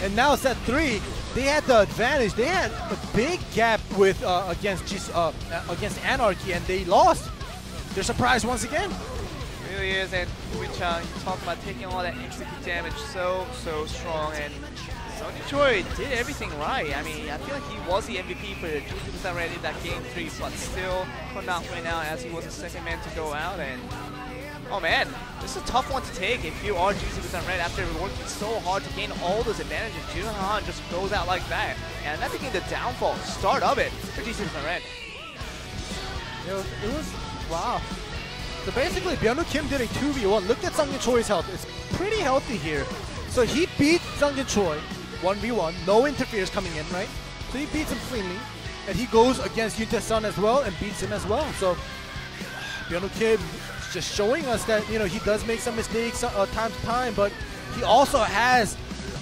and now set 3, they had the advantage. They had a big gap with against Anarchy, and they lost. They're surprised once again. Really is, and which you talk about taking all that execute damage so strong, and Sungjin Choi did everything right. I mean, I feel like he was the MVP for the GC Busan Red in that game 3, but still could not win out as he was the second man to go out. And oh man, this is a tough one to take if you are GC Busan Red after working so hard to gain all those advantages. Junohan just goes out like that, and that became the downfall, start of it for GC Busan Red. It was wow. So basically, Byung Kim did a 2v1. Look at Sungjin Choi's health. It's pretty healthy here. So he beat Sungjin Choi 1v1. No interferes coming in, right? So he beats him cleanly. and he goes against Yunta-san as well and beats him as well. So Byung-Woo Kim just showing us that, you know, he does make some mistakes time to time, but he also has,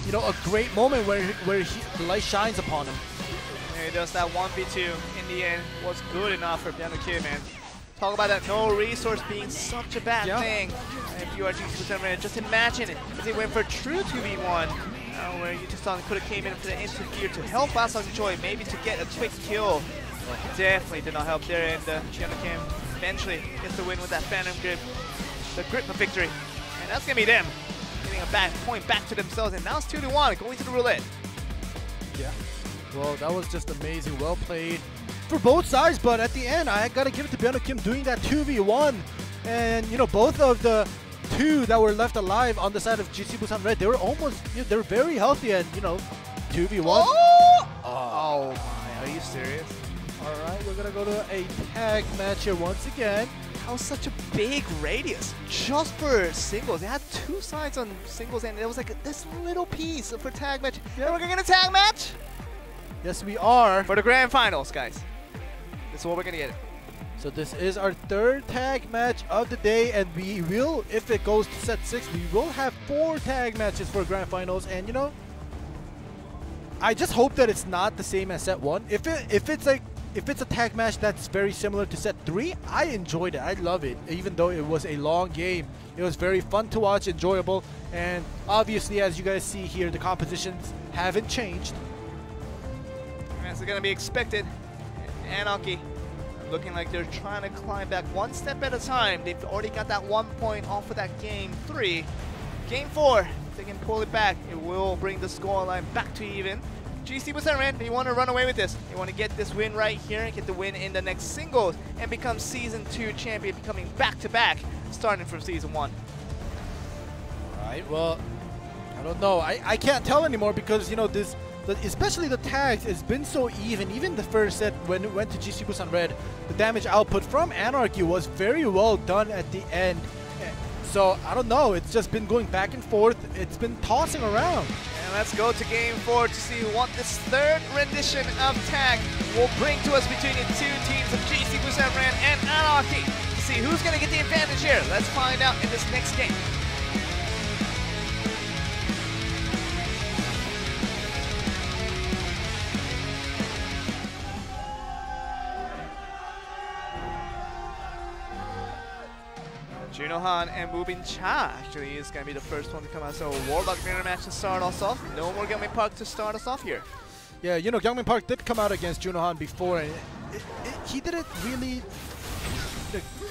you know, a great moment where the light shines upon him. Yeah, he does that 1v2 in the end was good enough for Byung-Woo Kim, man. Talk about that no resource being such a bad thing. If you are GC Red, just imagine it if they went for true 2v1, where Yunta-san could have came in for the interfere to help out Sung Choi, maybe to get a quick kill. Definitely did not help there, and Byung-Woo Kim eventually gets the win with that Phantom Grip, the grip of victory. And that's gonna be them getting a back point back to themselves, and now it's 2-1 going to the roulette. Yeah. Well, that was just amazing. Well played for both sides, but at the end, I gotta give it to Byung-Woo Kim doing that 2v1. And, you know, both of the two that were left alive on the side of GC Busan Red, they were almost, you know, they were very healthy, and, you know, 2v1. Oh my, are you serious? Alright, we're gonna go to a tag match here once again. That was such a big radius just for singles. They had two sides on singles, and it was like this little piece for tag match. And we're gonna get a tag match Yes, we are. for the grand finals, guys. This is what we're gonna get. So this is our third tag match of the day, and we will, if it goes to set 6, we will have 4 tag matches for grand finals. And, you know, I just hope that it's not the same as set 1. If it's a tag match that's very similar to set 3, I enjoyed it. I love it. Even though it was a long game, it was very fun to watch, enjoyable, and obviously, as you guys see here, the compositions haven't changed. As it's gonna be expected, Anarchy looking like they're trying to climb back one step at a time. They've already got that 1 point off of that game 3. Game 4, if they can pull it back, it will bring the scoreline back to even. GC Busan Red, they want to run away with this. They want to get this win right here and get the win in the next singles and become Season 2 champion, becoming back-to-back, starting from Season 1. Alright, well, I don't know. I can't tell anymore because, you know, especially the tags, it's been so even. Even the first set, when it went to GC Busan Red, the damage output from Anarchy was very well done at the end. So, I don't know. It's just been going back and forth. It's been tossing around. And let's go to Game 4 to see what this third rendition of tag will bring to us between the two teams of GC Busan Red and Anarchy. To see who's going to get the advantage here. Let's find out in this next game. Junohan and Mubin Cha actually is going to be the first one to come out. So Warlock mirror match to start us off. No more Gyeongmin Park to start us off here. Yeah, you know, Gyeongmin Park did come out against Junohan before, and he didn't really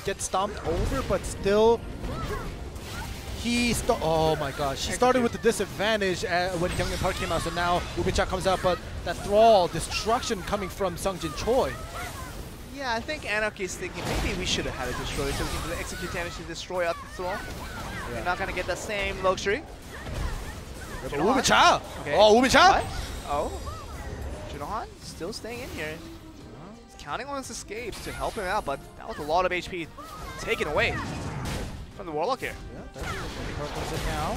get stomped over, but still, oh my gosh, he started with the disadvantage when Gyeongmin Park came out. So now Mubin Cha comes out, but that thrall, destruction coming from Sungjin Choi. Yeah, I think Anarchy is thinking maybe we should have had a destroyer so we can execute damage to destroy out the thrall. Yeah. We're not going to get the same luxury. Mubin Cha! Okay. Oh, Mubin Cha! Oh, Junohan still staying in here. He's counting on his escapes to help him out, but that was a lot of HP taken away from the Warlock here. Yeah, that's what it now.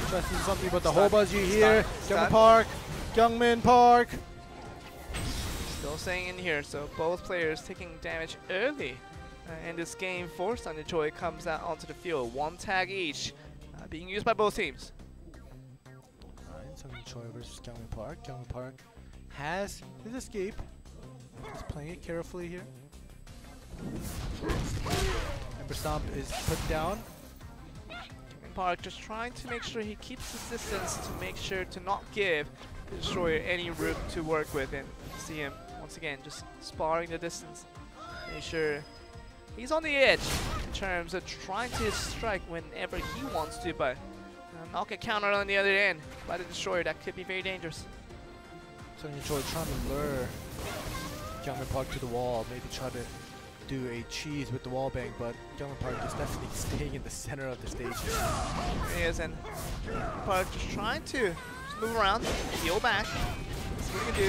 Tries to do something, but the whole buzz you hear. Gyeongmin Park. Still staying in here, so both players taking damage early. In this game, Sungjin Choi comes out onto the field. 1 tag each, being used by both teams. Alright, Sungjin Choi versus Gyeongmin Park. Gyeongmin Park has his escape. He's playing it carefully here. Ember Stomp is put down. Gyeongmin Park just trying to make sure he keeps his distance to make sure to not give the destroyer any room to work with, and see him once again just sparring the distance. Make sure he's on the edge in terms of trying to strike whenever he wants to, but not get countered on the other end by the destroyer. That could be very dangerous. Sungjin Choi trying to lure Gyeongmin Park to the wall, maybe try to do a cheese with the wall bang, but Gyeongmin Park is definitely staying in the center of the stage. There he is, and Park just trying to move around, heal back.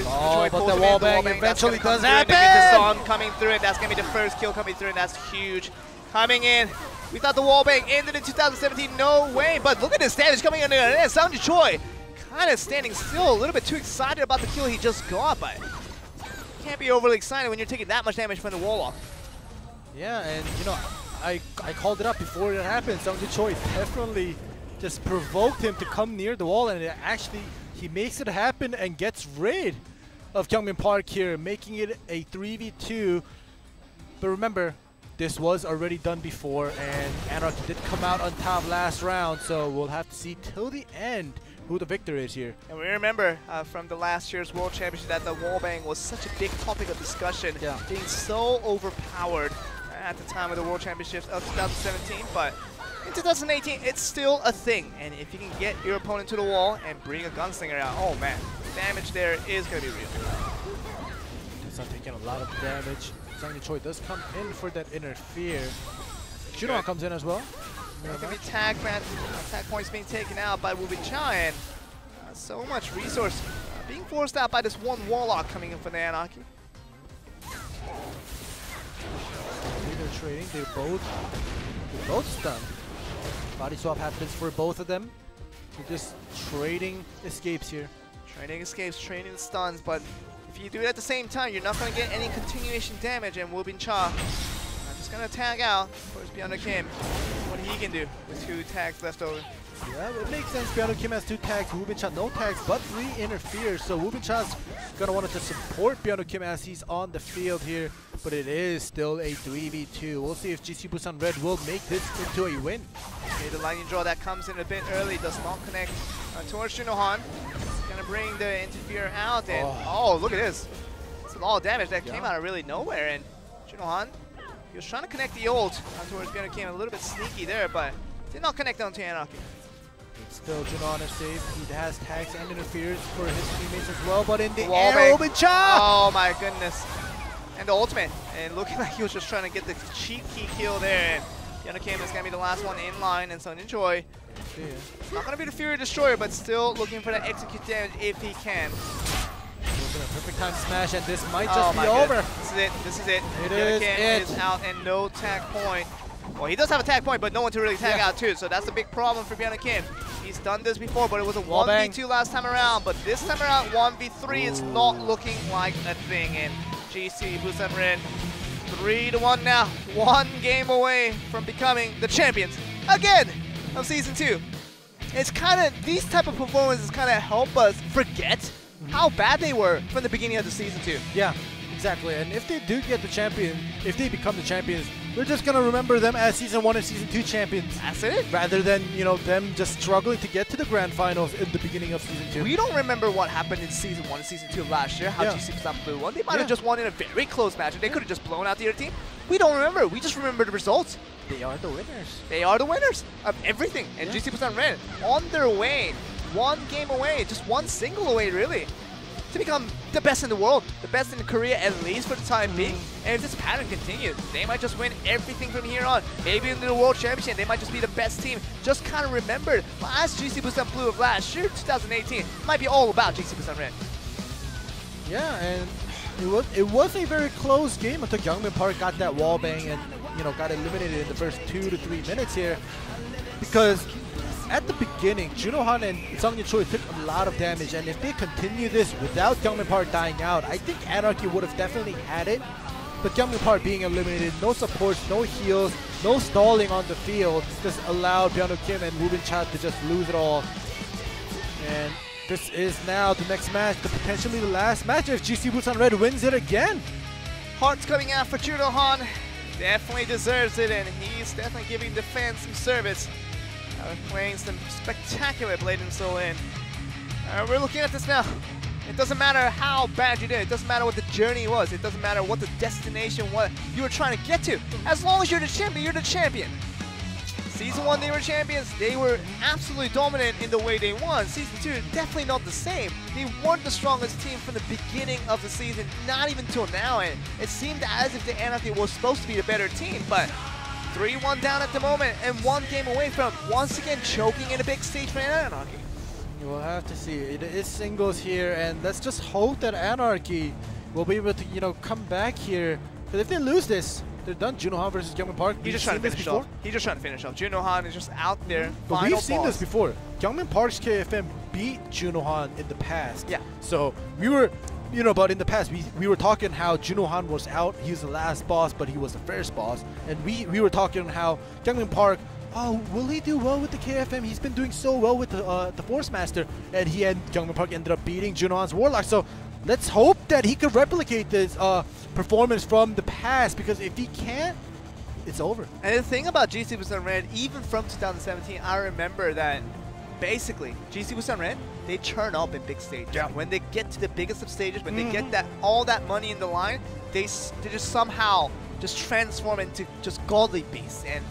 Oh, but the wall bang eventually does happen! The coming through it. That's going to be the first kill coming through, and that's huge. Coming in. We thought the wall bang ended in 2017. No way. But look at this damage coming in there. Sungjin Choi kind of standing still, a little bit too excited about the kill he just got by. can't be overly excited when you're taking that much damage from the Warlock. Yeah, and you know, I called it up before it happened. Seongji Choi definitely just provoked him to come near the wall, and he makes it happen and gets rid of Kyungmin Park here, making it a 3v2. But remember, this was already done before, and Anarchy did come out on top last round, so we'll have to see till the end who the victor is here. And we remember from the last year's World Championship that the wallbang was such a big topic of discussion, being so overpowered at the time of the World Championships of 2017, but in 2018 it's still a thing, and if you can get your opponent to the wall and bring a gunslinger out, oh man, damage there is going to be real. It's not taking a lot of damage. Seongji Choi does come in for that interfere. Juno comes in as well. Going to be tag points being taken out by Woo Bin Cha, and so much resource being forced out by this one Warlock coming in for the Anarchy. They're trading. They're both stunned. Body swap happens for both of them. They're just trading escapes here. Trading escapes, trading stuns, but if you do it at the same time, you're not going to get any continuation damage, and Woo Bin Cha just going to tag out. Of course, Byeondu Kim, what he can do with 2 tags left over. Yeah, it makes sense. Byeondu Kim has 2 tags, Woo Bin Cha no tags, but 3 interferes. So Woo Bin Cha's going to want to support Byeondu Kim as he's on the field here, but it is still a 3v2. We'll see if GC Busan Red will make this into a win. Okay, the lightning draw that comes in a bit early does not connect towards Junohan. Gonna bring the interfere out, and oh, look at this. It's a lot of damage that came out of really nowhere, and Junohan, he was trying to connect the ult towards Byeondu Kim, a little bit sneaky there, but did not connect onto Anarchy. Still, Junohan is safe. He has tags and interferes for his teammates as well, but in the Wall air, bang. Woo Bin Cha! Oh my goodness. And the ultimate, and looking like he was just trying to get the cheap key kill there, and Byeondu Kim is gonna be the last one in line, and so enjoy. It's not going to be the Fury Destroyer, but still looking for that execute damage if he can. Perfect time smash, and this might just be over. This is it. This is it. It Kim is out, and no tag point. Well, he does have a tag point, but no one to really tag out too, so that's a big problem for Byeondu Kim. He's done this before, but it was a 1v2 last time around, but this time around 1v3 is not looking like a thing, and GC Busan Red 3-1 now, 1 game away from becoming the champions again of Season 2. It's kind of, these type of performances kind of help us forget how bad they were from the beginning of the Season 2. Yeah, exactly. And if they do get the champion, if they become the champions, we're just going to remember them as Season 1 and Season 2 champions. That's it. Rather than, you know, them just struggling to get to the grand finals in the beginning of Season 2. We don't remember what happened in Season 1 and Season 2 last year, how GC Busan Blue won. They might have just won in a very close match, and they could have just blown out the other team. We don't remember. We just remember the results. They are the winners. They are the winners of everything. And GC Busan Red on their way, 1 game away, just 1 single away really, to become the best in the world, the best in Korea at least for the time being. And if this pattern continues, they might just win everything from here on. Maybe in the World Championship, they might just be the best team. Just kind of remembered last GC Busan Blue of last year, 2018, it might be all about GC Busan Red. Yeah, and it was a very close game until Kyungmin Park got that wall bang and, you know, got eliminated in the first 2 to 3 minutes here. Because at the beginning, Junohan and Seongji Choi took a lot of damage, and if they continue this without Kyungmin Park dying out, I think Anarchy would have definitely had it. But Kyungmin Park being eliminated, no supports, no heals, no stalling on the field, just allowed Byeondu Kim and Woo Bin Cha to just lose it all. And this is now the next match, potentially the last match if GC Busan Red wins it again. Hearts coming out for Junohan. Definitely deserves it, and he's definitely giving the fans some service. Playing some spectacular blade and soul in. We're looking at this now. It doesn't matter how bad you did. It doesn't matter what the journey was. It doesn't matter what the destination was you were trying to get to. As long as you're the champion, you're the champion. Season 1, they were champions. They were absolutely dominant in the way they won. Season 2, definitely not the same. They weren't the strongest team from the beginning of the season, not even till now. And it seemed as if the Anarchy was supposed to be the better team, but 3-1 down at the moment and 1 game away from once again choking in a big stage for Anarchy. We'll have to see. It is singles here, and let's just hope that Anarchy will be able to, you know, come back here. Because if they lose this, they're done. Junohan versus Kyungmin Park. He's just trying to finish off. He's just trying to finish off. Junohan is just out there. But we've seen this before. Kyungmin Park's KFM beat Junohan in the past. Yeah. So we were You know, but in the past, we were talking how Junohan was out. He was the last boss, but he was the first boss. And we were talking how Gyeongmin Park, oh, will he do well with the KFM? He's been doing so well with the Force Master. And Gyeongmin Park ended up beating Junohan's Warlock. So let's hope that he could replicate this performance from the past, because if he can't, it's over. And the thing about GC Busan Red, even from 2017, I remember that basically GC Busan Red, they churn up in big stages. Yeah. When they get to the biggest of stages, when they get all that money in the line, they just somehow just transform into just godly beasts, and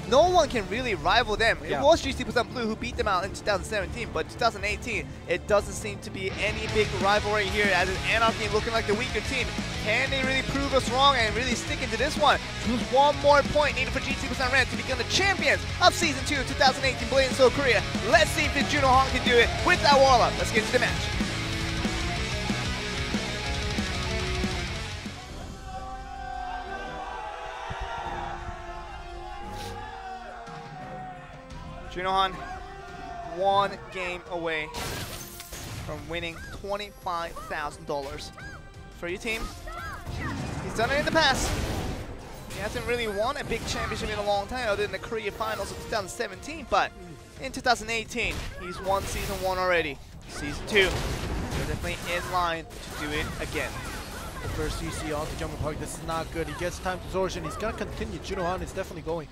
no one can really rival them. Yeah. It was GC Busan Blue who beat them out in 2017, but 2018, it doesn't seem to be any big rivalry here, as an Anarchy looking like the weaker team. Can they really prove us wrong and really stick into this one? Just one more point needed for GC Busan Red to become the champions of Season 2 2018 blade&soul Korea. Let's see if the Junohan can do it with that Warlock. Let's get to the match. Junohan, one game away from winning $25,000. For your team, he's done it in the past. He hasn't really won a big championship in a long time, other than the Korea Finals of 2017, but in 2018, he's won Season 1 already. Season 2, they're definitely in line to do it again. The first CC onto Gyeongmin Park, this is not good. He gets time absorption, he's gonna continue. Junohan is definitely going.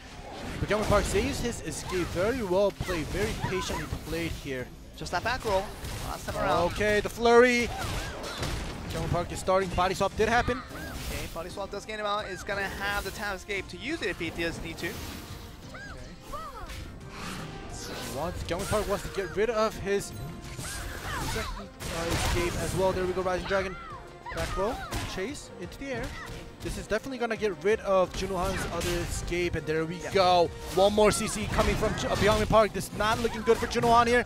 But Gyeongmin Park saves his escape. Very well played, very patiently played here. Just that back roll, last time around. Okay, the flurry. Gyeongmin Park is starting. Body swap did happen. Okay, body swap does get him out. It's gonna have the time escape to use it if he does need to. Gyeongmin Park wants to get rid of his second escape as well. There we go, Rising Dragon. Back row, chase into the air. This is definitely gonna get rid of Junohan's other escape, and there we go. One more CC coming from Gyeongmin Park. This is not looking good for Junohan here.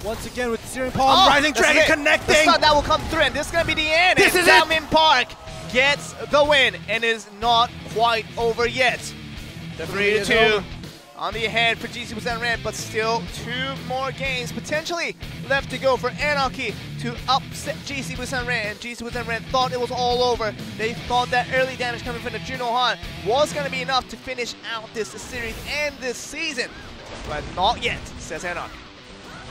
Once again with the Searing Palm, Rising Dragon connecting. The stun that will come through, and this is gonna be the end. This is it. Gyeongmin Park gets the win, and is not quite over yet. 3-2 on the ahead for GC Busan Red, but still 2 more games potentially left to go for Anarchy to upset GC Busan Red. And GC Busan Red thought it was all over. They thought that early damage coming from the Junohan was going to be enough to finish out this series and this season, but not yet, says Anarchy.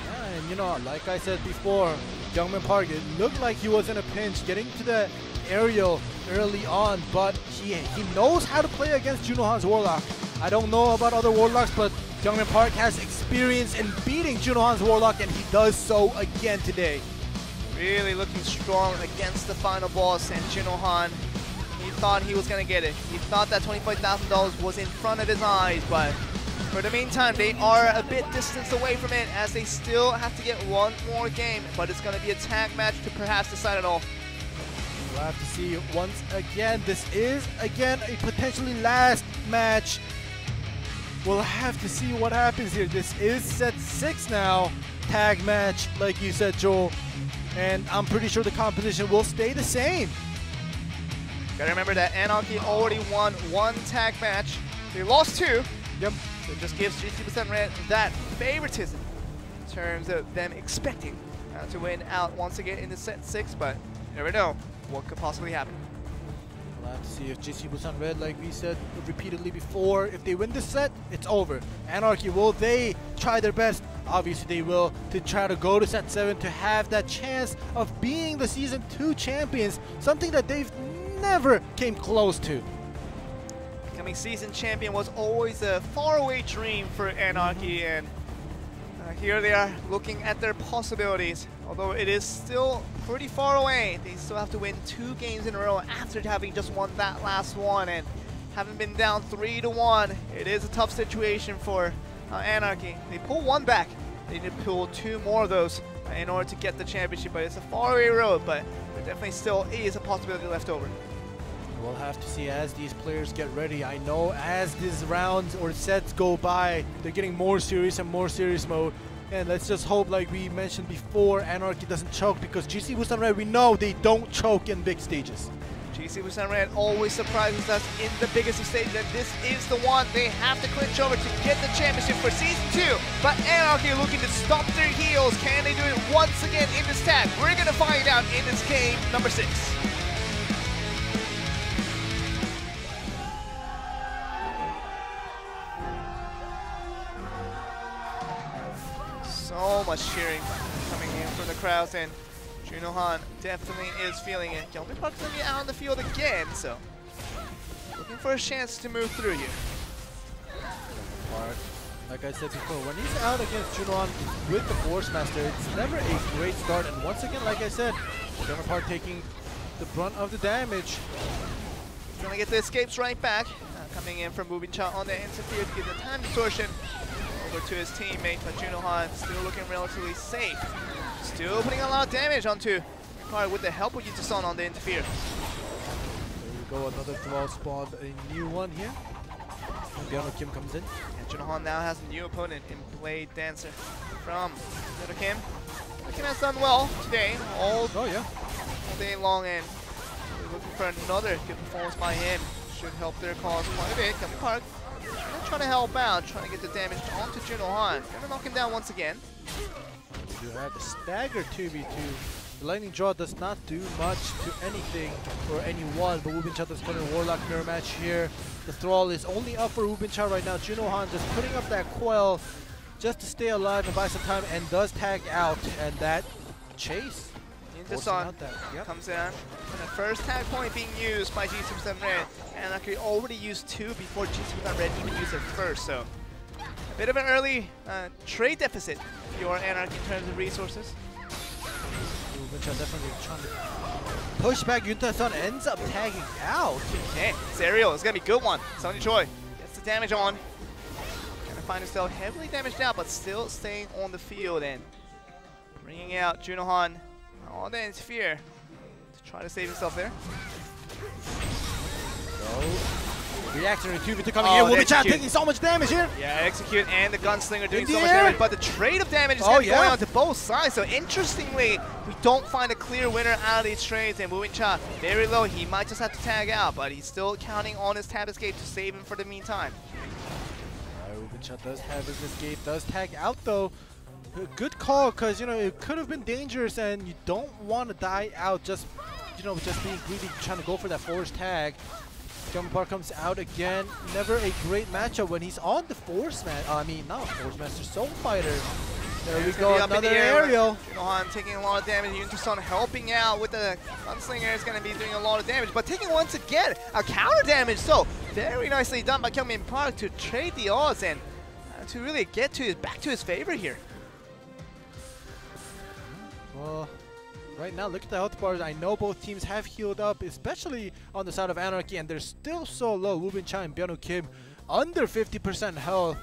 Yeah, and you know, like I said before, Gyeongmin Park, it looked like he was in a pinch getting to the aerial early on, but he knows how to play against Junohan's Warlock. I don't know about other Warlocks, but Gyeongmin Park has experience in beating Junohan's Warlock, and he does so again today. Really looking strong against the final boss, and Junohan, he thought he was going to get it. He thought that $25,000 was in front of his eyes, but for the meantime, they are a bit distanced away from it, as they still have to get one more game, but it's going to be a tag match to perhaps decide it all. We'll have to see once again. This is, again, a potentially last match. We'll have to see what happens here. This is set 6 now. Tag match, like you said, Joel. And I'm pretty sure the composition will stay the same. Gotta remember that Anarchy already won 1 tag match. They lost 2. Yep. So it just gives GC% Red that favoritism in terms of them expecting to win out once again in the set 6, but you never know what could possibly happen. We'll have to see if GC Busan Red, like we said repeatedly before, if they win this set, it's over. Anarchy, will they try their best? Obviously they will, to try to go to set 7 to have that chance of being the Season 2 champions, something that they've never came close to. Becoming season champion was always a faraway dream for Anarchy, and here they are looking at their possibilities. Although it is still pretty far away, they still have to win 2 games in a row after having just won that last one and having been down 3-1. It is a tough situation for Anarchy. They pull 1 back. They need to pull 2 more of those in order to get the championship, but it's a faraway road, but there definitely still is a possibility left over. We'll have to see as these players get ready. I know as these rounds or sets go by, they're getting more serious and more serious mode. And let's just hope, like we mentioned before, Anarchy doesn't choke, because GC Busan Red, we know they don't choke in big stages. GC Busan Red always surprises us in the biggest of stages, and this is the one they have to clinch over to get the championship for Season 2. But Anarchy looking to stop their heels. Can they do it once again in this tag? We're going to find out in this game number 6. So much cheering coming in from the crowds, and Junohan definitely is feeling it. Gyeongmin Park's going to be out on the field again, so looking for a chance to move through here. Park, like I said before, when he's out against Junohan with the Force Master, it's never a great start. And once again, like I said, Gyeongmin Park taking the brunt of the damage. He's going to get the escapes right back. Coming in from Mubin Cha on the interfere to get the time distortion over to his teammate, but Junohan still looking relatively safe. Still putting a lot of damage onto Park with the help of Yuta-san on the interfere. There we go, another thrall spawned, a new one here. And Byung Kim comes in. And Junohan now has a new opponent in Blade Dancer from Kim. Kim has done well today, all day long, and we're looking for another good performance by him. Should help their cause quite a bit. Gyeongmin Park trying to help out, trying to get the damage onto Junohan. Gonna knock him down once again. You have the stagger 2v2. The lightning draw does not do much to anything or anyone, but Wubin Cha does put in a Warlock mirror match here. The thrall is only up for Wubin Cha right now. Junohan just putting up that coil just to stay alive and buy some time, and does tag out, and that chase. Yuta-san comes in, and the first tag point being used by GC Red. Anarchy already used 2 before GC Red even used their first, so a bit of an early trade deficit for your Anarchy in terms of resources. Wubin Cha definitely trying to push back. Yuta-san ends up tagging out. Okay, this aerial is going to be a good one. Sonny Choi gets the damage on. Gonna find himself heavily damaged out, but still staying on the field and bringing out Junohan on the interfere to try to save himself there. Reactionary 2v2 coming in. Wubin Cha taking so much damage here. Yeah, execute and the gunslinger doing so much damage, but the trade of damage is going on to both sides. So interestingly, we don't find a clear winner out of these trades, and Wubin Cha very low. He might just have to tag out, but he's still counting on his tab escape to save him for the meantime. Wubin Cha does have his escape, does tag out though. Good call, because it could have been dangerous, and you don't want to die out just just being greedy, trying to go for that force tag. Gyeongmin Park comes out again. Never a great matchup when he's on the Force Master. Not Force Master, Soul Fighter. There we go, another aerial. Junohan taking a lot of damage. Yuta-san helping out with the gunslinger is going to be doing a lot of damage, but taking once again a counter damage. So very nicely done by Gyeongmin Park to trade the odds and to really get back to his favor here. Well, right now, look at the health bars. I know both teams have healed up, especially on the side of Anarchy, and they're still so low. Wubin Cha and Byung Kim under 50% health.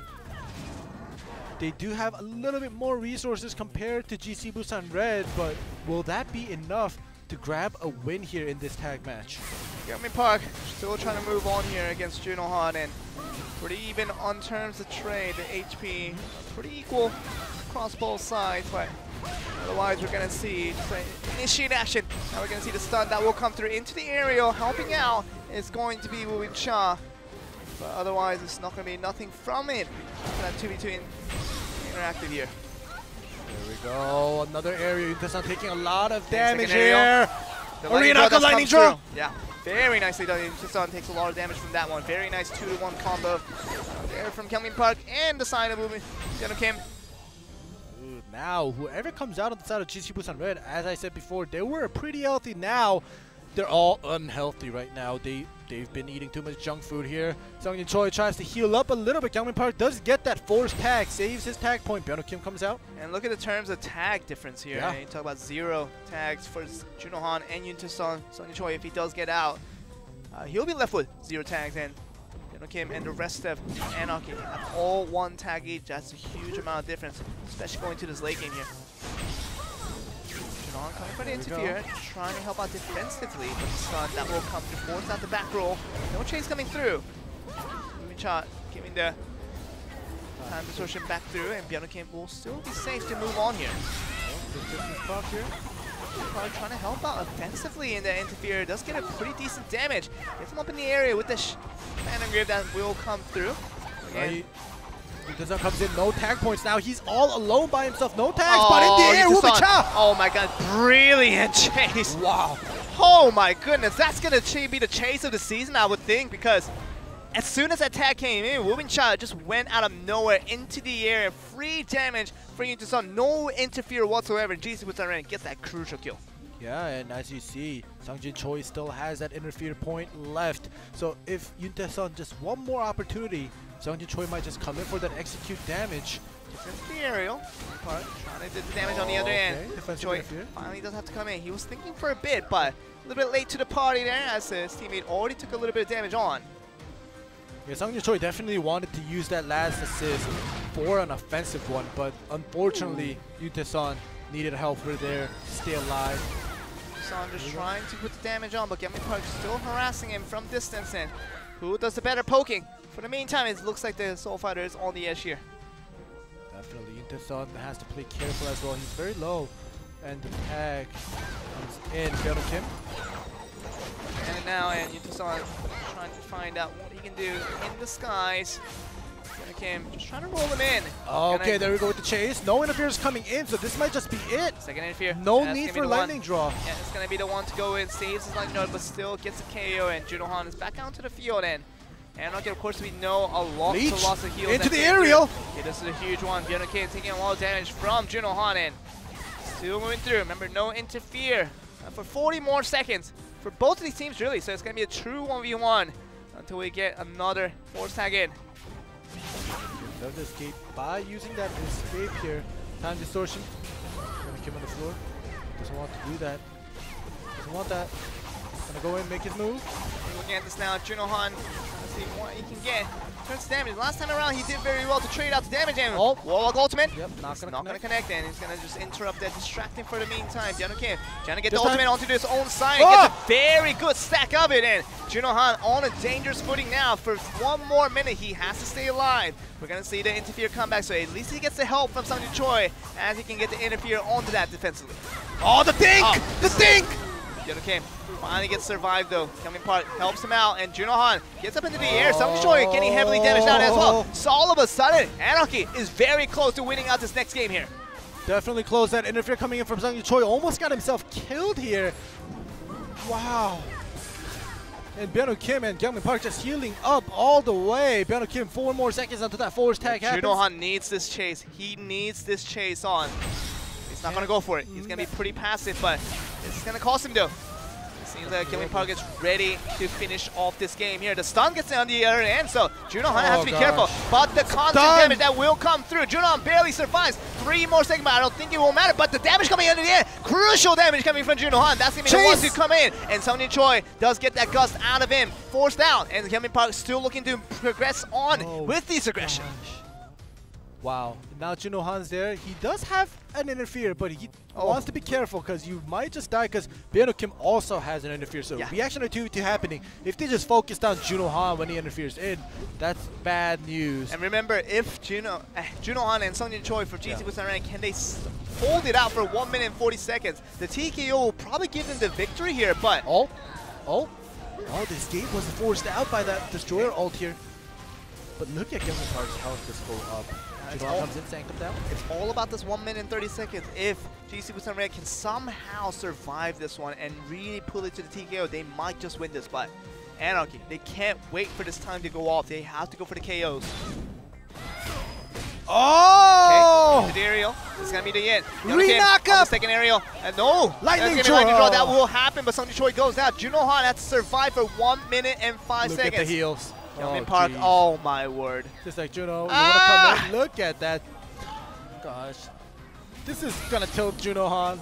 They do have a little bit more resources compared to GC Busan Red, but will that be enough to grab a win here in this tag match? Gyeongmin Park still trying to move on here against Junohan, and pretty even on terms of trade. The HP pretty equal across both sides, but otherwise we're going to see just an initiate action. Now we're going to see the stun that will come through into the aerial. Helping out is going to be Wubin Cha, but otherwise it's not going to be nothing from it. That 2v2 interactive here. There we go, another area. Yuta-san taking a lot of damage here. Arena lightning draw. Yeah, very nicely done. Yuta-san takes a lot of damage from that one. Very nice 2-to-1 combo there from Gyeongmin Park and the side of Byung Kim. Now, whoever comes out on the side of GC Busan Red, as I said before, they were pretty healthy. Now, they're all unhealthy right now. They've been eating too much junk food here. Sonny Choi tries to heal up a little bit. Gyeongmin Park does get that forced tag, saves his tag point. Byung Kim comes out. And look at the terms of tag difference here. Yeah. You talk about 0 tags for Junohan and Yuta-san. Sonny Choi, if he does get out, he'll be left with 0 tags, and Kim and the rest of Anarchy have all 1 tag each. That's a huge amount of difference, especially going to this late game here. Junohan coming for the interfere, trying to help out defensively, but the stun that will come to force out the back roll. No chase coming through. Wubin Cha giving the time distortion back through, and Byung Kim will still be safe to move on here. Park trying to help out offensively in the interfere. Does get a pretty decent damage. Gets him up in the area with the Phantom Grave that will come through. Again. Yuntaesan comes in, no tag points now. He's all alone by himself, no tags, but in the air, Ubicha! Oh my god, brilliant chase. Wow. Oh my goodness, that's going to be the chase of the season, I would think, because as soon as that tag came in, Wubin-cha just went out of nowhere into the air. Free damage for Yuntaesan, no interfere whatsoever. GC Busan Red gets that crucial kill. Yeah, and as you see, Sungjin Choi still has that interfere point left. So if Yuntaesan just one more opportunity, Sungjin Choi might just come in for that execute damage. Defense the aerial. Trying to do the damage on the other end. Choi interfere. finally does have to come in. He was thinking for a bit, but a little bit late to the party there as his teammate already took a little bit of damage on. Yeah, Sungjin Choi definitely wanted to use that last assist for an offensive one, but unfortunately, Yuntaesan needed help for there to stay alive. Son just trying to put the damage on, but Gaming Park still harassing him from distance. And who does the better poking? For the meantime, it looks like the Soul Fighter is on the edge here. Definitely, Yuntaesan has to play careful as well. He's very low, and the tag comes in. Byung Kim. And now, and Yuntaesan trying to find out what he can do in the skies. Kim just trying to roll him in. Okay, there we go with the chase. No interference coming in, so this might just be it. Second interfere. No need for lightning draw. Yeah, it's going to be the one to go in. Saves his lightning draw, but still gets a KO. And Junohan is back onto the field. And of course, we know a lot of heals. Into the aerial. Yeah, this is a huge one. Byung Kim taking a lot of damage from Junohan. And still moving through. Remember, no interfere for 40 more seconds for both of these teams, really. So it's going to be a true 1v1 until we get another force tag in. Does escape by using that escape here. Time distortion. Gonna Kim on the floor. Doesn't want to do that. Doesn't want that. Gonna go in, make his move. Looking at this now, Junohan. Let's see what he can get. Turns damage. Last time around, he did very well to trade out the damage. And Warlock ultimate. Yep, not gonna connect. And he's gonna just interrupt that, distracting for the meantime. Byung Kim trying to get the ultimate onto his own side. Gets a very good stack of it. And Junohan on a dangerous footing now. For one more minute, he has to stay alive. We're gonna see the interfere come back. So at least he gets the help from Sungjin Choi as he can get the interfere onto that defensively. Oh, the dink! The dink! Byung Kim finally gets survived though. Coming part helps him out, and Junohan gets up into the air. Sungjin Choi getting heavily damaged out as well. So all of a sudden, Anarchy is very close to winning out this next game here. Definitely close. That interfere coming in from Sungjin Choi. Almost got himself killed here. Wow. And Byung Kim and Kyungmin Park just healing up all the way. Byung Kim 4 more seconds until that force tag happens. Junohan needs this chase. He needs this chase on. He's not going to go for it. He's going to be pretty passive, but this is going to cost him though. It seems like Kyungmin Park is ready to finish off this game here. The stun gets on the other end, so Junohan has to be careful. But the constant damage that will come through. Junohan barely survives. 3 more seconds, but I don't think it will matter. But the damage coming into the end. Crucial damage coming from Junohan. That's going to be the one to come in. And Sungjin Choi does get that gust out of him. Forced out. And Kyungmin Park still looking to progress on with this aggression. Wow. Now Junohan's there. He does have an interfere, but he wants to be careful because you might just die because Byung Kim also has an interfere. So reaction or two happening. If they just focused on Junohan when he interferes in, that's bad news. And remember, if Junohan and Sungjin Choi for GC Busan Red, can they hold it out for 1 minute and 40 seconds? The TKO will probably give them the victory here, but... Oh, the escape was forced out by that Destroyer ult here. But look at Kyungmin Park's health just go up. Junohan comes in, sank him down. It's all about this 1 minute and 30 seconds. If GC Busan Red can somehow survive this one and really pull it to the TKO, they might just win this. But Anarchy, they can't wait for this time to go off. They have to go for the KOs. Oh! Okay, to the aerial. This is going to be the end. Re-knock up! Second aerial. No! Lightning draw. That will happen, but Sungjin Choi goes out. Junohan has to survive for 1 minute and 5 seconds. Look at the heals. Kyungmin Park, oh my word. Just like Juno, you want to come in? Look at that. Gosh. This is going to tilt Junohan.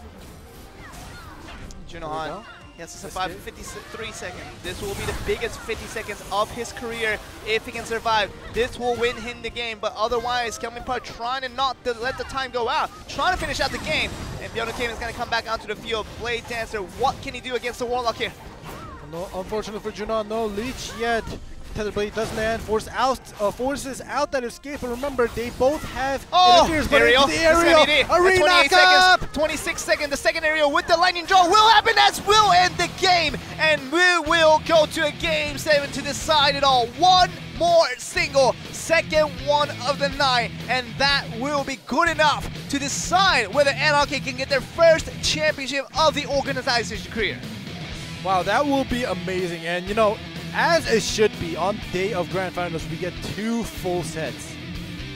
Junohan, he has to survive for 53 seconds. This will be the biggest 50 seconds of his career if he can survive. This will win him the game, but otherwise, Kyungmin Park trying to not let the time go out, trying to finish out the game. And Byung Kim is going to come back onto the field. Blade Dancer, what can he do against the Warlock here? No, unfortunately for Junohan, no leech yet. Tether Blade does land, forces out that escape, and remember, they both have interferes, but into the aerial, a 28 seconds, 26 seconds, the second aerial with the lightning draw will happen. That will end the game, and we will go to a game 7 to decide it all. One more single, second one of the night, and that will be good enough to decide whether Anarchy can get their first championship of the organization career. Wow, that will be amazing. And you know, as it should be, on day of Grand Finals, we get 2 full sets.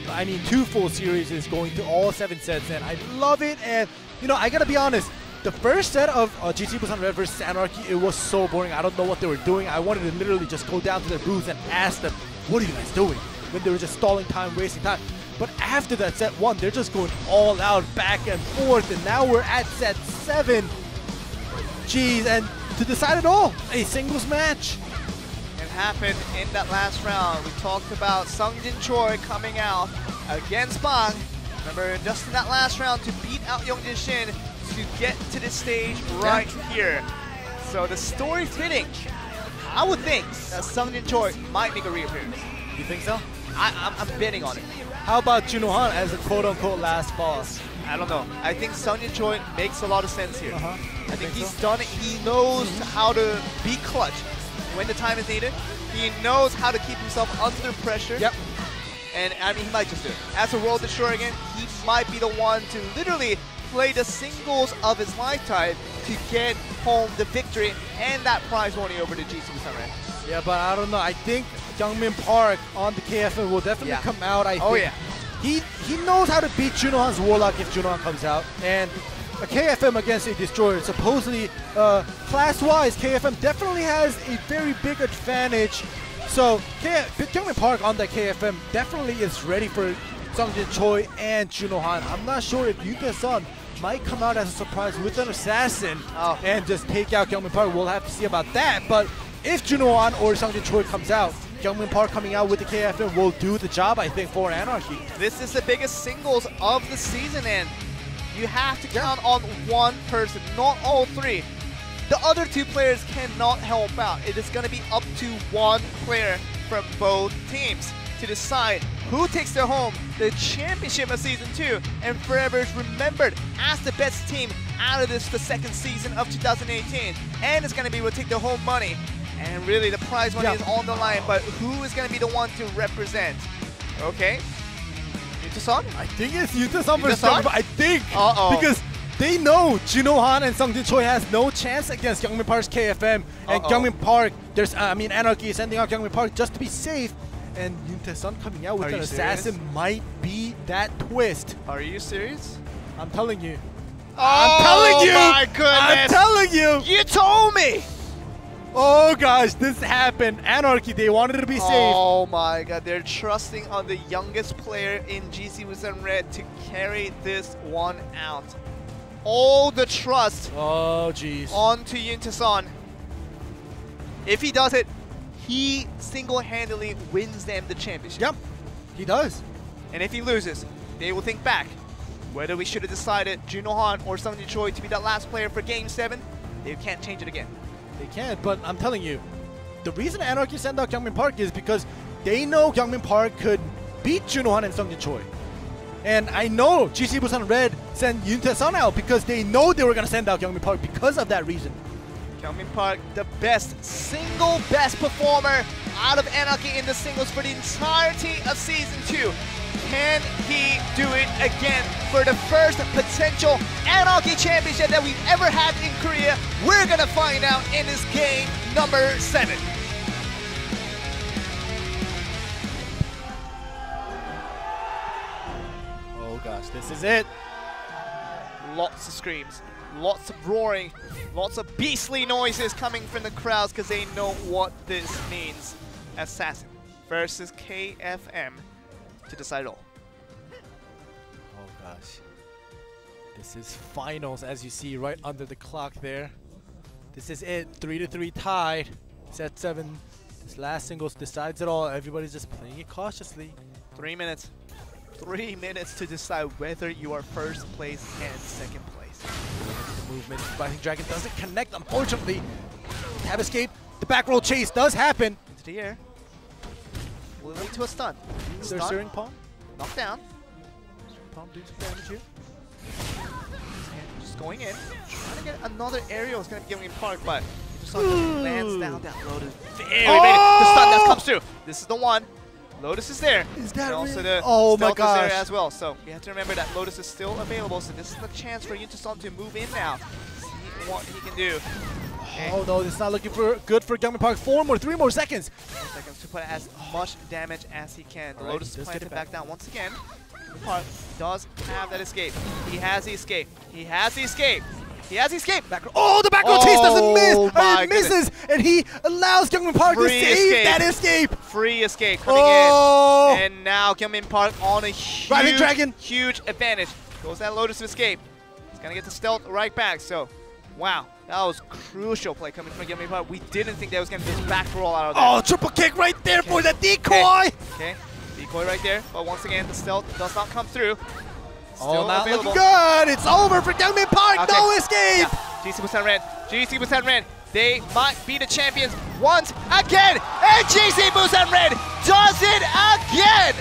I mean, 2 full series is going to all 7 sets, and I love it. And you know, I gotta be honest, the first set of GC Busan Red versus Anarchy, it was so boring. I don't know what they were doing. I wanted to literally just go down to their booths and ask them, what are you guys doing? When they were just stalling time, wasting time. But after that set 1, they're just going all out, back and forth, and now we're at set 7. Jeez, and to decide it all, a singles match. It happened in that last round. We talked about Sungjin Choi coming out against Bang. Remember, just in that last round to beat out Youngjin Shin to get to this stage right here. So the story fitting. I would think that Sungjin Choi might make a reappearance. You think so? I'm betting on it. How about Juno Han as a quote-unquote last boss? I don't know. I think Sungjin Choi makes a lot of sense here. I think he's so? done it. He knows how to be clutch when the time is needed. He knows how to keep himself under pressure. Yep. And I mean, he might just do it. As a World Destroyer again, he might be the one to literally play the singles of his lifetime to get home the victory and that prize money over to GC Busan Red. Yeah, but I don't know. I think Youngmin Park on the KFM will definitely come out. I think he knows how to beat Juno Han's Warlock if Juno Han comes out. And a KFM against a Destroyer, supposedly class-wise, KFM definitely has a very big advantage. So Youngmin Park on that KFM definitely is ready for Sungjin Choi and Juno Han. I'm not sure if Yuta Sun might come out as a surprise with an assassin and just take out Youngmin Park. We'll have to see about that. But if Juno Han or Sungjin Choi comes out, Youngmin Park coming out with the KFM will do the job, I think, for Anarchy. This is the biggest singles of the season, and you have to count on one person, not all 3. The other 2 players cannot help out. It is going to be up to one player from both teams to decide who takes their home the championship of Season 2 and forever is remembered as the best team out of the second season of 2018. And it's going to be able to take the home money. And really, the prize money is on the line, but who is going to be the one to represent? Okay. Yuta-san? I think it's Yuta-san versus Yuta-san? Youngmin. I think. Because they know Juno Han and Sungjin Choi has no chance against Youngmin Park's KFM. And Youngmin Park, Anarchy is sending out Youngmin Park just to be safe. And Yuta-san coming out with an assassin might be that twist. Are you serious? I'm telling you. I'm telling you! My goodness! I'm telling you! You told me! Oh gosh, this happened. Anarchy, they wanted to be safe. Oh my god, they're trusting on the youngest player in GC Busan Red to carry this one out. All the trust onto Yuta-san. If he does it, he single-handedly wins them the championship. Yep, he does. And if he loses, they will think back whether we should have decided Juno Han or Sungjin Choi to be that last player for Game 7. They can't change it again. They can't, but I'm telling you, the reason Anarchy sent out Youngmin Park is because they know Youngmin Park could beat Juno Han and Sungjin Choi. And I know GC Busan Red sent Yuta-san out because they know they were going to send out Youngmin Park because of that reason. Youngmin Park, the single best performer out of Anarchy in the singles for the entirety of Season 2. Can he do it again for the first potential Anarchy championship that we've ever had in Korea? We're going to find out in this game number 7. Oh gosh, this is it. Lots of screams, lots of roaring, lots of beastly noises coming from the crowds because they know what this means. Assassin versus KFM to decide all. Oh gosh. This is finals, as you see right under the clock there. This is it, 3-3 tied. Set 7, this last singles decides it all. Everybody's just playing it cautiously. 3 minutes. 3 minutes to decide whether you are first place and second place. The movement, Rising Dragon doesn't connect, unfortunately. Tab escape, the back roll chase does happen. Into the air. Will lead to a stun. There's Searing Palm. Knockdown. Palm doing some damage here. going in, trying to get another aerial. It's going to be giving him Park, but he just lands down that Lotus. Very ready. The stun that comes through. This is the one. Lotus is there. Is that and also really? the Oh my stealth is there gosh. as well. So we have to remember that Lotus is still available. So this is the chance for Yuntason to move in now. See what he can do. Okay. Oh no, this is not looking good for Gyeongmin Park. 3 more seconds. 4 seconds to put as much damage as he can. The Alright, Lotus he is does get planted it back back. down once again. Park does have that escape. He has the escape. He has the escape. He has the escape. Back oh, the back row chase doesn't miss. my It misses, and he allows Gyeongmin Park to Free save escape. that escape. Free escape coming Oh, in. And now Gyeongmin Park on a Riding Dragon. huge advantage. Goes that Lotus escape. He's going to get the stealth right back. So, wow. That was crucial play coming from Gyeongmin Park. We didn't think that was going to just back roll out of there. oh, triple kick right there for the decoy. Okay. Decoy right there. But once again, the stealth does not come through. Oh, Still not available. looking good. It's over for Gyeongmin Park. Okay. No escape. Yeah. GC Busan Red. GC Busan Red. They might be the champions once again. And GC Busan Red does it again.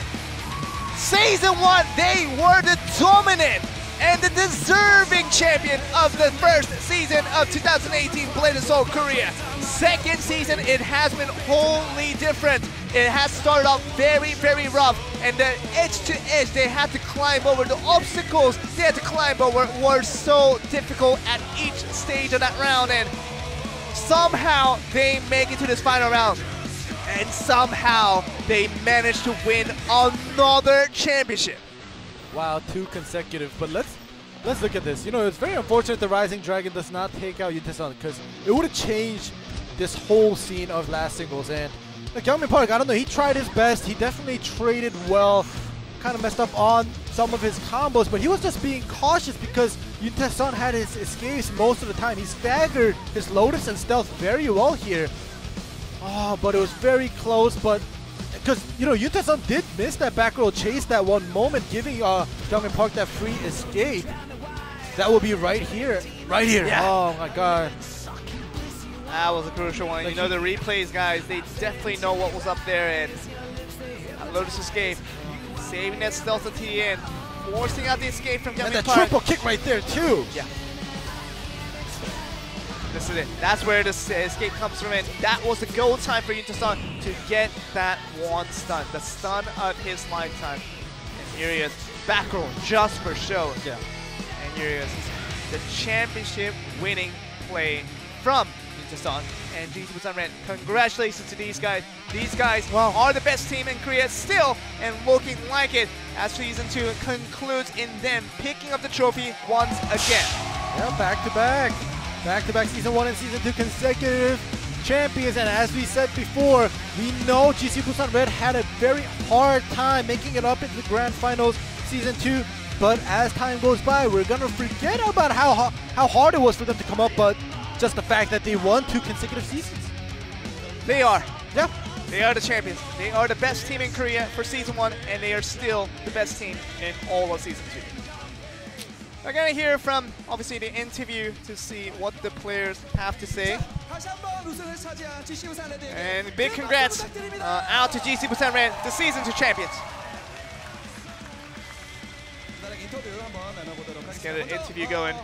Season 1, they were the dominant and the deserving champion of the first season of 2018 blade&soul Korea. Second season, it has been wholly different. It has started off very, very rough, and the edge to edge they had to climb over, the obstacles they had to climb over were so difficult at each stage of that round, and somehow they make it to this final round. And somehow they managed to win another championship. Wow, 2 consecutive. But let's look at this. You know, it's very unfortunate the Rising Dragon does not take out Yuntason, because it would have changed this whole scene of last singles. And Gyeongmin Park, I don't know, he tried his best. He definitely traded well. Kind of messed up on some of his combos, but he was just being cautious because Yuntason had his escapes most of the time. He staggered his Lotus and stealth very well here. Oh, but it was very close. But because, you know, Yuntason did miss that back row chase that one moment, giving Gyeongmin Park that free escape. That will be right here. Right here. Yeah. Oh my god. That was a crucial one. You know, the replays, guys, they definitely know what was up there, and Lotus escape. Saving that stealth at the end. Forcing out the escape from And Gyeongmin that Park. triple kick right there too. Yeah. This is it. That's where the escape comes from, and that was the go time for Yuntason to get that one stun. The stun of his lifetime. And here he is. Back row just for show. Yeah. And here he is. The championship winning play from Yuntason and GC Busan Red. Congratulations to these guys. These guys are the best team in Korea still, and looking like it as Season 2 concludes in them picking up the trophy once again. Yeah, back to back. Back to back Season 1 and Season 2 consecutive champions. And as we said before, we know GC Busan Red had a very hard time making it up into the Grand Finals Season 2. But as time goes by, we're gonna forget about how hard it was for them to come up, but just the fact that they won 2 consecutive seasons. They are. Yeah. They are the champions. They are the best team in Korea for Season 1, and they are still the best team in all of Season 2. We're gonna hear from, obviously, the interview to see what the players have to say. And big congrats out to GC Busan Red, the Season 2 champions. Let's get an interview going.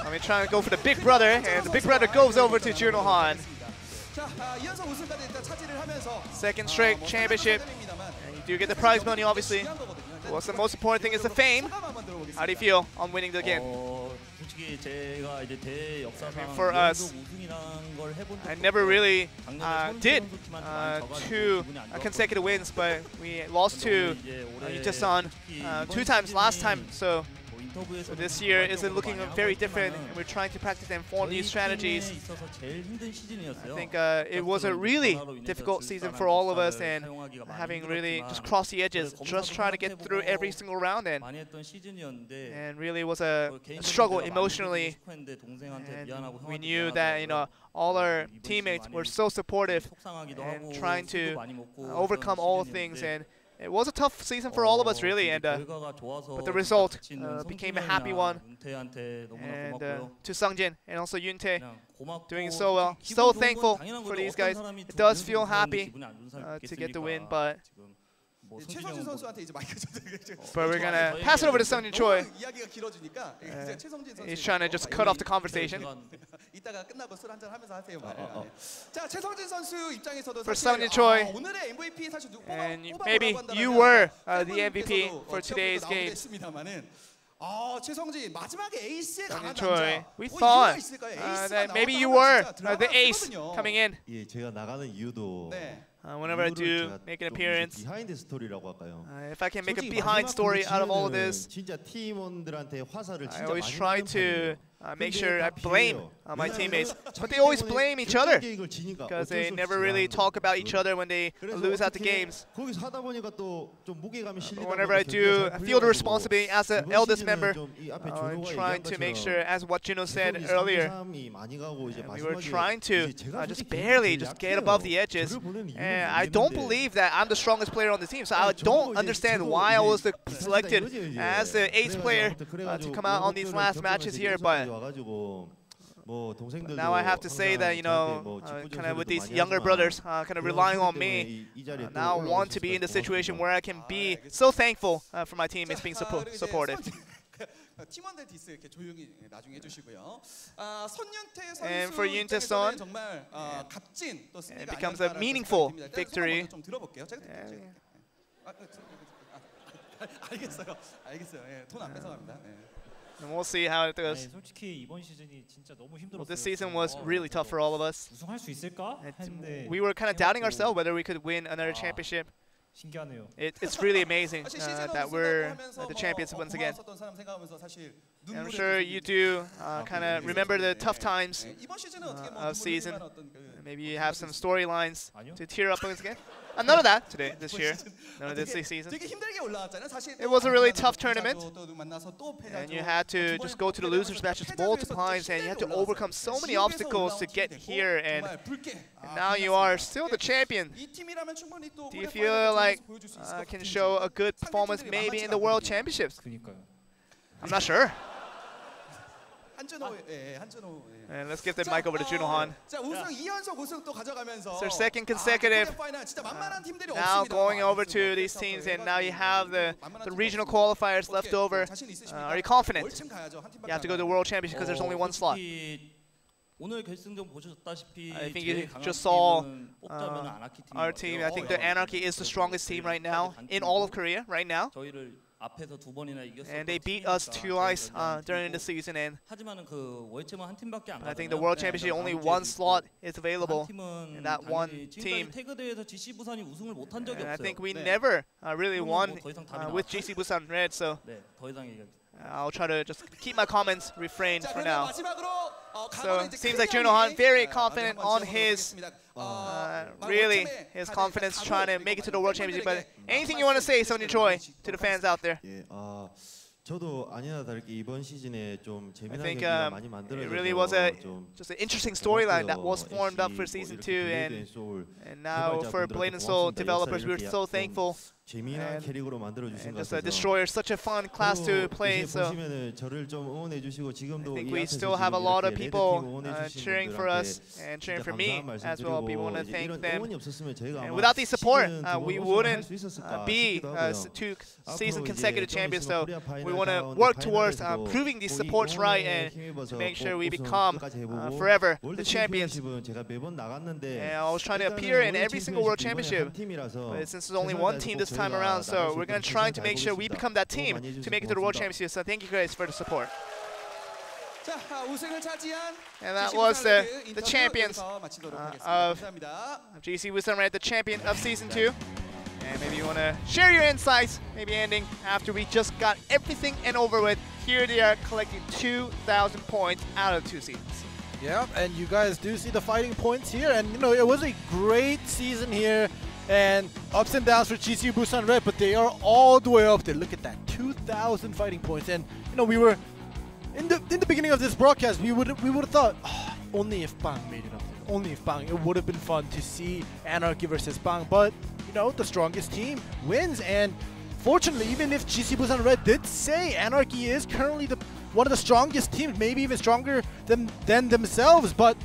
I mean, trying to go for the big brother, and the big brother goes over to Juno Han. Second straight championship, and you do get the prize money, obviously. What's the most important thing is the fame. How do you feel on winning the again? For us, I never really did 2 consecutive wins, but we lost to Yuntason 2 times last time, so this year is looking very different, and we're trying to practice and form new strategies. I think it was a really difficult season for all of us, and having really just crossed the edges, just trying to get through every single round, and really was a struggle emotionally. And we knew that, you know, all our teammates were so supportive and trying to overcome all things, and it was a tough season for all of us, really, and but the result became a happy one. And to Sungjin and also Yoontae doing so well. So thankful for these guys. It does feel happy to get the win, but 최성진 선수한테 이제 마이크 좀 But we're gonna pass it over to Seongjin Choi. 이야기가 길어지니까 최성진 선수 He's trying to just cut off the conversation. 이따가 끝나고 술 한잔 하면서 하세요. 자, 최성진 선수 입장에서도 For 사실 Seongjin Choi. 오늘의 MVP 사실 And maybe you were the MVP for today's game. 최성진 마지막에 에이스에 강한 Choi, 남자. we 이유가 thought 있을까요? 에이스가 that maybe 나왔다 you 하면 were 진짜 the ace 드라마거든요. coming in. 예, 제가 나가는 이유도 Whenever I do make an appearance, 비하인드 스토리라고 할까요? if I can make a 솔직히 behind 마지막 story out of all of 경기 this, 진짜 팀원들한테 화살을 I 진짜 always 많이 try 하는 to 편이에요. make 근데 sure I 다 blame 피해요. my teammates, 왜냐하면 but they always 자기 blame 때문에 each other 결정 계획을 지니까 because 어쩔 they 수 never 없이 really 지나가는 talk about 거죠. each other when they 그래서 lose out the 어떻게 games. 거기서 하다 보니까 또 좀 무게감이 실리다 Whenever I 보니까 do 경기가 잘 feel the 풀려가지고 responsibility as the 이번 eldest 시즌은 member, 좀 이 앞에 I'm 준호가 trying to 얘기한 make 것처럼 sure, as what Juno said 계속이 earlier, 3대3이 많이 가고 이제 we were 마지막에 trying to 이제 제가 just 솔직히 barely 되게 just get 약해요. above the edges. 저를 보는 이유는 And I don't 이해했는데 believe that I'm the strongest player on the team, so I 저도 don't 이제 understand 저도 why I 이제 was selected 이거죠, 이제. as the ace 그래가지고 player 아무튼 그래가지고 to come out on these last matches here. But 와가지고 뭐 동생들도 now I have to say that, you know, kind of with these younger brothers kind of relying on me, now I want to be in the situation where I can be so thankful for my teammates being supportive. 팀원들 디스 이렇게 조용히 나중에 해주시고요. 손윤태 And for 선수 Yoontae 입장에서는 Son, 정말 값진 또 승리가 it becomes a 아니었다라는 meaningful 생각이 듭니다. victory. 일단 소감 먼저 좀 들어볼게요. 제가 드릴게요. 알겠어요. 알겠어요. 예, 돈 안 뺏어갑니다. And we'll see how it 아니, goes. 솔직히 이번 시즌이 진짜 너무 힘들었어요. Well, this season was really tough for all of us. 우승할 수 있을까 했는데 We were kind of doubting ourselves whether we could win another championship. 신기하네요. It's really amazing that we're the champions once again. And I'm sure you do kind of remember the tough times of season. Maybe you have some storylines to tear up again. None of that today, this year. None of this season. It was a really tough tournament. And you had to just go to the losers matches multiple times, and you had to overcome so many obstacles to get here. And now you are still the champion. Do you feel like can show a good performance maybe in the World Championships? 그니까요. I'm not sure. 한준호, 예, 한준호. And let's give the mic over to Juno Han. 자, 우승 2연속 우승 또 가져가면서 It's their second consecutive. Now going over to these teams, and now you have the regional qualifiers left over. Are you confident? You have to go to the World Championship because there's only one slot. 오늘 결승전 보셨다시피 I think you 제일 강한 just saw 팀은 뽑자면 아나키 팀인 our 것 team. 같아요. I think the Anarchy is the strongest team right now in all of Korea right now. 저희를 앞에서 두 번이나 이겼었던 And they beat us twice during the season. And 하지만은 그 월체만 한 팀밖에 안 I think 가잖아요. the World Championship only one slot is available. 한 팀은 in that one 당연히 team. 지금까지 태그 대회에서 GC 부산이 우승을 못한 적이 And I 없어요. think we never really won 더 이상 답이 with GC Busan Red. So 네, 더 이상 얘기. I'll try to just keep my comments refrained for now. So it seems like Juno Han very confident on his, really his confidence trying to make it to the World Championship. But anything you want to say, Seongjin Choi, to the fans out there? 예, 저도 아니나 다를게 이번 시즌에 좀 I 재미난 think 경기가 많이 it really was 좀 just an interesting storyline that was formed up for season 2, and now for Blade and Soul developers, we're so thankful. 재미난 캐릭으로 만들어 주신 And 것 just 같아서 Destroyer, such a fun class to play. 이제 So 보시면은 저를 좀 응원해 주시고 지금도 I think 이 we 앞에서 still have a 지금 lot of 이렇게 people 레드팀 응원해 주신 cheering for us 분들한테 and cheering 진짜 for me 감사한 as well. We 말씀드리고 want to 이제 thank 이런 them. 응원이 없었으면 저희가 And 아마 without the support, 시즌 두 we 번 wouldn't 우승할 수 있었을까 be 싶기도 하고요. two 앞으로 season 이제 consecutive champions. So 코리아 파이널 we want to 다가오는 work towards 파이널에서도 proving these 이 supports right 응원에 and 힘입어서 to make sure we 우승 become 끝까지 해보고 forever 월드 the champions. 챔피언십은 제가 매번 나갔는데 And I was trying to 일단은 appear in 월드 every single World 챔피언십도 이번에 한 Championship. 팀이라서 But since there's only 최선을 one 다해서 team 꼭 this time 저희가 around, 나갈 so 수 we're going 있도록 to try to 최선을 make sure we 다해보겠습니다. become that 너무 team 많이 해주셔서 to make it to the World 고맙습니다. Championship. So thank you guys for the support. 자, 우승을 차지한 And that GC was 부산 레드 the 인터뷰 champions 여기서 마치도록 하겠습니다. of 감사합니다. GC Busan Red, the champion of Season 2. And maybe you want to share your insights, maybe ending after we just got everything and over with. Here they are collecting 2,000 points out of 2 seasons. Yeah, and you guys do see the fighting points here, and you know it was a great season here, and ups and downs for GC Busan Red, but they are all the way up there. Look at that, 2,000 fighting points, and you know we were in the beginning of this broadcast, we would have thought, oh, only if Bang made it up there, only if Bang, it would have been fun to see Anarchy versus Bang, but you know the strongest team wins, and fortunately, even if GC Busan Red did say Anarchy is currently one of the strongest teams, maybe even stronger than themselves, but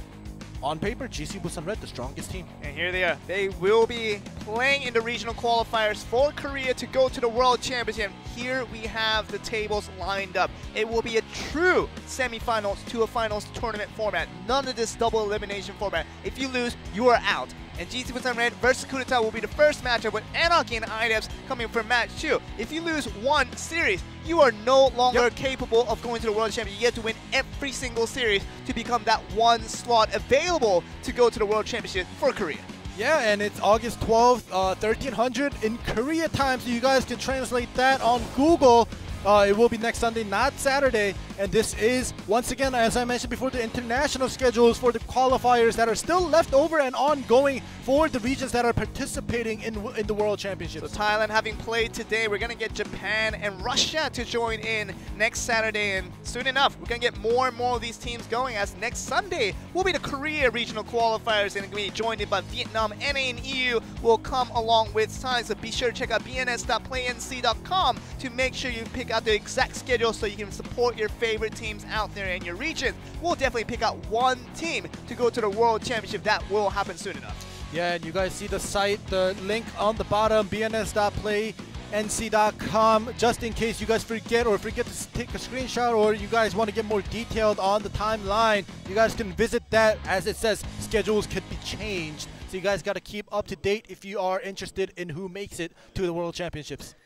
on paper, GC Busan Red, the strongest team. And here they are. They will be playing in the regional qualifiers for Korea to go to the World Championship. Here we have the tables lined up. It will be a true semifinals to a finals tournament format. None of this double elimination format. If you lose, you are out. And GC Busan Red versus Coup d'etat will be the first matchup with Anarchy and IDEPS coming for match 2. If you lose one series, you are no longer capable of going to the World Championship. You have to win every single series to become that one slot available to go to the World Championship for Korea. Yeah, and it's August 12th, 1300 in Korea time, so you guys can translate that on Google. It will be next Sunday, not Saturday. And this is, once again, as I mentioned before, the international schedules for the qualifiers that are still left over and ongoing for the regions that are participating in the World Championships. So Thailand having played today, we're going to get Japan and Russia to join in next Saturday. And soon enough, we're going to get more and more of these teams going, as next Sunday will be the Korea regional qualifiers, and going to be joined in by Vietnam, NA, and EU will come along with time. So be sure to check out bns.plaync.com to make sure you pick out the exact schedule so you can support your favorite teams out there in your region. We'll definitely pick out one team to go to the World Championship. That will happen soon enough. Yeah, and you guys see the site, the link on the bottom, bns.plaync.com, just in case you guys forget to take a screenshot, or you guys want to get more detailed on the timeline. You guys can visit that. As it says, schedules could be changed. So you guys got to keep up to date if you are interested in who makes it to the World Championships.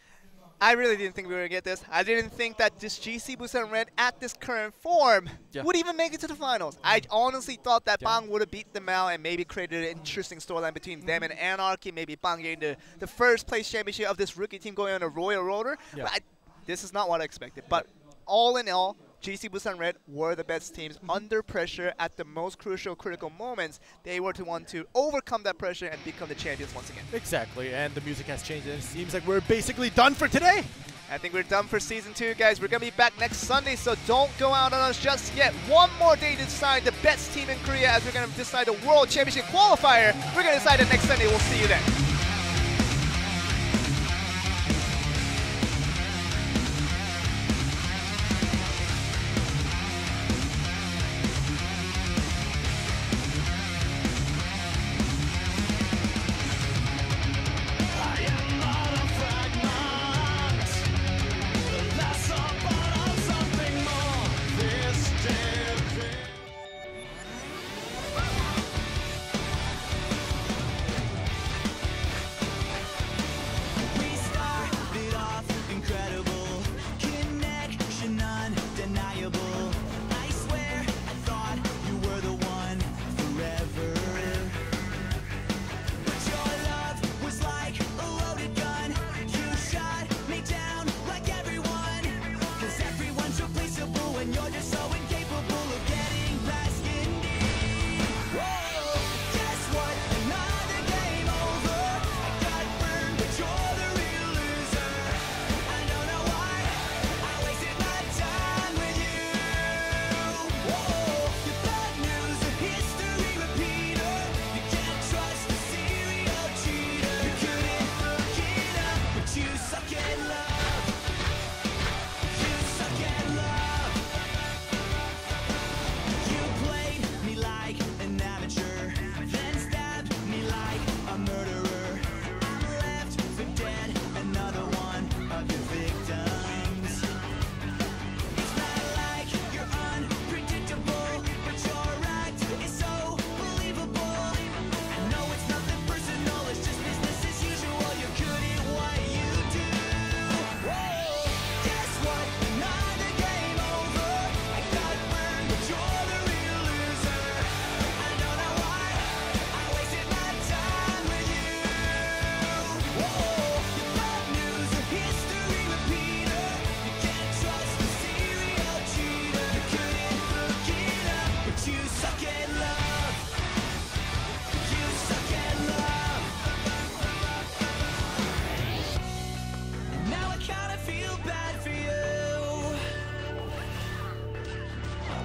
I really didn't think we were going to get this. I didn't think that this GC Busan Red at this current form would even make it to the finals. I honestly thought that Bang would have beat them out and maybe created an interesting storyline between them and Anarchy. Maybe Bang getting the first place championship of this rookie team going on a Royal Roller. But this is not what I expected. But all in all, GC Busan Red were the best teams under pressure at the most crucial, critical moments. They were to want to overcome that pressure and become the champions once again. Exactly, and the music has changed, and it seems like we're basically done for today. I think we're done for Season 2, guys. We're going to be back next Sunday, so don't go out on us just yet. One more day to decide the best team in Korea, as we're going to decide the World Championship qualifier. We're going to decide it next Sunday. We'll see you then.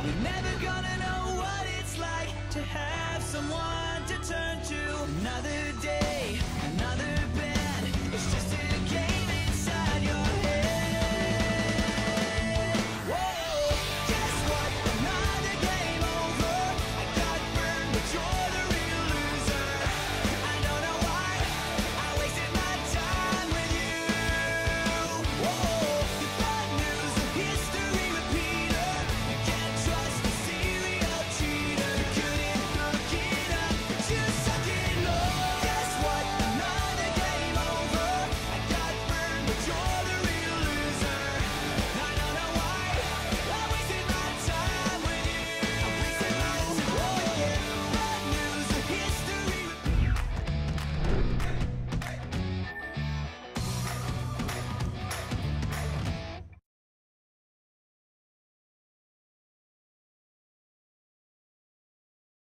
You're never gonna know what it's like to have someone